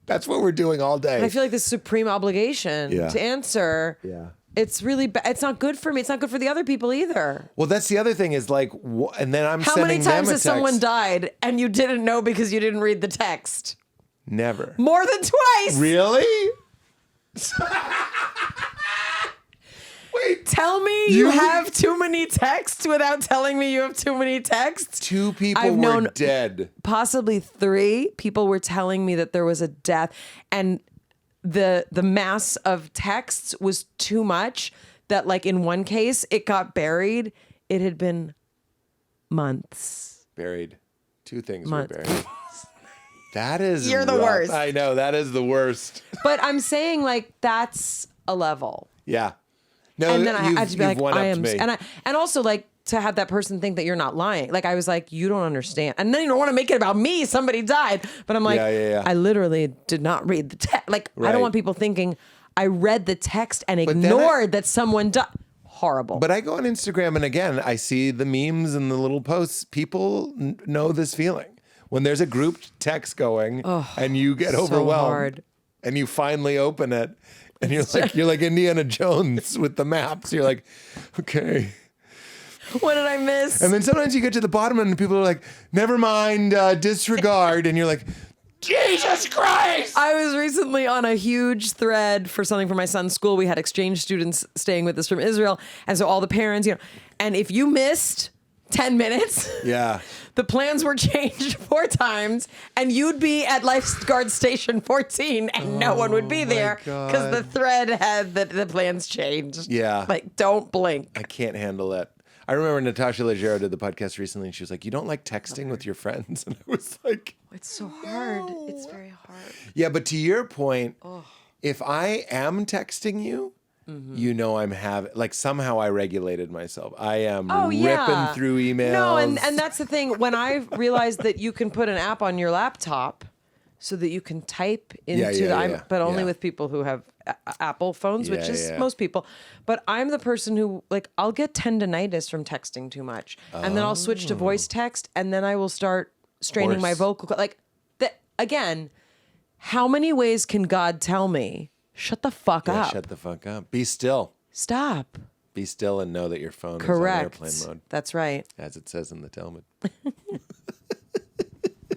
That's what we're doing all day. And I feel like this supreme obligation to answer. Yeah. It's really it's not good for me. It's not good for the other people either. Well, that's the other thing is like, and then I'm How sending many them times a has text. someone died and you didn't know because you didn't read the text? Never. More than twice. Really? Wait. Tell me you have too many texts without telling me you have too many texts. 2 people I've were known dead. Possibly 3 people were telling me that there was a death, and the mass of texts was too much that like in one case it got buried. It had been months. Buried. 2 things were buried. That is You're the rough. worst. I know. That is the worst. But I'm saying like that's a level. Yeah. No, And then I had to be like, I am, me. and also like to have that person think that you're not lying. Like I was like, you don't understand, and then you don't want to make it about me. Somebody died, but I'm like, I literally did not read the text. Like I don't want people thinking I read the text and ignored that someone died. Horrible. But I go on Instagram and again, I see the memes and the little posts. People know this feeling when there's a group text going and you get overwhelmed and you finally open it. And you're like Indiana Jones with the maps. You're like, okay. What did I miss? And then sometimes you get to the bottom and people are like, never mind, disregard. And you're like, Jesus Christ. I was recently on a huge thread for something for my son's school. We had exchange students staying with us from Israel. And so all the parents, and if you missed 10 minutes. Yeah. The plans were changed 4 times, and you'd be at lifeguard station 14, and no one would be there because the thread had the plans changed. Yeah. Like, don't blink. I can't handle it. I remember Natasha Leggero did the podcast recently, and she was like, "You don't like texting with your friends?" And I was like, It's so hard. It's very hard. "Yeah, but to your point, if I am texting you, you know I'm having like somehow I regulated myself. I am ripping through emails. No, and that's the thing. When I realized that you can put an app on your laptop so that you can type into but only with people who have Apple phones, which is most people. But I'm the person who like I'll get tendinitis from texting too much, and then I'll switch to voice text, and then I will start straining my vocal like that again. How many ways can God tell me? Shut the fuck up. Shut the fuck up. Be still. Stop. Be still and know that your phone Correct. is on airplane mode. That's right. As it says in the Talmud.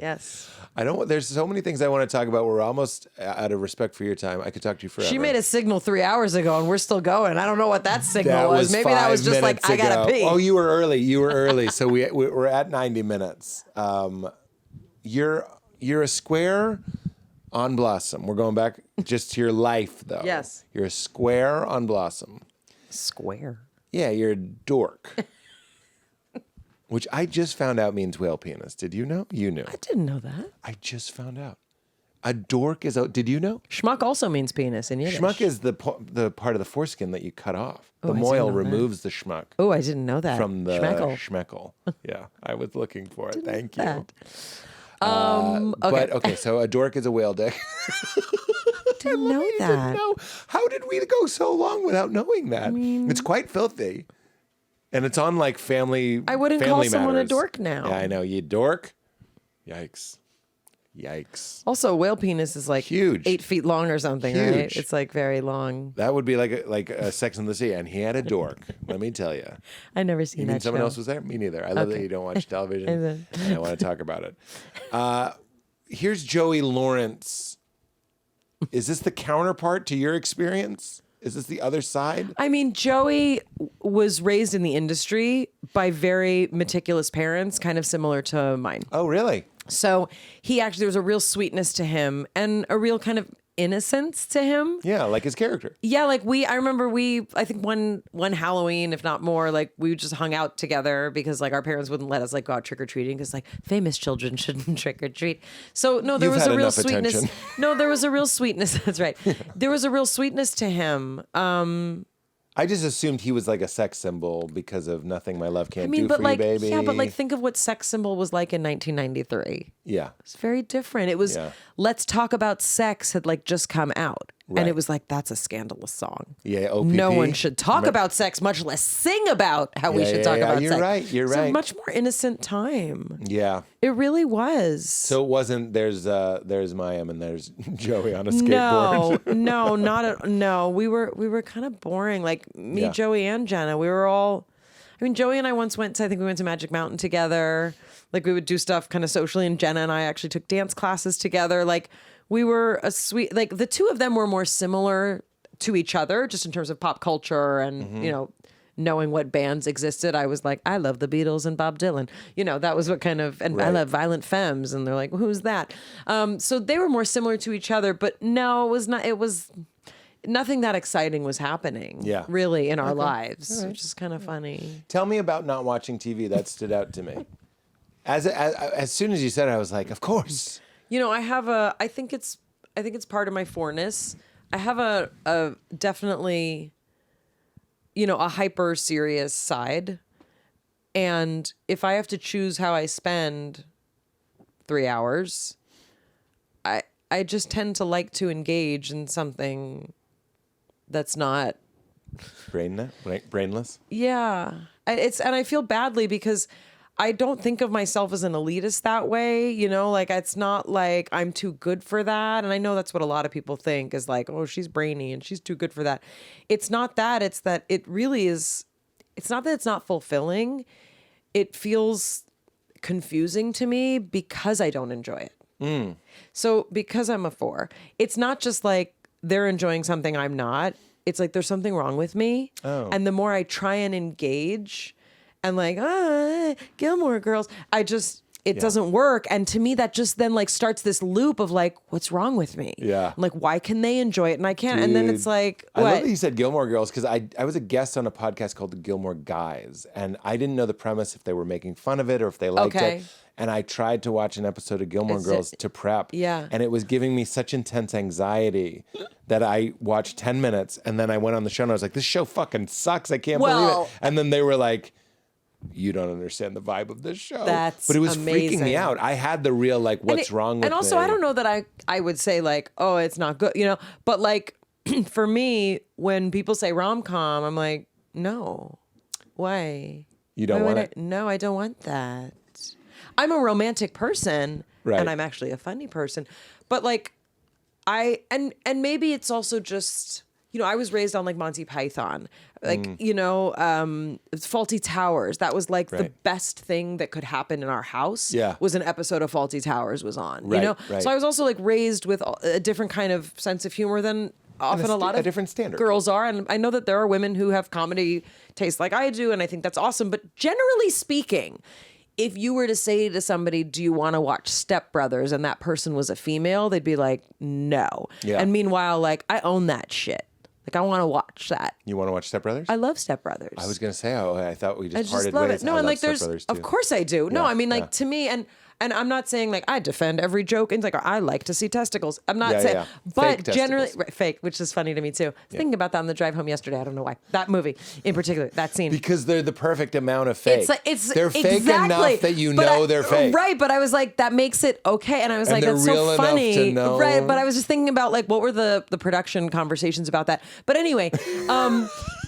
Yes. There's so many things I want to talk about. We're almost out of respect for your time. I could talk to you forever. She made a signal 3 hours ago and we're still going. I don't know what that signal was. Maybe that was just like, I gotta pee. Oh, you were early. So we're at 90 minutes. You're a square on Blossom. We're going back just to your life, though. Yes. You're a square on Blossom. Square? Yeah, you're a dork. Which I just found out means whale penis. Did you know? You knew. I didn't know that. I just found out. A dork is did you know? Schmuck also means penis in Yiddish. Schmuck is the part of the foreskin that you cut off. The I didn't moil know removes the schmuck. Oh, I didn't know that. From the Schmeckle. schmeckle. Yeah, I was looking for it. Thank you. That. But okay, so a dork is a whale dick. Didn't know that. Didn't know. How did we go so long without knowing that? It's quite filthy. And it's on like family. I wouldn't call someone a dork now. Yeah, I know. You dork. Yikes. Also, whale penis is like huge, 8 feet long or something, huge. Right? It's like very long. That would be like a Sex and the Sea, and he had a dork. Let me tell you. I never seen you that. Mean someone show. else was there? Me neither. I love that you don't watch television. And I want to talk about it. Here's Joey Lawrence. Is this the counterpart to your experience? Is this the other side? I mean, Joey was raised in the industry by very meticulous parents, kind of similar to mine. Oh, really? So there was a real sweetness to him and a real kind of innocence to him. Yeah, like his character. Yeah, like I remember I think one Halloween, if not more, like we just hung out together because like our parents wouldn't let us like go out trick or treating because like famous children shouldn't trick or treat. So no, there was a real sweetness. Attention. No, there was a real sweetness. That's right. There was a real sweetness to him. I just assumed he was like a sex symbol because of Nothing My Love Can't Do for like, You, Baby. Yeah, but like think of what sex symbol was like in 1993. Yeah. It's very different. It was Let's Talk About Sex had like just come out. Right. And it was like, that's a scandalous song. Yeah, OPP. No one should talk about sex, much less sing about how we should talk about sex. You're right. It's a much more innocent time. Yeah. It really was. So it wasn't, there's Mayim and there's Joey on a skateboard. No. We were kind of boring. Like me, Joey, and Jenna. We were all, Joey and I once went to Magic Mountain together. Like we would do stuff kind of socially, and Jenna and I actually took dance classes together. Like we were like the two of them were more similar to each other just in terms of pop culture and, knowing what bands existed. I was like, I love the Beatles and Bob Dylan. That was what kind of, and I love Violent Femmes. And they're like, well, who's that? So they were more similar to each other, but no, it was nothing that exciting was happening really in our lives, which is kind of funny. Tell me about not watching TV. That stood out to me. As soon as you said it, I was like, of course. I think it's part of my fourness. I have a definitely, a hyper serious side. And if I have to choose how I spend 3 hours, I just tend to like to engage in something that's not brainless. Yeah. And I feel badly because I don't think of myself as an elitist that way, like it's not like I'm too good for that. And I know that's what a lot of people think is like, oh, she's brainy and she's too good for that. It's not that. It's that it really is. It's not that it's not fulfilling. It feels confusing to me because I don't enjoy it. So because I'm a 4, it's not just like they're enjoying something I'm not. It's like there's something wrong with me. Oh. And the more I try and engage, and like, Gilmore Girls, it doesn't work. And to me, that just then like starts this loop of like, what's wrong with me? Yeah. I'm like, why can they enjoy it and I can't? And then it's like, I what? love that you said Gilmore Girls because I was a guest on a podcast called The Gilmore Guys, and I didn't know the premise if they were making fun of it or if they liked Okay. it. And I tried to watch an episode of Gilmore Girls to prep. Yeah. And it was giving me such intense anxiety that I watched 10 minutes and then I went on the show and I was like, this show fucking sucks. I can't believe it. And then they were like, you don't understand the vibe of this show. But it was freaking me out. I had the real like, what's wrong with me? And also, I don't know that I would say like, oh, it's not good, you know, but like for me, when people say rom-com, I'm like, no, why? You don't want it? No, I don't want that. I'm a romantic person and I'm actually a funny person, but like and maybe it's also just, you know, I was raised on like Monty Python, like, you know, Faulty Towers. That was like the best thing that could happen in our house was an episode of Faulty Towers was on, you know? So I was also like raised with a different kind of sense of humor than often a lot of different standard girls are. And I know that there are women who have comedy taste like I do. And I think that's awesome. But generally speaking, if you were to say to somebody, do you want to watch Step Brothers? And that person was a female, they'd be like, no. Yeah. And meanwhile, like, I own that shit. Like, I want to watch that. You want to watch Step Brothers? I love Step Brothers. I was going to say, I thought we just parted love ways. it. No, I and love like Step Brothers, too. of course I do. No, I mean, like, to me, and I'm not saying like I defend every joke. And it's like, I like to see testicles. I'm not saying, but Fake generally, testicles. fake, which is funny to me too. I was thinking about that on the drive home yesterday. I don't know why. That movie in particular, that scene. Because they're the perfect amount of fake. They're fake exactly, enough that you know they're fake. Right, but I was like, that makes it okay. And I was like, they're that's real so enough funny. to know. Right, but I was just thinking about like, what were the production conversations about that? But anyway,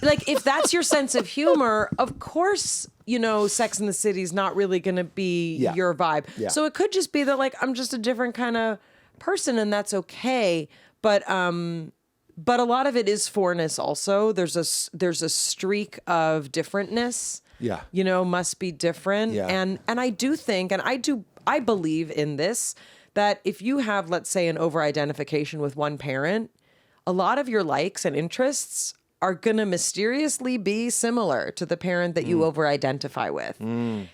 like if that's your sense of humor, of course, you know, Sex and the City is not really going to be your vibe. Yeah. So it could just be that like I'm just a different kind of person, and that's okay. But a lot of it is foreignness. Also, there's a streak of differentness. Yeah, you know, must be different. Yeah. And I do think, and I believe in this, that if you have, let's say, an over-identification with one parent, a lot of your likes and interests are going to mysteriously be similar to the parent that you over-identify with.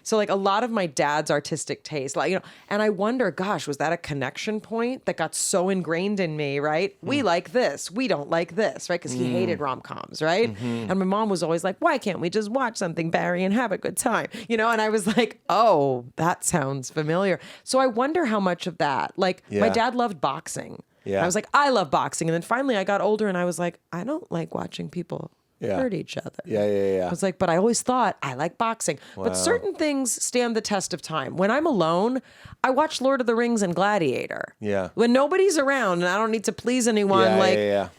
So like a lot of my dad's artistic taste, like, you know, and I wonder, gosh, was that a connection point that got so ingrained in me, right? We like this, we don't like this, right? Because he hated rom-coms, right? And my mom was always like, why can't we just watch something, Barry, and have a good time? You know, and I was like, oh, that sounds familiar. So I wonder how much of that, like my dad loved boxing. Yeah. I was like, I love boxing. And then finally I got older and I was like, I don't like watching people hurt each other. I was like, but I always thought I like boxing. Wow. But certain things stand the test of time. When I'm alone, I watch Lord of the Rings and Gladiator. Yeah. When nobody's around and I don't need to please anyone,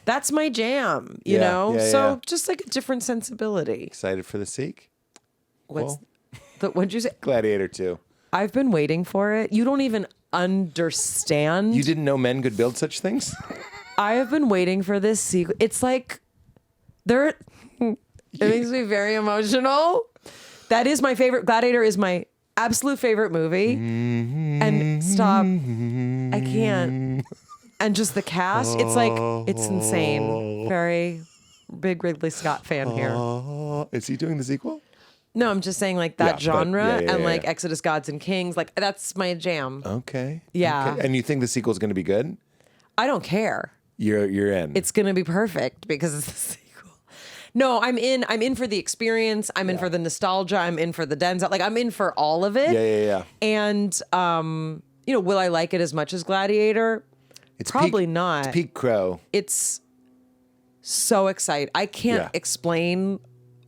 that's my jam, you know? So just like a different sensibility. Excited for the seek? What'd you say? Gladiator 2. I've been waiting for it. You don't even understand. You didn't know men could build such things? I have been waiting for this sequel. It's like it makes me very emotional. That is my favorite. Gladiator is my absolute favorite movie. And stop. I can't. And just the cast, it's like, it's insane. Very big Ridley Scott fan here. Is he doing the sequel? No, I'm just saying like that genre and like Exodus Gods and Kings, like that's my jam. Okay. Yeah. Okay. And you think the sequel is going to be good? I don't care. You're in. It's going to be perfect because it's the sequel. No, I'm in for the experience. I'm in for the nostalgia. I'm in for the Denzel. Like I'm in for all of it. Yeah. And you know, will I like it as much as Gladiator? It's probably not. It's peak Crow. It's so exciting. I can't explain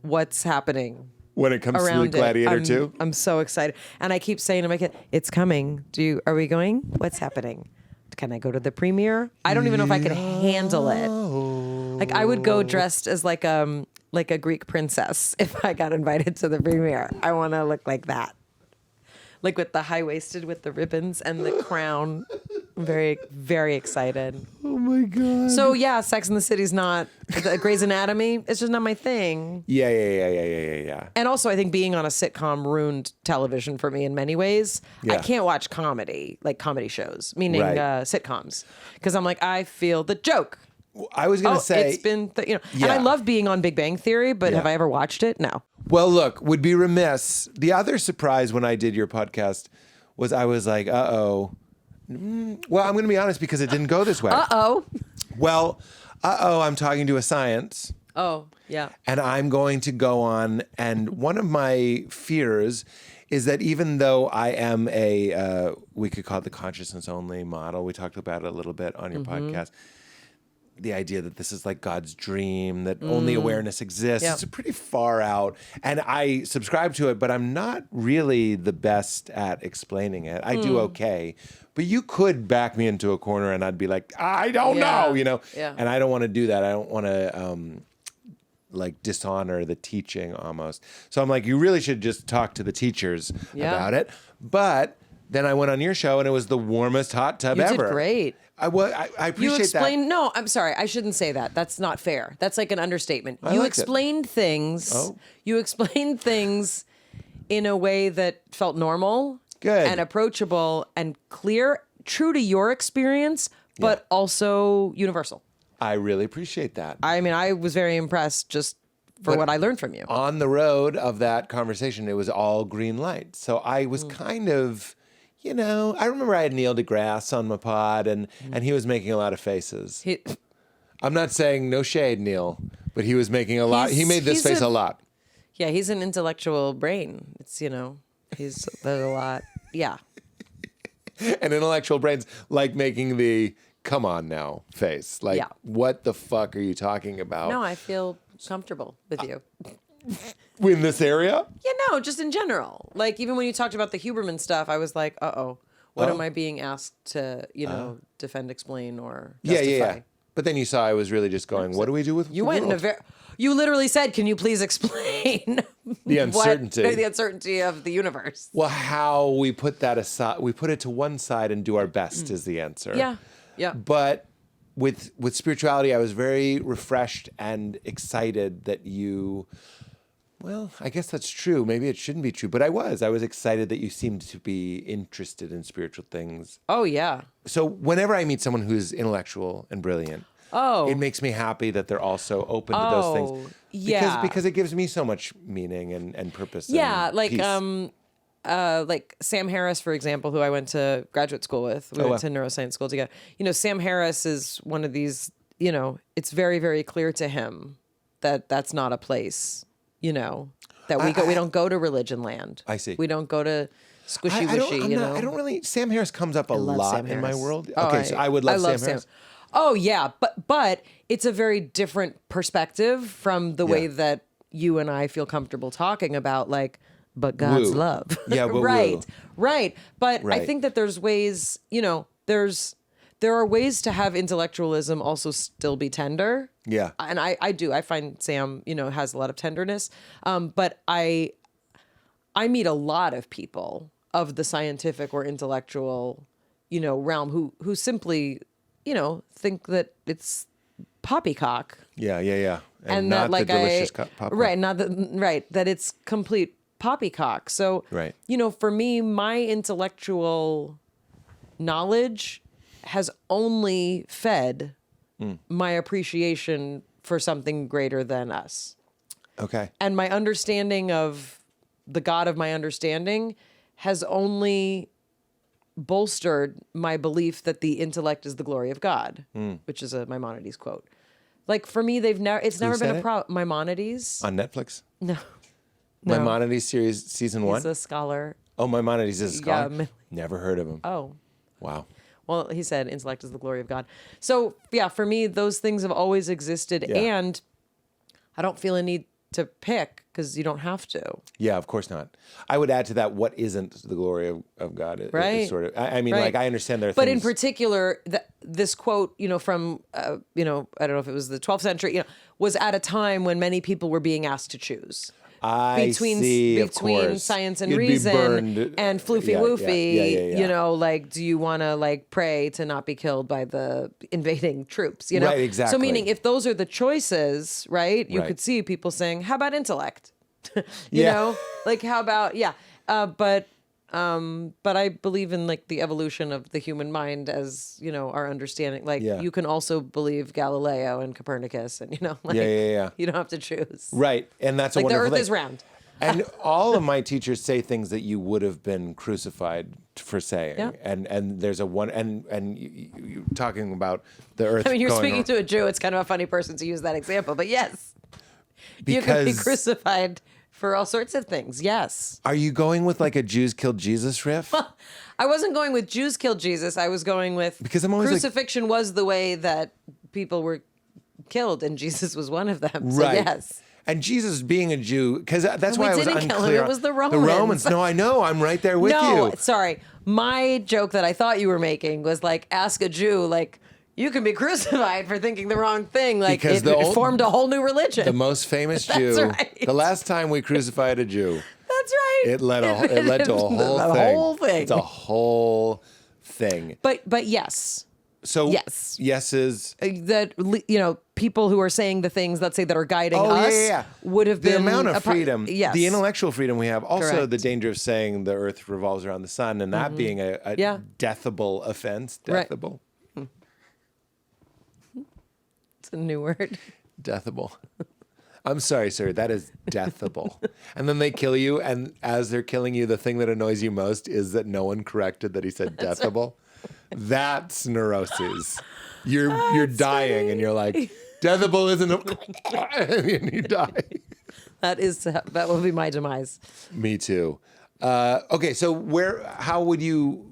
what's happening. When it comes to the Gladiator 2? I'm so excited. And I keep saying to my kid, it's coming. Are we going? What's happening? Can I go to the premiere? I don't even know if I could handle it. Like I would go dressed as like a Greek princess if I got invited to the premiere. I want to look like that. Like with the high-waisted with the ribbons and the crown. I'm very, very excited. Oh my God. So yeah, Sex and the City's not, Grey's Anatomy, it's just not my thing. Yeah. And also I think being on a sitcom ruined television for me in many ways. Yeah. I can't watch comedy, like comedy shows, meaning sitcoms. Because I'm like, I feel the joke. I was going to say. It's been, and I love being on Big Bang Theory, but have I ever watched it? No. Well, look, would be remiss. The other surprise when I did your podcast was I was like, uh-oh. Well, I'm going to be honest because it didn't go this way. Uh-oh. Well, I'm talking to a science. Oh, yeah. And I'm going to go on. And one of my fears is that even though I am we could call it the consciousness only model. We talked about it a little bit on your podcast. The idea that this is like God's dream, that only awareness exists. Yep. It's pretty far out. And I subscribe to it, but I'm not really the best at explaining it. I do okay. But you could back me into a corner and I'd be like, I don't know, Yeah. And I don't want to do that. I don't want to like dishonor the teaching almost. So I'm like, you really should just talk to the teachers about it. But then I went on your show and it was the warmest hot tub ever. You did great. I appreciate You explained, that. no, I'm sorry. I shouldn't say that. That's not fair. That's like an understatement. You liked it. explained things. Oh. You explained things in a way that felt normal. Good. And approachable and clear, true to your experience, but also universal. I really appreciate that. I mean, I was very impressed just for what I learned from you. On the road of that conversation, it was all green light. So I was kind of, I remember I had Neil deGrasse on my pod and he was making a lot of faces. I'm not saying no shade, Neil, but he was making a lot. He made this face a lot. Yeah, he's an intellectual brain. It's, there's a lot. Yeah. And intellectual brains like making the come on now face. Like, what the fuck are you talking about? No, I feel comfortable with you. In this area? Yeah, no, just in general. Like, even when you talked about the Huberman stuff, I was like, what am I being asked to, defend, explain, or justify? Yeah. But then you saw I was really just going, what do we do with You went in you literally said, can you please explain the uncertainty. the uncertainty of the universe? Well, how we put that aside, we put it to one side and do our best is the answer. Yeah. But with spirituality, I was very refreshed and excited that well, I guess that's true. Maybe it shouldn't be true, but I was excited that you seemed to be interested in spiritual things. Oh, yeah. So whenever I meet someone who's intellectual and brilliant, it makes me happy that they're also open to those things. Yeah. Because it gives me so much meaning and purpose. Yeah, and like peace. like Sam Harris, for example, who I went to graduate school with. We went to neuroscience school together. Sam Harris is one of these, it's very, very clear to him that that's not a place, that we don't go to religion land. I see. We don't go to squishy wishy, I don't really, Sam Harris comes up a lot in my world. Oh, okay, so I would love Sam Harris. Oh yeah, but it's a very different perspective from the way that you and I feel comfortable talking about, like, but God's love. Yeah, right. But I think that there's ways, there are ways to have intellectualism also still be tender. Yeah. And I do. I find Sam, has a lot of tenderness. But I meet a lot of people of the scientific or intellectual, realm who simply, think that it's poppycock. Yeah. And not that, like, the delicious popcorn. Right, that it's complete poppycock. So, for me, my intellectual knowledge has only fed my appreciation for something greater than us. Okay. And my understanding of the God of my understanding has only bolstered my belief that the intellect is the glory of God, which is a Maimonides quote. Like, for me, it's never been a problem. Maimonides? On Netflix? No. Maimonides series, season 1? He's a scholar. Oh, Maimonides is a scholar? Yeah. Never heard of him. Oh. Wow. Well, he said intellect is the glory of God. So, yeah, for me, those things have always existed. Yeah. And I don't feel a need to pick because you don't have to. Yeah, of course not. I would add to that what isn't the glory of God. Is sort of. I mean, like, I understand there are but things. in particular, this quote, from, I don't know if it was the 12th century, was at a time when many people were being asked to choose. Between science and reason and floofy woofy, like, do you want to pray to not be killed by the invading troops? Right, exactly. So meaning, if those are the choices, right, you could see people saying, "How about intellect?" you know, like, how about but I believe in, like, the evolution of the human mind as, our understanding. Like, you can also believe Galileo and Copernicus and, like, you don't have to choose. Right. And that's a like, the wonderful earth thing. is round. And all of my teachers say things that you would have been crucified for saying. Yeah. And there's a one, and you talking about the earth. I mean, you're going speaking ar- to a Jew. It's kind of a funny person to use that example, but yes, you could be Because- crucified for all sorts of things. Yes. Are you going with like a Jews killed Jesus riff? I wasn't going with Jews killed Jesus. I was going with Because I'm always like- crucifixion was the way that people were killed, and Jesus was one of them. So Right. yes. And Jesus being a Jew, because that's We why I was didn't unclear. kill him, it was the The Romans. Romans. No, I know. I'm right there with No, you. sorry. My joke that I thought you were making was like, ask a Jew, like, you can be crucified for thinking the wrong thing. Like, Because it formed a whole new religion. The most famous That's Jew. right. The last time we crucified a Jew, That's right. it led to a whole The thing. whole thing. It's a whole thing. But yes. So Yes. yes is That, people who are saying the things, let's say, that are guiding oh us yeah. would have the been amount of a part- freedom, Yes. the intellectual freedom we have. Also, Correct. the danger of saying the Earth revolves around the sun, and that being a Yeah. deathable offense. Right. Deathable. It's a new word. Deathable. I'm sorry, sir. That is deathable. And then they kill you, and as they're killing you, the thing that annoys you most is that no one corrected that he said deathable. That's neuroses. You're dying, and you're like, deathable isn't a, and you die. That will be my demise. Me too. Okay, so how would you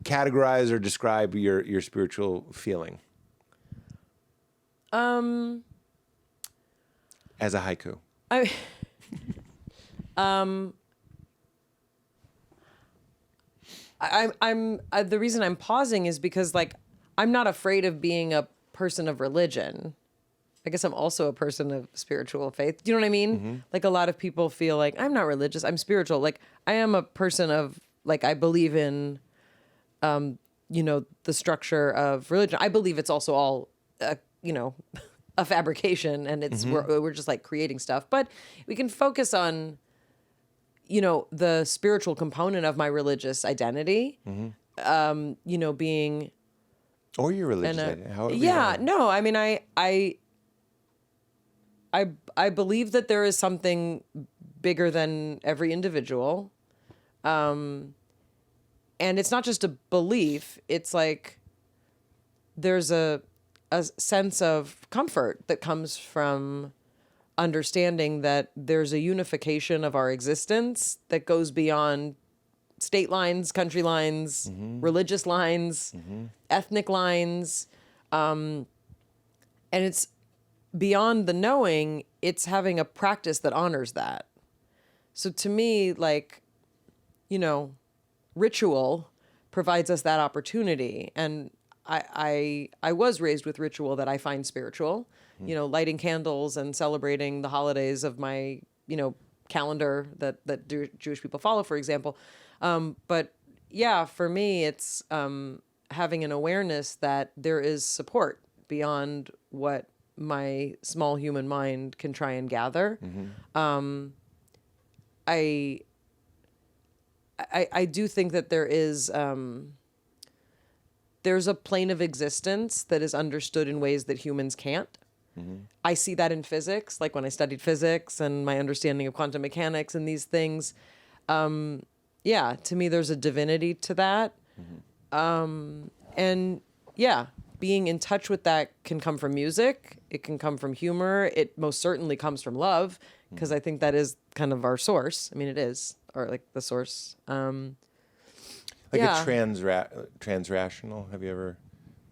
categorize or describe your spiritual feeling? As a haiku. I'm the reason I'm pausing is because, like, I'm not afraid of being a person of religion. I guess I'm also a person of spiritual faith. Do you know what I mean? Mm-hmm. Like, a lot of people feel like I'm not religious, I'm spiritual. Like, I am a person of, like, I believe in the structure of religion. I believe it's also all a fabrication, and it's we're just like creating stuff. But we can focus on the spiritual component of my religious identity, being Or your religious identity. However you yeah, want. no, I mean, I believe that there is something bigger than every individual. And it's not just a belief, it's like there's a sense of comfort that comes from understanding that there's a unification of our existence that goes beyond state lines, country lines, religious lines, ethnic lines. And it's beyond the knowing, it's having a practice that honors that. So to me, like, ritual provides us that opportunity. And I was raised with ritual that I find spiritual, lighting candles and celebrating the holidays of my, calendar that Jewish people follow, for example. But yeah, for me, it's having an awareness that there is support beyond what my small human mind can try and gather. I do think that there's a plane of existence that is understood in ways that humans can't. I see that in physics, like when I studied physics and my understanding of quantum mechanics and these things. Yeah, to me, there's a divinity to that. And yeah, being in touch with that can come from music. It can come from humor. It most certainly comes from love, because I think that is kind of our source. I mean, it is, or like the source. Like yeah. a transrational. Have you ever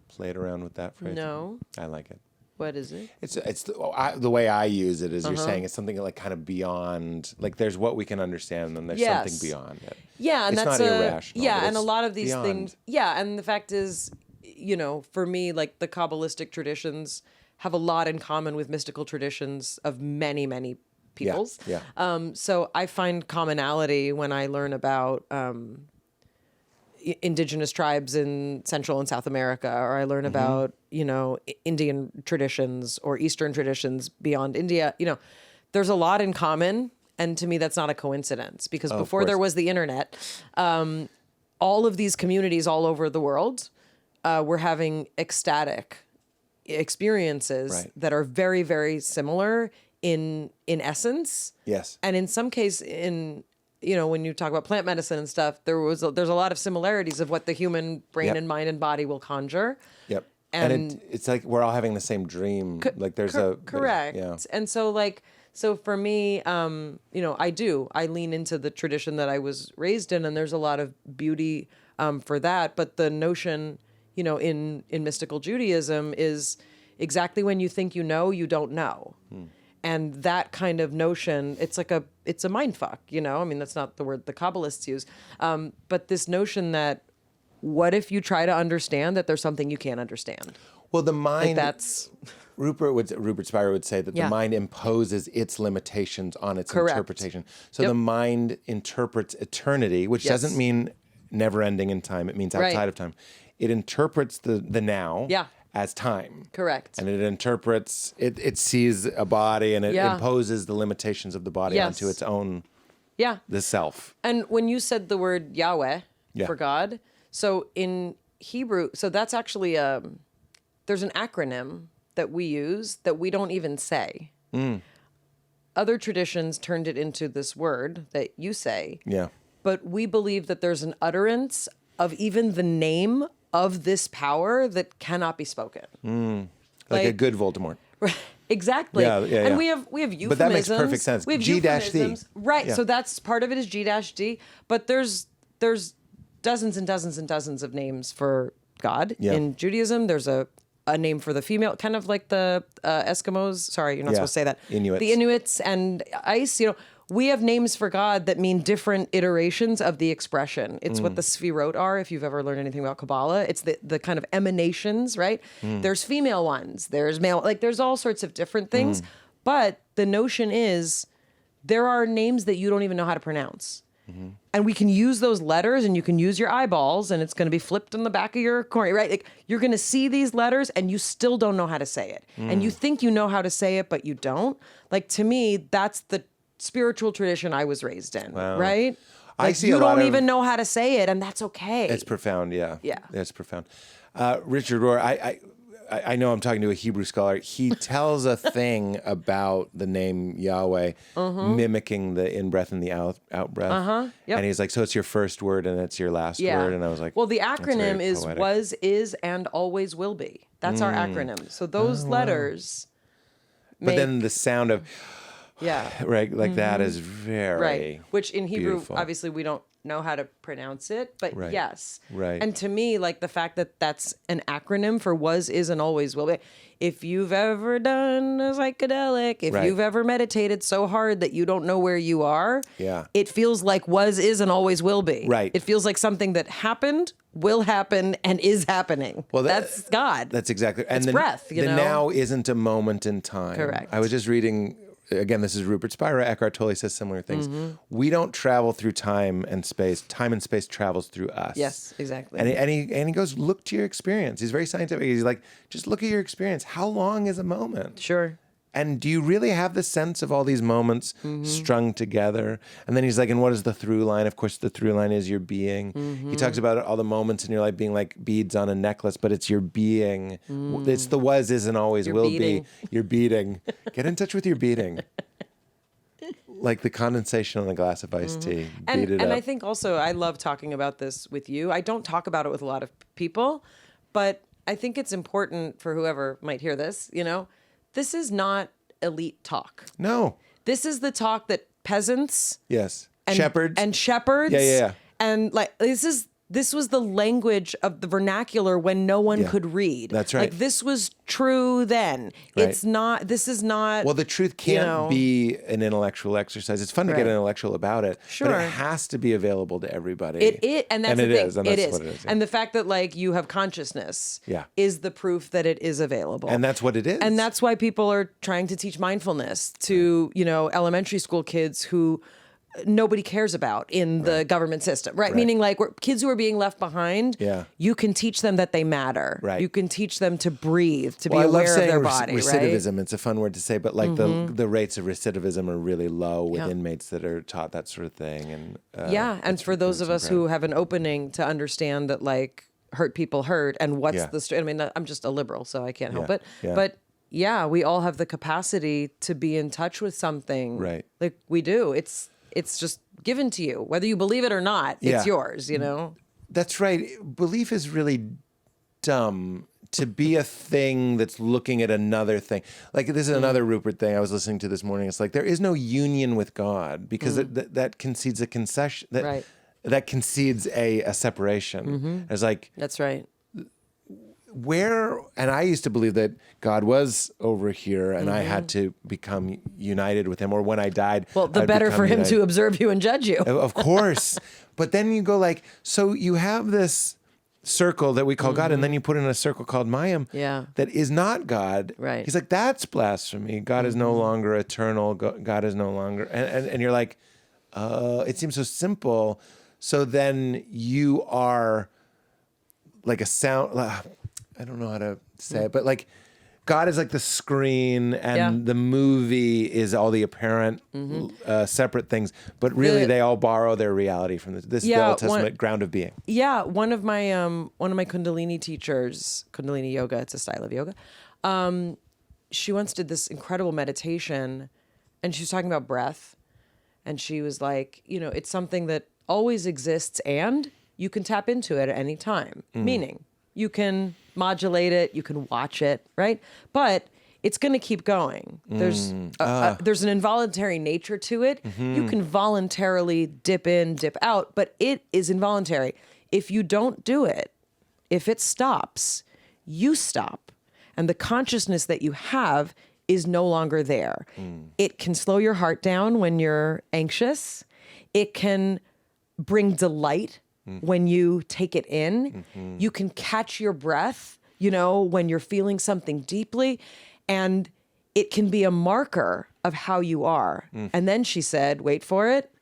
played around with that phrase? No. I like it. What is it? It's the way I use it is you're saying it's something like kind of beyond, like there's what we can understand and then there's Yes. something beyond it. Yeah, and it's that's not irrational. yeah, but and a it's lot of these beyond. things. Yeah, and the fact is, for me, like the Kabbalistic traditions have a lot in common with mystical traditions of many, many peoples. Yeah. So I find commonality when I learn about indigenous tribes in Central and South America, or I learn about, Indian traditions or Eastern traditions beyond India. There's a lot in common. And to me, that's not a coincidence, because before there was the internet, all of these communities all over the world were having ecstatic experiences Right. that are very, very similar in essence. Yes. And in some case, when you talk about plant medicine and stuff, there's a lot of similarities of what the human brain Yep. and mind and body will conjure. Yep. And it's like we're all having the same dream. Like there's correct. Yeah. And so for me, I lean into the tradition that I was raised in, and there's a lot of beauty for that. But the notion, in mystical Judaism is exactly when you think you know, you don't know. And that kind of notion, it's a mind fuck, I mean, that's not the word the Kabbalists use. But this notion that what if you try to understand that there's something you can't understand? Well, the mind, that's Rupert Spira would say that the mind imposes its limitations on its interpretation. So the mind interprets eternity, which doesn't mean never ending in time. It means outside of time. It interprets the now as time. Correct. And it interprets, it sees a body and it imposes the limitations of the body onto its own, the self. And when you said the word Yahweh for God, so in Hebrew, so that's actually there's an acronym that we use that we don't even say. Other traditions turned it into this word that you say. Yeah. But we believe that there's an utterance of even the name of this power that cannot be spoken. Like a good Voldemort. Exactly. Yeah. And we have euphemisms. But that makes perfect sense. We have G-D. euphemisms. Right. Yeah. So that's part of it is G-D. But there's dozens and dozens and dozens of names for God. In Judaism. There's a name for the female, kind of like the Eskimos. Sorry, you're not supposed to say that. Inuits. The Inuits and ice, we have names for God that mean different iterations of the expression. It's what the Sfirot are, if you've ever learned anything about Kabbalah. It's the kind of emanations, right? There's female ones, there's male, there's all sorts of different things. But the notion is there are names that you don't even know how to pronounce. And we can use those letters, and you can use your eyeballs, and it's going to be flipped in the back of your cornea, right? Like you're going to see these letters, and you still don't know how to say it. And you think you know how to say it, but you don't. Like, to me, that's the spiritual tradition I was raised in, right? I see you a lot don't of, even know how to say it, and that's okay. It's profound, yeah. Yeah. It's profound. Richard Rohr, I know I'm talking to a Hebrew scholar. He tells a thing about the name Yahweh mimicking the in-breath and the out-breath. Yep. And he's like, so it's your first word and it's your last word. And I was like, well, the acronym is poetic. was, is, and always will be. That's our acronym. So those letters But then the sound of... Right, like that is very right. Which in Hebrew, beautiful. obviously, we don't know how to pronounce it, but yes. Right. And to me, like the fact that that's an acronym for was, is, and always will be. If you've ever done a psychedelic, if you've ever meditated so hard that you don't know where you are, it feels like was, is, and always will be. Right. It feels like something that happened, will happen, and is happening. Well, that's God. That's exactly. And it's breath, the now isn't a moment in time. Correct. I was just reading... Again, this is Rupert Spira. Eckhart Tolle says similar things. We don't travel through time and space. Time and space travels through us. Yes, exactly. And he goes, look to your experience. He's very scientific. He's like, just look at your experience. How long is a moment? Sure. And do you really have the sense of all these moments strung together? And then he's like, and what is the through line? Of course, the through line is your being. He talks about all the moments in your life being like beads on a necklace, but it's your being. It's the was, is, and always will be. Your beating. Get in touch with your beating. Like the condensation on a glass of iced tea. Beat it up. And I think also, I love talking about this with you. I don't talk about it with a lot of people, but I think it's important for whoever might hear this, this is not elite talk. No. This is the talk that peasants. Yes. And, shepherds. And shepherds. Yeah. And like, this was the language of the vernacular when no one could read. That's right. Like this was true then. Right. This is not. Well, the truth can't be an intellectual exercise. It's fun to get intellectual about it. Sure. But it has to be available to everybody. And that's and the thing. is, and that's what it is. And the fact that like you have consciousness is the proof that it is available. And that's what it is. And that's why people are trying to teach mindfulness to, elementary school kids who nobody cares about in the government system, right? Meaning like kids who are being left behind, you can teach them that they matter. Right. You can teach them to breathe, to be I love aware of saying their body, recidivism. right? It's a fun word to say, but like the rates of recidivism are really low with inmates that are taught that sort of thing. And and for those of us who have an opening to understand that like hurt people hurt and what's the... I mean, I'm just a liberal, so I can't help it. Yeah. But yeah, we all have the capacity to be in touch with something. Right. Like we do. It's just given to you. Whether you believe it or not, it's yours, you know? That's right. Belief is really dumb to be a thing that's looking at another thing. Like this is another Rupert thing I was listening to this morning. It's like there is no union with God because that concedes a concession. That concedes a separation. It's like That's right. and I used to believe that God was over here and I had to become united with him, or when I died. Well, the I'd better become for him united. to observe you and judge you. Of course. But then you go like, so you have this circle that we call God, and then you put in a circle called Mayim that is not God. Right. He's like, that's blasphemy. God is no longer eternal. God is no longer, and you're like, it seems so simple. So then you are like a sound, I don't know how to say it, but like God is like the screen and the movie is all the apparent separate things, but really they all borrow their reality from this is the Old Testament ground of being. Yeah, one of my Kundalini teachers, Kundalini yoga, it's a style of yoga. She once did this incredible meditation, and she was talking about breath, and she was like, you know, it's something that always exists, and you can tap into it at any time. Meaning, you can modulate it, you can watch it, right? But it's going to keep going. There's an involuntary nature to it. You can voluntarily dip in, dip out, but it is involuntary. If you don't do it, if it stops, you stop. And the consciousness that you have is no longer there. It can slow your heart down when you're anxious. It can bring delight when you take it in. You can catch your breath, you know, when you're feeling something deeply, and it can be a marker of how you are. And then she said, wait for it,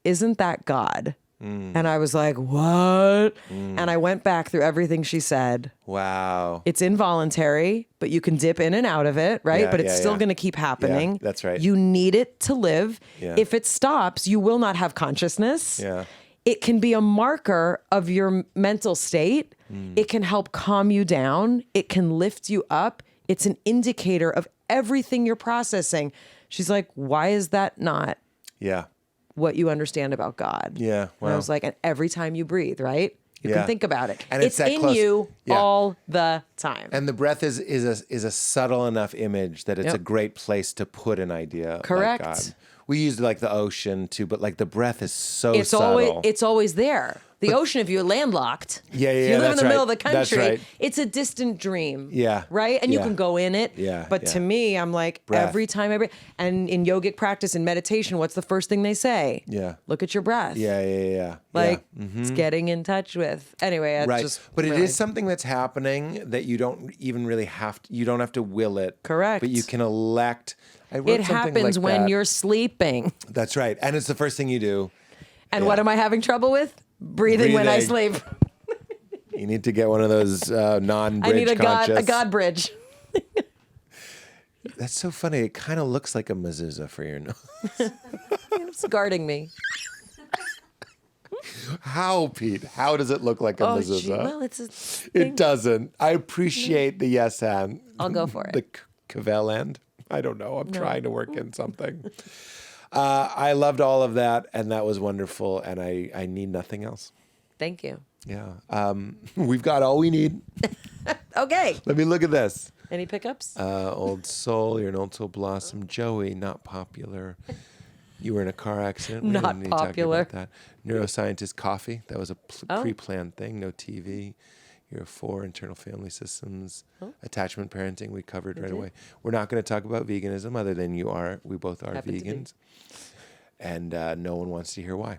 isn't that God? And I was like, what? And I went back through everything she said. Wow. It's involuntary, but you can dip in and out of it, right? But it's still going to keep happening. Yeah, that's right. You need it to live. Yeah. If it stops, you will not have consciousness. Yeah. It can be a marker of your mental state. It can help calm you down. It can lift you up. It's an indicator of everything you're processing. She's like, why is that not what you understand about God? Yeah. And I was like, and every time you breathe, right? You can think about it. And it's in you all the time. And the breath is a subtle enough image that it's a great place to put an idea. Correct. Like God. We use like the ocean too, but like the breath is so It's subtle. It's always there. The ocean, if you're landlocked, if you live in the middle of the country, it's a distant dream. Yeah. Right? And you can go in it. Yeah. But to me, I'm like, breath. every time I breathe. And in yogic practice and meditation, what's the first thing they say? Yeah. Look at your breath. Yeah. Like, it's getting in touch with. Anyway, it's just. But really, it is something that's happening that you don't even really have to, you don't have to will it. Correct. But you can elect. It happens when you're sleeping. That's right. And it's the first thing you do. And what am I having trouble with? Breathing when I sleep. You need to get one of those non-bridge I need a conscious. God bridge. That's so funny. It kind of looks like a mezuzah for your nose. It's guarding me. How, Pete? How does it look like a mezuzah? Gee, well, it's a thing. It doesn't. I appreciate the yes hand. I'll go for it. The Cavell end. I don't know. I'm trying to work in something. I loved all of that, and that was wonderful, and I need nothing else. Thank you. Yeah. We've got all we need. Okay. Let me look at this. Any pickups? Old soul. You're an old soul blossom. Joey, not popular. You were in a car accident. We Not didn't need to talk popular. about that. Neuroscientist coffee. That was a pre-planned thing. No TV. You're a 4, internal family systems, attachment parenting, we covered right away. We're not going to talk about veganism other than we both are vegans. And no one wants to hear why.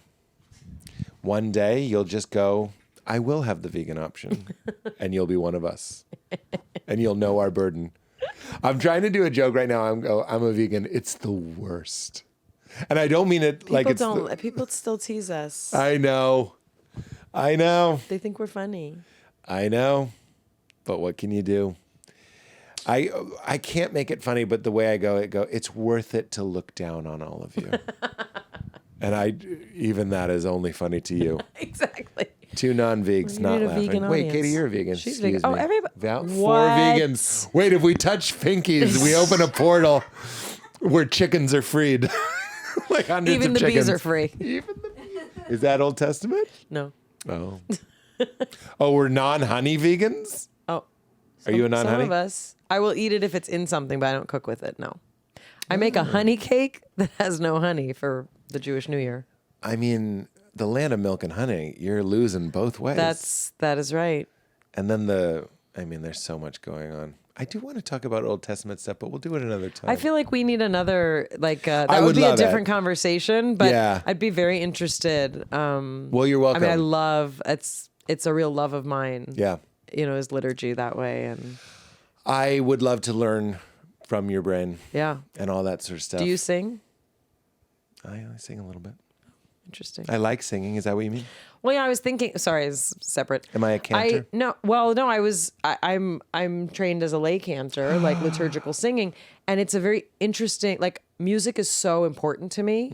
One day you'll just go, I will have the vegan option, and you'll be one of us. And you'll know our burden. I'm trying to do a joke right now. I'm a vegan. It's the worst. And I don't mean it like it's... People still tease us. I know. They think we're funny. I know, but what can you do? I can't make it funny, but the way I go, it's worth it to look down on all of you. And even that is only funny to you. Exactly. Two non-vegs not need a laughing. vegan Wait, audience. Katie, you're a vegan. She's Excuse vegan. Oh, me. everybody. Four vegans. Wait, if we touch pinkies, we open a portal where chickens are freed. Like hundreds Even of the chickens. bees are free. Is that Old Testament? No. Oh. Oh, we're non-honey vegans? Oh. Are you a Some non-honey? of us. I will eat it if it's in something, but I don't cook with it. No. I make a honey cake that has no honey for the Jewish New Year. I mean, the land of milk and honey, you're losing both ways. That is right. And then there's so much going on. I do want to talk about Old Testament stuff, but we'll do it another time. I feel like we need another, that I would would be a love different it. conversation, but Yeah. I'd be very interested. Well, you're welcome. I mean, it's a real love of mine. Yeah. Is liturgy that way. And I would love to learn from your brain yeah. and all that sort of stuff. Do you sing? I sing a little bit. Interesting. I like singing. Is that what you mean? Well, yeah, I was thinking. Sorry, it's separate. Am I a cantor? I'm trained as a lay cantor, like liturgical singing, and it's a very interesting. Like music is so important to me,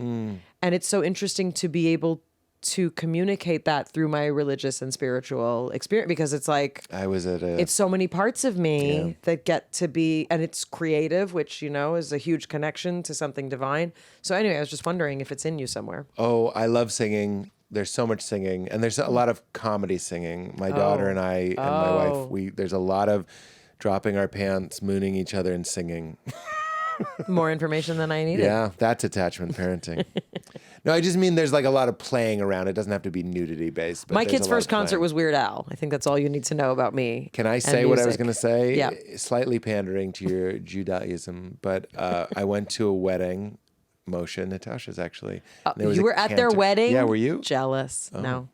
and it's so interesting to be able to communicate that through my religious and spiritual experience, because it's like it's so many parts of me that get to be, and it's creative, which is a huge connection to something divine. So anyway, I was just wondering if it's in you somewhere. Oh, I love singing. There's so much singing, and there's a lot of comedy singing. My daughter and I and my wife, there's a lot of dropping our pants, mooning each other, and singing. More information than I needed. Yeah, that's attachment parenting. No, I just mean there's like a lot of playing around. It doesn't have to be nudity based. But My there's kid's a lot first of playing. concert was Weird Al. I think that's all you need to know about me. Can I and say what I was music. going to say? Yeah. Slightly pandering to your Judaism, but I went to a wedding. Moshe, Natasha's actually. There was You a were at their cantor. wedding? Yeah, were you? Jealous. No.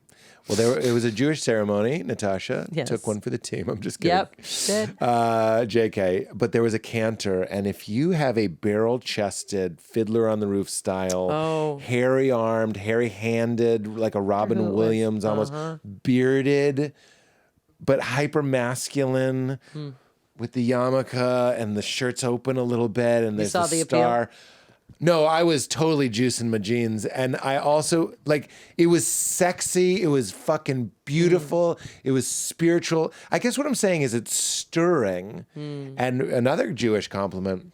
Well, it was a Jewish ceremony. Natasha Yes. took one for the team. I'm just kidding. Yep. Did. JK. But there was a cantor, and if you have a barrel-chested, Fiddler on the Roof style, hairy-armed, hairy-handed, like a Robin Williams, almost bearded, but hyper-masculine, with the yarmulke and the shirt's open a little bit, and there's saw the the star. appeal? No, I was totally juicing my jeans. And I also, it was sexy. It was fucking beautiful. It was spiritual. I guess what I'm saying is it's stirring. And another Jewish compliment,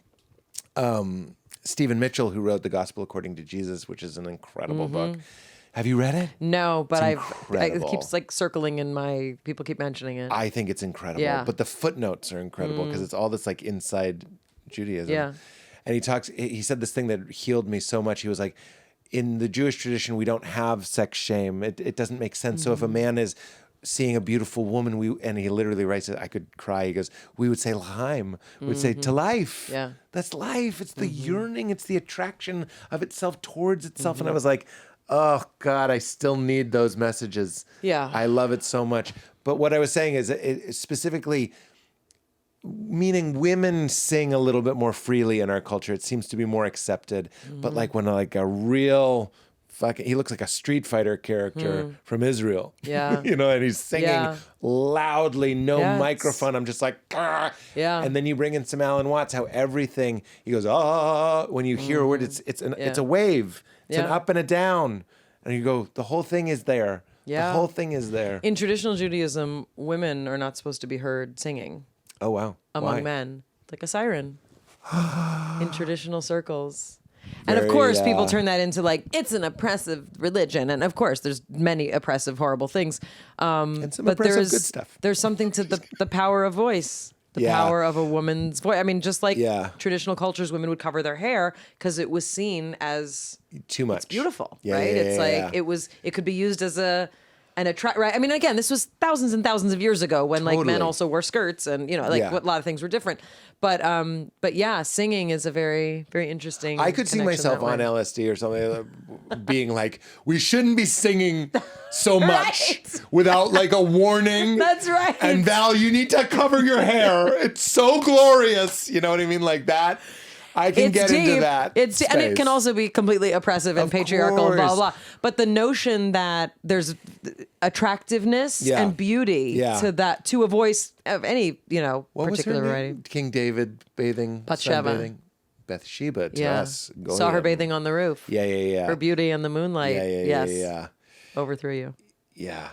Stephen Mitchell, who wrote The Gospel According to Jesus, which is an incredible book. Have you read it? No, but it incredible. keeps circling in my, people keep mentioning it. I think it's incredible. Yeah. But the footnotes are incredible because it's all this inside Judaism. Yeah. And he said this thing that healed me so much. He was like, in the Jewish tradition, we don't have sex shame. It doesn't make sense. So if a man is seeing a beautiful woman, and he literally writes it, I could cry. He goes, we would say l'chaim. We would say to life. Yeah. That's life. It's the yearning. It's the attraction of itself towards itself. And I was like, oh God, I still need those messages. Yeah. I love it so much. But what I was saying is it specifically, meaning women sing a little bit more freely in our culture. It seems to be more accepted. But when a real he looks like a Street Fighter character from Israel. Yeah. And he's singing loudly, no microphone. I'm just like, "Grr." Yeah. And then you bring in some Alan Watts, how everything, he goes, when you hear a word, it's a wave. It's an up and a down. And you go, the whole thing is there. Yeah. The whole thing is there. In traditional Judaism, women are not supposed to be heard singing. Oh, wow. Among Why? men, like a siren in traditional circles. And of Very, course, people turn that into it's an oppressive religion. And of course, there's many oppressive, horrible things. And some But oppressive good stuff. there's something to the power of voice, the power of a woman's voice. I mean, just like traditional cultures, women would cover their hair because it was seen as too much. It's beautiful, Yeah, right? yeah, It's it could be used as right? I mean, again, this was thousands and thousands of years ago when Totally. men also wore skirts and a lot of things were different. But yeah, singing is a very, very interesting. I could see connection myself that way. on LSD or something being like, we shouldn't be singing so much without a warning. That's right. And Val, you need to cover your hair. It's so glorious. You know what I mean? Like that. I can get deep. into that. And it can space. also be completely oppressive and Of patriarchal, blah, course. blah, blah. But the notion that there's attractiveness and beauty to a voice of any, What was her particular name? variety. King David bathing. Bathsheba. sunbathing. Bathsheba to Yeah. us. Saw her bathing on the roof. Yeah. Her beauty in the moonlight. Yeah. Yes. Yeah. Overthrew you. Yeah.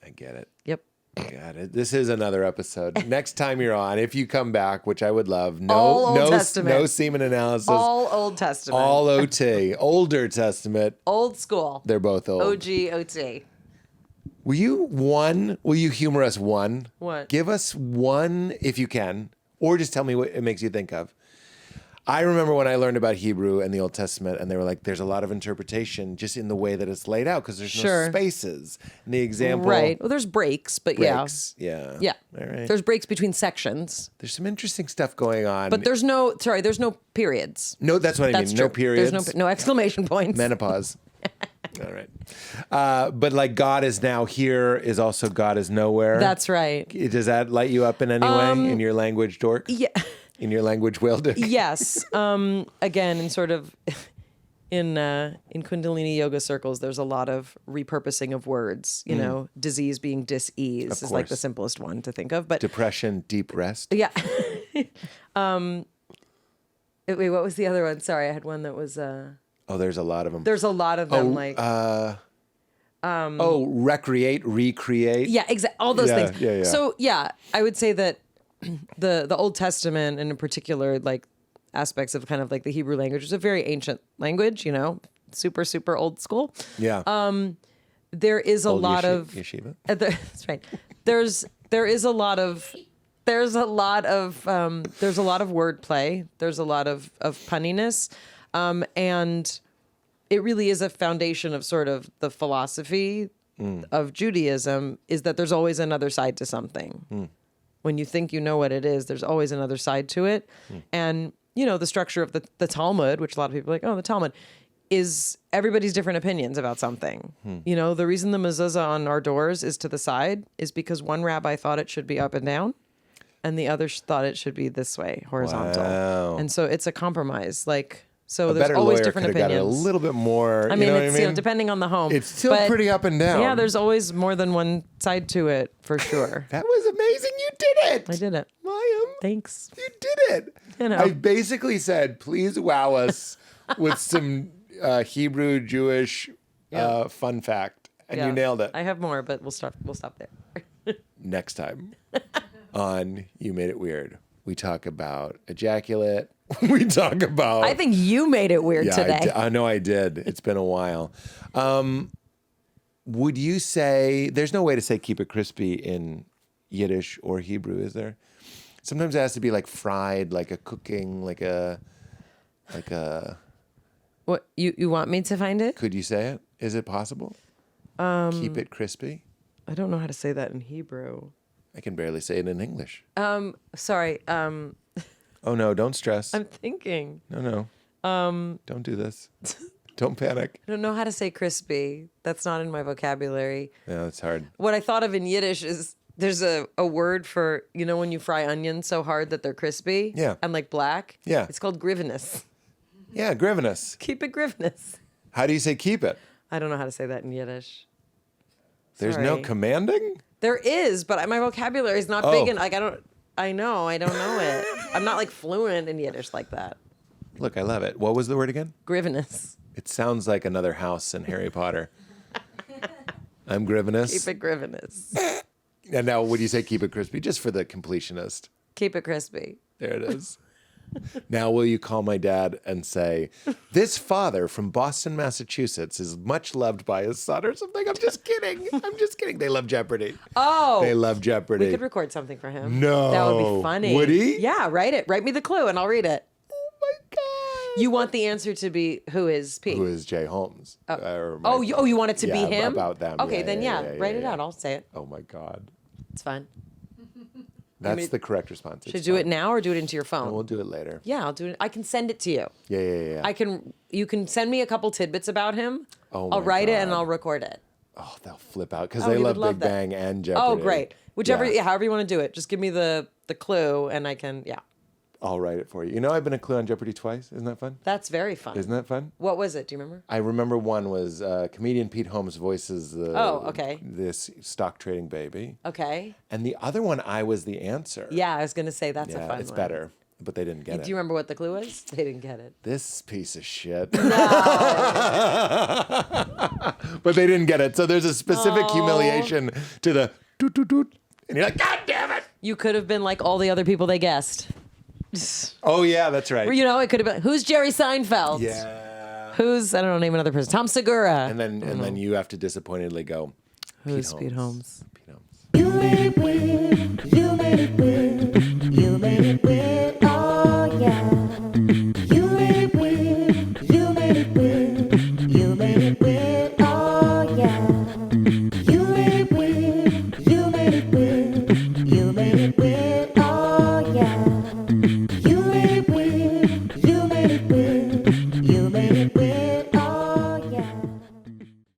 I get it. Yep. Got it. This is another episode. Next time you're on, if you come back, which I would love, All Old Testament. no semen analysis. All Old Testament. All OT. Older Testament. Old school. They're both old. OG, OT. Will you humor us one? What? Give us one if you can, or just tell me what it makes you think of. I remember when I learned about Hebrew and the Old Testament, and they were like, there's a lot of interpretation just in the way that it's laid out because there's no spaces. And the example. Right. Well, there's breaks, but breaks. Yeah. Yeah. All right. There's breaks between sections. There's some interesting stuff going on. But there's no periods. No, that's what I mean. True. No periods. There's no exclamation points. Menopause. All right. But like God is now here is also God is nowhere. That's right. Does that light you up in any way in your language, dork? Yeah. In your language, whale dick? Yes. Again, in sort of in Kundalini yoga circles, there's a lot of repurposing of words. You know, disease being dis-ease is like the simplest one to think of. But depression, deep rest. yeah. Wait, what was the other one? Sorry, I had one that was. Oh, there's a lot of them. There's a lot of them. Recreate, recreate. Yeah, exactly. All those things. Yeah. So yeah, I would say that the Old Testament, and in particular, like aspects of kind of like the Hebrew language, is a very ancient language. You know, super old school. Yeah. There is a lot of yeshiva. That's right. There's a lot of wordplay. There's a lot of punniness. And it really is a foundation of sort of the philosophy of Judaism is that there's always another side to something. When you think you know what it is, there's always another side to it. And, you know, the structure of the Talmud, which a lot of people are like, oh, the Talmud, is everybody's different opinions about something. You know, the reason the mezuzah on our doors is to the side is because one rabbi thought it should be up and down, and the other thought it should be this way, horizontal. Wow. And so it's a compromise. Like, so A there's better always lawyer different could have got it opinions. a little bit more. I mean, you know it's what I mean? depending on the home. It's still But, pretty up and down. Yeah, there's always more than one side to it for sure. That was amazing. You did it. I did it. Mayim. Thanks. You did it. You know. I basically said, please wow us with some Hebrew Jewish fun fact, and you nailed it. I have more, but we'll stop there. Next time on You Made It Weird, we talk about ejaculate. We talk about. I think you made it weird today. I know I did. It's been a while. Would you say there's no way to say keep it crispy in Yiddish or Hebrew, is there? Sometimes it has to be like fried, like a cooking, like a. What you want me to find it? Could you say it? Is it possible? Keep it crispy. I don't know how to say that in Hebrew. I can barely say it in English. Sorry. Oh no! Don't stress. I'm thinking. No. Don't do this. Don't panic. I don't know how to say crispy. That's not in my vocabulary. Yeah, that's hard. What I thought of in Yiddish is there's a word for, you know, when you fry onions so hard that they're crispy. Yeah. And like black. Yeah. It's called grivenous. Yeah, grivenous. Keep it grivenous. How do you say keep it? I don't know how to say that in Yiddish. There's no Sorry. commanding? There is, but my vocabulary is not big, and like I don't know it. I'm not like fluent in Yiddish like that. Look, I love it. What was the word again? Grivenous. It sounds like another house in Harry Potter. I'm grivenous. Keep it grivenous. And now would you say keep it crispy? Just for the completionist. Keep it crispy. There it is. Now will you call my dad and say, this father from Boston, Massachusetts is much loved by his son or something? I'm just kidding. They love Jeopardy. Oh. They love Jeopardy. We could record something for him. No. That would be funny. Would he? Yeah, write it. Write me the clue and I'll read it. Oh my God. You want the answer to be who is P? Who is Jay Holmes? You want it to be him? About them. Okay, then write it out. I'll say it. Oh my God. It's fine. That's the correct response. Should I do it now or do it into your phone? No, we'll do it later. Yeah, I'll do it. I can send it to you. Yeah. You can send me a couple tidbits about him. Oh, I'll my write it God. and I'll record it. Oh, they'll flip out because Oh, they you love would love Big that. Bang and Jeopardy. Oh, great. However you want to do it. Just give me the clue and I can, I'll write it for you. You know, I've been a clue on Jeopardy twice. Isn't that fun? That's very fun. Isn't that fun? What was it? Do you remember? I remember one was comedian Pete Holmes voices this stock trading baby. Okay. And the other one, I was the answer. Yeah, I was going to say that's a fun one. It's better. but they didn't get it. Do you remember what the clue was? They didn't get it. This piece of shit. But they didn't get it. So there's a specific humiliation to the doot, doot, doot. And you're like, God damn it. You could have been like all the other people they guessed. Oh, yeah, that's right. You know, it could have been, who's Jerry Seinfeld? Yeah. Who's, I don't know, name another person. Tom Segura. And then you have to disappointedly go, Who's Pete Holmes? Pete Holmes. You made it weird. You made it weird. You made it weird. Oh yeah.